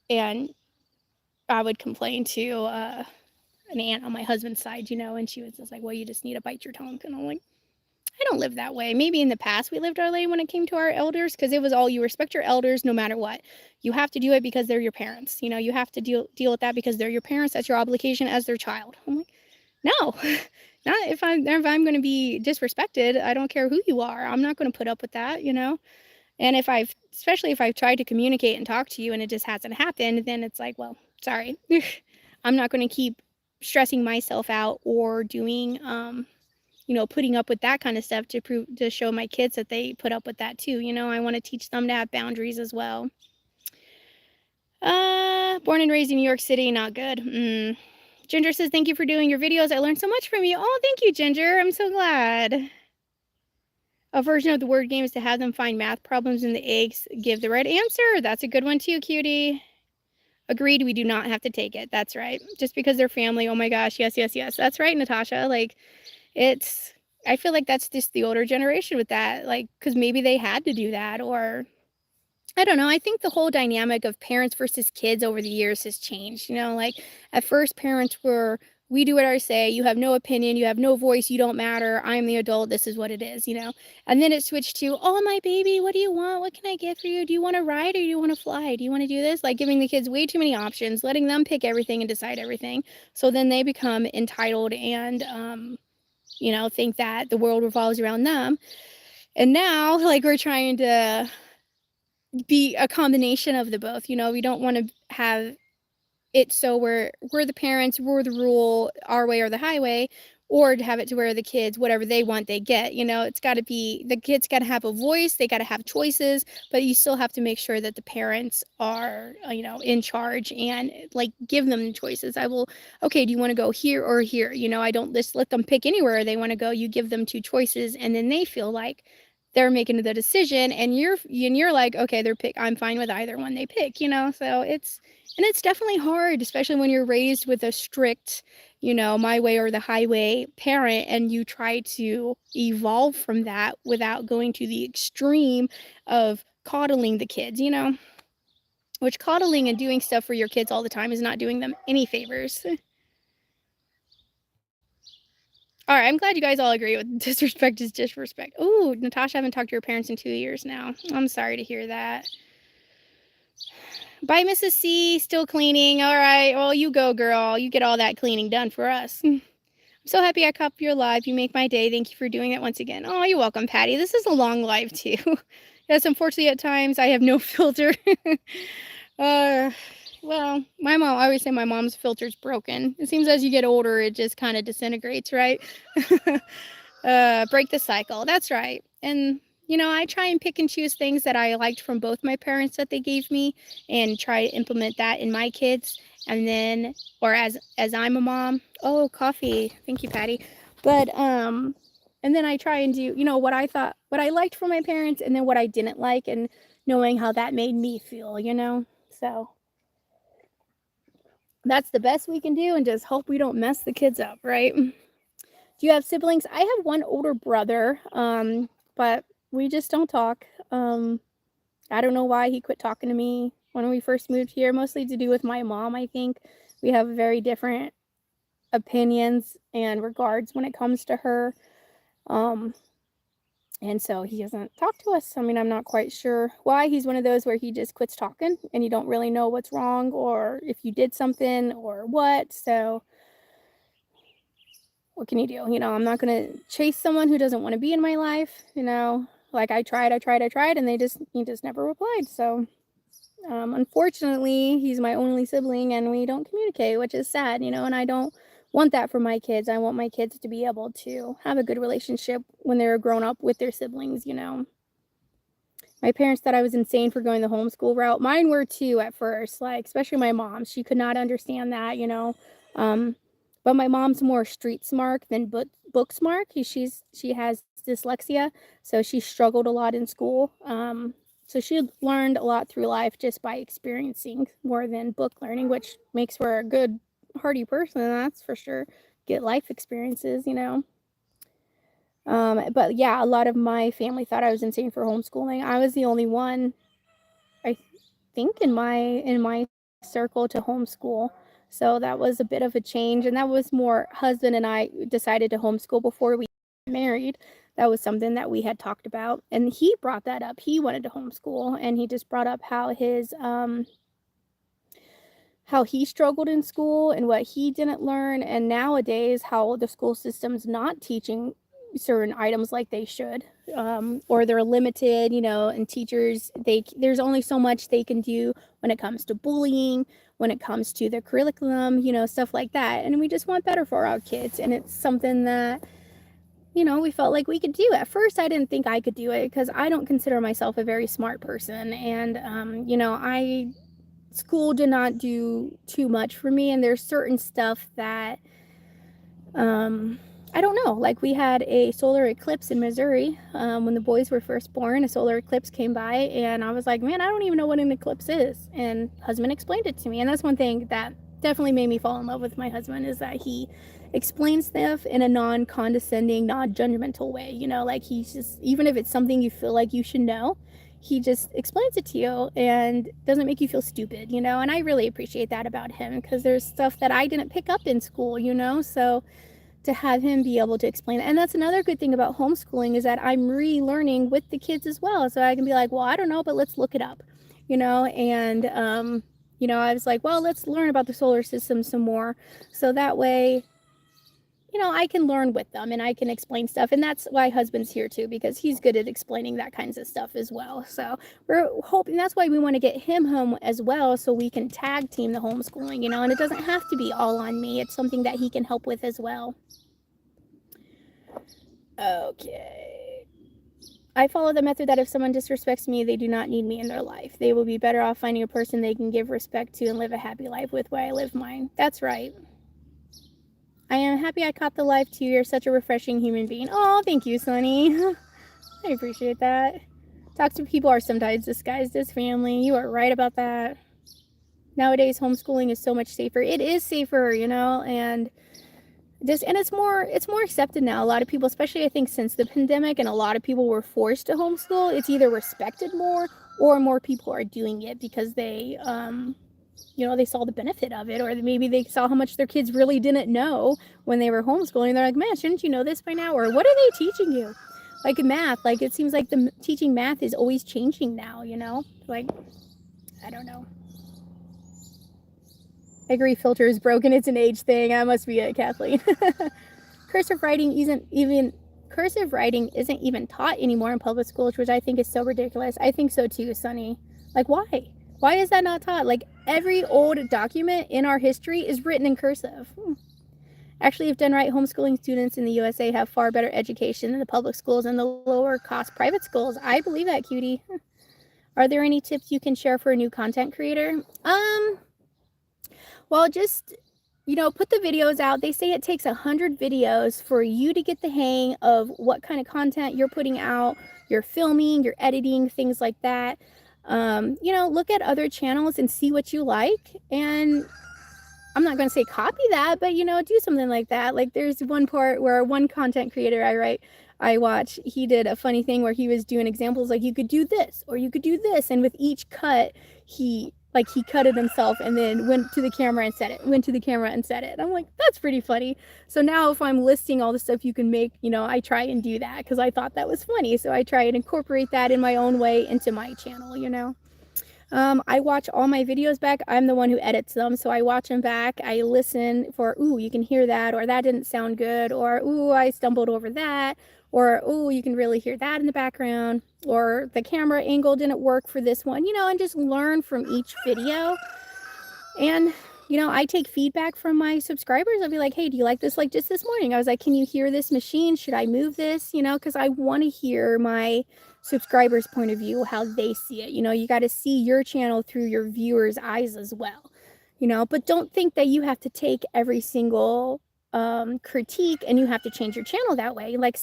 And I would complain to an aunt on my husband's side, you know, and she was just like, well, you just need to bite your tongue. And I'm like, I don't live that way. Maybe in the past we lived our way when it came to our elders, because it was all you respect your elders no matter what. You have to do it because they're your parents. You know, you have to deal with that because they're your parents. That's your obligation as their child. I'm like, no, not if I'm going to be disrespected. I don't care who you are. I'm not going to put up with that, you know. And especially if I've tried to communicate and talk to you and it just hasn't happened, then it's like, well, sorry. I'm not going to keep stressing myself out or doing you know, putting up with that kind of stuff to show my kids that they put up with that too. You know, I want to teach them to have boundaries as well. Born and raised in New York City, not good. Ginger says, thank you for doing your videos. I learned so much from you. Oh, thank you, Ginger. I'm so glad. A version of the word game is to have them find math problems in the eggs, give the right answer. That's a good one too, cutie. Agreed, we do not have to take it. That's right. Just because they're family. Oh my gosh, yes, yes, yes. That's right, Natasha. Like, I feel like that's just the older generation with that, like, because maybe they had to do that, or I don't know. I think the whole dynamic of parents versus kids over the years has changed. You know, like at first parents were, we do what I say, you have no opinion, you have no voice, you don't matter, I'm the adult, this is what it is, you know. And then it switched to, oh, my baby, what do you want? What can I get for you? Do you want to ride or do you want to fly? Do you want to do this? Like giving the kids way too many options, letting them pick everything and decide everything. So then they become entitled and, you know, think that the world revolves around them. And now, like, we're trying to be a combination of the both. You know, we don't want to have it so we're the parents, we're the rule, our way or the highway, or to have it to where the kids, whatever they want, they get. You know, it's got to be, the kids got to have a voice, they got to have choices, but you still have to make sure that the parents are, you know, in charge and like give them the choices. Okay, do you want to go here or here? You know, I don't just let them pick anywhere they want to go. You give them two choices and then they feel like they're making the decision and you're like, okay, I'm fine with either one they pick, you know. So it's definitely hard, especially when you're raised with a strict, you know, my way or the highway parent, and you try to evolve from that without going to the extreme of coddling the kids, you know, which coddling and doing stuff for your kids all the time is not doing them any favors. All right, I'm glad you guys all agree with disrespect is disrespect. Oh, Natasha, I haven't talked to your parents in 2 years now. I'm sorry to hear that. Bye, Mrs. C. Still cleaning. All right. Well, you go, girl. You get all that cleaning done for us. I'm so happy I caught your live. You make my day. Thank you for doing it once again. Oh, you're welcome, Patty. This is a long live, too. Yes, unfortunately, at times, I have no filter. Well, my mom, I always say my mom's filter's broken. It seems as you get older, it just kind of disintegrates, right? Break the cycle. That's right. And you know, I try and pick and choose things that I liked from both my parents that they gave me and try to implement that in my kids. And then, or as I'm a mom, oh, coffee. Thank you, Patty. But, and then I try and do, you know, what I liked from my parents and then what I didn't like and knowing how that made me feel, you know? So that's the best we can do and just hope we don't mess the kids up, right? Do you have siblings? I have one older brother, but we just don't talk. I don't know why he quit talking to me when we first moved here, mostly to do with my mom, I think. We have very different opinions and regards when it comes to her. Um, and so he doesn't talk to us. I mean, I'm not quite sure why. He's one of those where he just quits talking and you don't really know what's wrong or if you did something or what. So what can you do? You know, I'm not going to chase someone who doesn't want to be in my life, you know. Like I tried, and he just never replied. So unfortunately, he's my only sibling and we don't communicate, which is sad, you know, and I don't want that for my kids. I want my kids to be able to have a good relationship when they're grown up with their siblings, you know. My parents thought I was insane for going the homeschool route. Mine were too at first, like, especially my mom. She could not understand that, you know. Um, but my mom's more street smart than book smart. She has dyslexia, so she struggled a lot in school. So she learned a lot through life just by experiencing more than book learning, which makes her a good, hardy person, that's for sure. Get life experiences, you know. But yeah, a lot of my family thought I was insane for homeschooling. I was the only one, I think, in my circle to homeschool. So that was a bit of a change, and that was more husband and I decided to homeschool before we got married. That was something that we had talked about, and he brought that up. He wanted to homeschool, and he just brought up how he struggled in school and what he didn't learn, and nowadays how the school system's not teaching certain items like they should, or they're limited, you know, and teachers, there's only so much they can do when it comes to bullying, when it comes to the curriculum, you know, stuff like that. And we just want better for our kids, and it's something that, you know, we felt like we could do. At first I didn't think I could do it because I don't consider myself a very smart person, and you know, school did not do too much for me, and there's certain stuff that I don't know. Like we had a solar eclipse in Missouri when the boys were first born. A solar eclipse came by, and I was like, man, I don't even know what an eclipse is. And husband explained it to me, and that's one thing that definitely made me fall in love with my husband, is that he explains stuff in a non-condescending, non-judgmental way. You know, like he's just, even if it's something you feel like you should know, he just explains it to you and doesn't make you feel stupid, you know. And I really appreciate that about him, because there's stuff that I didn't pick up in school, you know. So to have him be able to explain it. And that's another good thing about homeschooling, is that I'm relearning with the kids as well. So I can be like, well, I don't know, but let's look it up, you know. And you know, I was like, well, let's learn about the solar system some more, so that way, you know, I can learn with them and I can explain stuff. And that's why husband's here too, because he's good at explaining that kinds of stuff as well. So we're hoping, that's why we want to get him home as well, so we can tag team the homeschooling, you know, and it doesn't have to be all on me. It's something that he can help with as well. Okay. I follow the method that if someone disrespects me, they do not need me in their life. They will be better off finding a person they can give respect to and live a happy life with, where I live mine. That's right. I am happy I caught the live too. You're such a refreshing human being. Oh, thank you, Sonny. I appreciate that. Toxic people are sometimes disguised as family. You are right about that. Nowadays, homeschooling is so much safer. It is safer, you know, and it's more accepted now. A lot of people, especially I think since the pandemic, and a lot of people were forced to homeschool, it's either respected more, or more people are doing it because they you know, they saw the benefit of it, or maybe they saw how much their kids really didn't know when they were homeschooling. They're like, man, shouldn't you know this by now? Or what are they teaching you? Like math, like it seems like the teaching math is always changing now, you know? Like, I don't know. I agree, filter is broken. It's an age thing. That must be it, Kathleen. Cursive writing isn't even taught anymore in public schools, which I think is so ridiculous. I think so too, Sunny. Like, why? Why is that not taught? Like, every old document in our history is written in cursive. Actually, if done right, homeschooling students in the USA have far better education than the public schools and the lower cost private schools. I believe that, cutie. Are there any tips you can share for a new content creator? Well, just, you know, put the videos out. They say it takes 100 videos for you to get the hang of what kind of content you're putting out, you're filming, you're editing, things like that. You know, look at other channels and see what you like. And I'm not going to say copy that, but, you know, do something like that. Like there's one part where one content creator I write, he did a funny thing where he was doing examples like you could do this or you could do this. And with each cut, he cut it himself and then went to the camera and said it, And I'm like, that's pretty funny. So now if I'm listing all the stuff you can make, I try and do that because I thought that was funny. So I try and incorporate that in my own way into my channel, I watch all my videos back. I'm the one who edits them, so I watch them back. I listen for, ooh, you can hear that, or that didn't sound good, or ooh, I stumbled over that, or ooh, you can really hear that in the background, or the camera angle didn't work for this one, and just learn from each video. And I take feedback from my subscribers. I'll be like, hey, do you like this? Like just this morning, I was like, can you hear this machine? Should I move this? Because I want to hear my subscribers' point of view, how they see it. You got to see your channel through your viewers' eyes as well. But don't think that you have to take every single critique and you have to change your channel that way. Like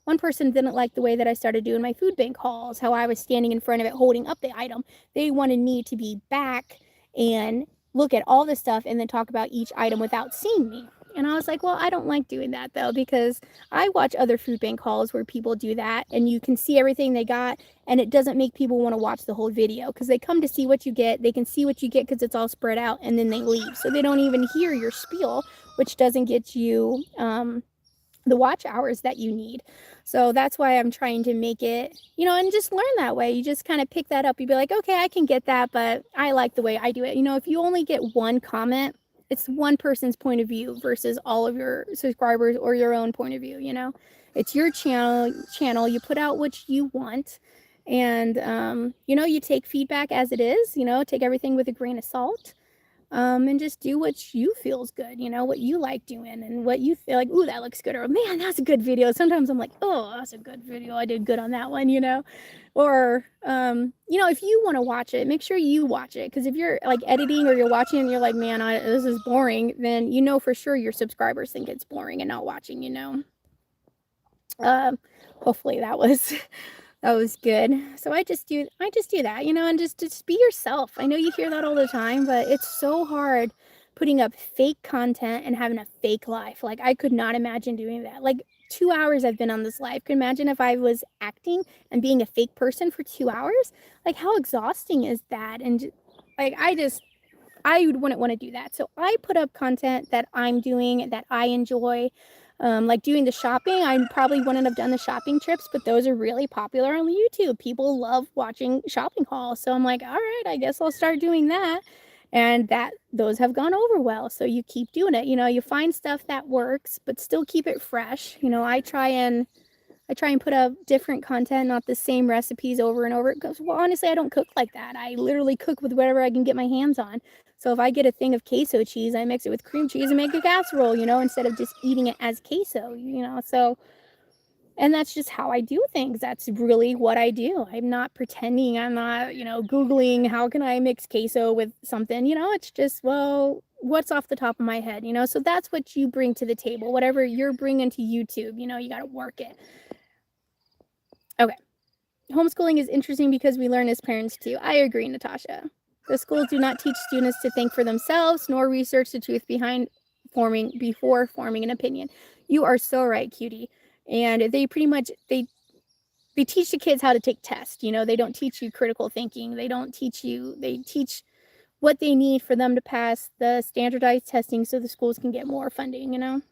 one person didn't like the way that I started doing my food bank hauls, how I was standing in front of it holding up the item. They wanted me to be back and look at all the stuff and then talk about each item without seeing me. And I was like, well, I don't like doing that though, because I watch other food bank hauls where people do that and you can see everything they got and it doesn't make people want to watch the whole video because they come to see what you get. They can see what you get because it's all spread out and then they leave. So they don't even hear your spiel, which doesn't get you the watch hours that you need. So that's why I'm trying to make it, and just learn that way. You just kind of pick that up. You'd be like, okay, I can get that, but I like the way I do it. If you only get one comment, it's one person's point of view versus all of your subscribers or your own point of view. It's your channel. You put out what you want and, you take feedback as it is, take everything with a grain of salt. And just do what you feels good, what you like doing and what you feel like, ooh, that looks good, or man, that's a good video. Sometimes I'm like, oh, that's a good video. I did good on that one, or, if you want to watch it, make sure you watch it. Cause if you're like editing or you're watching and you're like, man, this is boring, then for sure your subscribers think it's boring and not watching, hopefully that was good. So I just do that, and just be yourself. I know you hear that all the time, but it's so hard putting up fake content and having a fake life. Like I could not imagine doing that. Like 2 hours I've been on this live. Could imagine if I was acting and being a fake person for 2 hours. Like how exhausting is that? And like I wouldn't want to do that. So I put up content that I'm doing, that I enjoy. Like doing the shopping, I probably wouldn't have done the shopping trips, but those are really popular on YouTube. People love watching shopping hauls. So I'm like, all right, I guess I'll start doing that. And those have gone over well. So you keep doing it. You find stuff that works, but still keep it fresh. I try and put up different content, not the same recipes over and over. Because, well, honestly, I don't cook like that. I literally cook with whatever I can get my hands on. So if I get a thing of queso cheese, I mix it with cream cheese and make a casserole, instead of just eating it as queso, So, and that's just how I do things. That's really what I do. I'm not pretending. I'm not, Googling how can I mix queso with something, it's just, well, what's off the top of my head, So that's what you bring to the table. Whatever you're bringing to YouTube, you got to work it. Okay. Homeschooling is interesting because we learn as parents too. I agree, Natasha. The schools do not teach students to think for themselves, nor research the truth before forming an opinion. You are so right, cutie. And they pretty much, they teach the kids how to take tests. They don't teach you critical thinking. They teach what they need for them to pass the standardized testing so the schools can get more funding,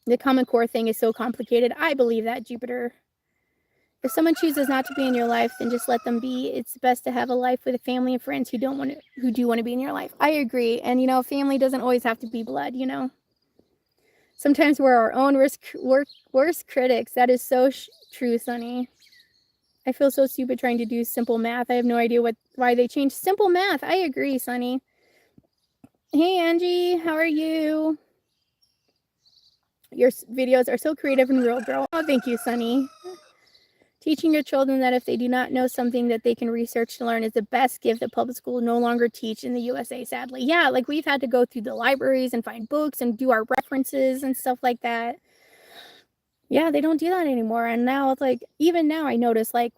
The Common Core thing is so complicated. I believe that, Jupiter. If someone chooses not to be in your life, then just let them be. It's best to have a life with a family and friends who do want to be in your life. I agree. And, family doesn't always have to be blood, Sometimes we're our own worst critics. That is so true, Sunny. I feel so stupid trying to do simple math. I have no idea why they changed simple math. I agree, Sunny. Hey, Angie. How are you? Your videos are so creative and real, girl. Oh, thank you, Sunny. Teaching your children that if they do not know something that they can research to learn is the best gift that public schools no longer teach in the USA, sadly. Yeah, like we've had to go through the libraries and find books and do our references and stuff like that. Yeah, they don't do that anymore. And now it's like, even now I notice like,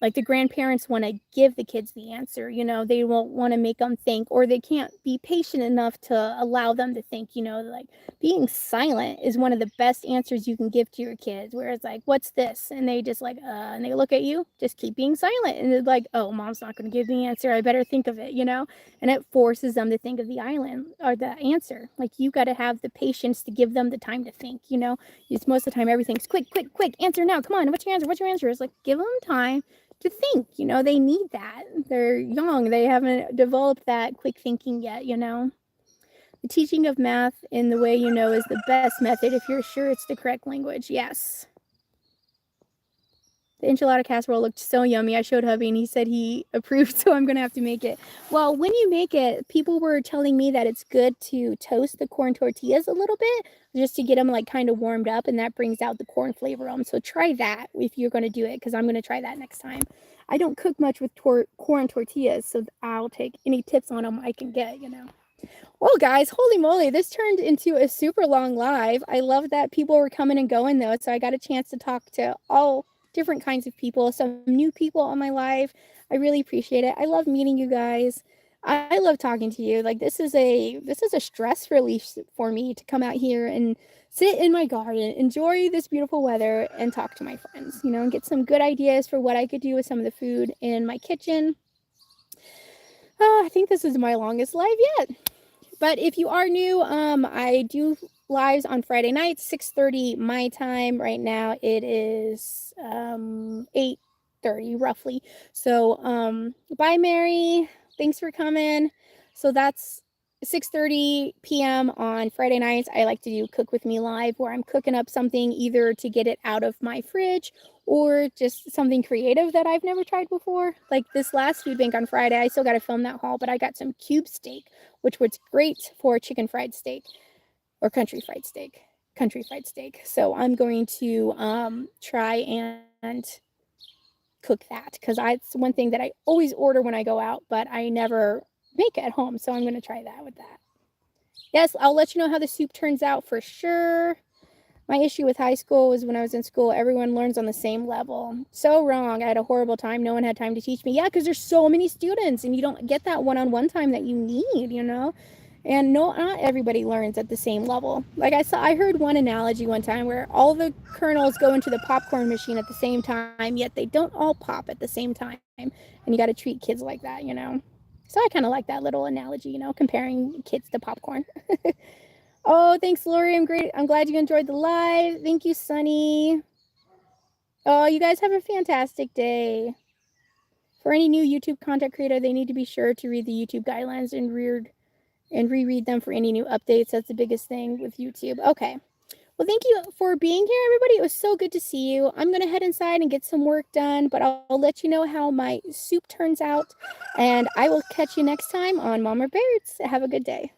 like the grandparents want to give the kids the answer, you know, they won't want to make them think, or they can't be patient enough to allow them to think, you know, like being silent is one of the best answers you can give to your kids, where it's like, what's this? And they just like, and they look at you, just keep being silent. And they're like, oh, mom's not going to give the answer. I better think of it, you know? And it forces them to think of the island or the answer. Like you got to have the patience to give them the time to think, you know? It's most of the time, everything's quick, quick, quick, answer now. Come on. What's your answer? What's your answer? It's like, give them time to think, you know, they need that. They're young. They haven't developed that quick thinking yet, you know. The teaching of math in the way you know is the best method if you're sure it's the correct language. Yes. The enchilada casserole looked so yummy. I showed hubby and he said he approved, so I'm going to have to make it. Well, when you make it, people were telling me that it's good to toast the corn tortillas a little bit just to get them like kind of warmed up, and that brings out the corn flavor on them. So try that if you're going to do it, because I'm going to try that next time. I don't cook much with corn tortillas, so I'll take any tips on them I can get, you know. Well, guys, holy moly, this turned into a super long live. I love that people were coming and going, though, so I got a chance to talk to all different kinds of people, some new people on my live. I really appreciate it. I love meeting you guys. I love talking to you. Like this is a stress relief for me to come out here and sit in my garden, enjoy this beautiful weather, and talk to my friends, you know, and get some good ideas for what I could do with some of the food in my kitchen. I think this is my longest live yet. But if you are new, I do lives on Friday nights, 6:30 my time. Right now it is 8:30 roughly. So bye Mary. Thanks for coming. So that's 6:30 p.m. on Friday nights. I like to do Cook With Me Live, where I'm cooking up something either to get it out of my fridge or just something creative that I've never tried before. Like this last food bank on Friday, I still got to film that haul, but I got some cube steak, which was great for chicken fried steak or country fried steak. So I'm going to try and cook that, because it's one thing that I always order when I go out, but I never make it at home. So I'm going to try that with that. Yes, I'll let you know how the soup turns out for sure. My issue with high school was when I was in school, everyone learns on the same level. So wrong. I had a horrible time. No one had time to teach me. Yeah, because there's so many students and you don't get that one-on-one time that you need, you know? And no, not everybody learns at the same level. Like I heard one analogy one time where all the kernels go into the popcorn machine at the same time, yet they don't all pop at the same time. And you got to treat kids like that, you know? So I kind of like that little analogy, you know, comparing kids to popcorn. Oh, thanks, Lori. I'm glad you enjoyed the live. Thank you, Sunny. Oh, you guys have a fantastic day. For any new YouTube content creator, they need to be sure to read the YouTube guidelines and reread them for any new updates. That's the biggest thing with YouTube. Okay. Well, thank you for being here, everybody. It was so good to see you. I'm going to head inside and get some work done, but I'll let you know how my soup turns out, and I will catch you next time on Mama Beards. Have a good day.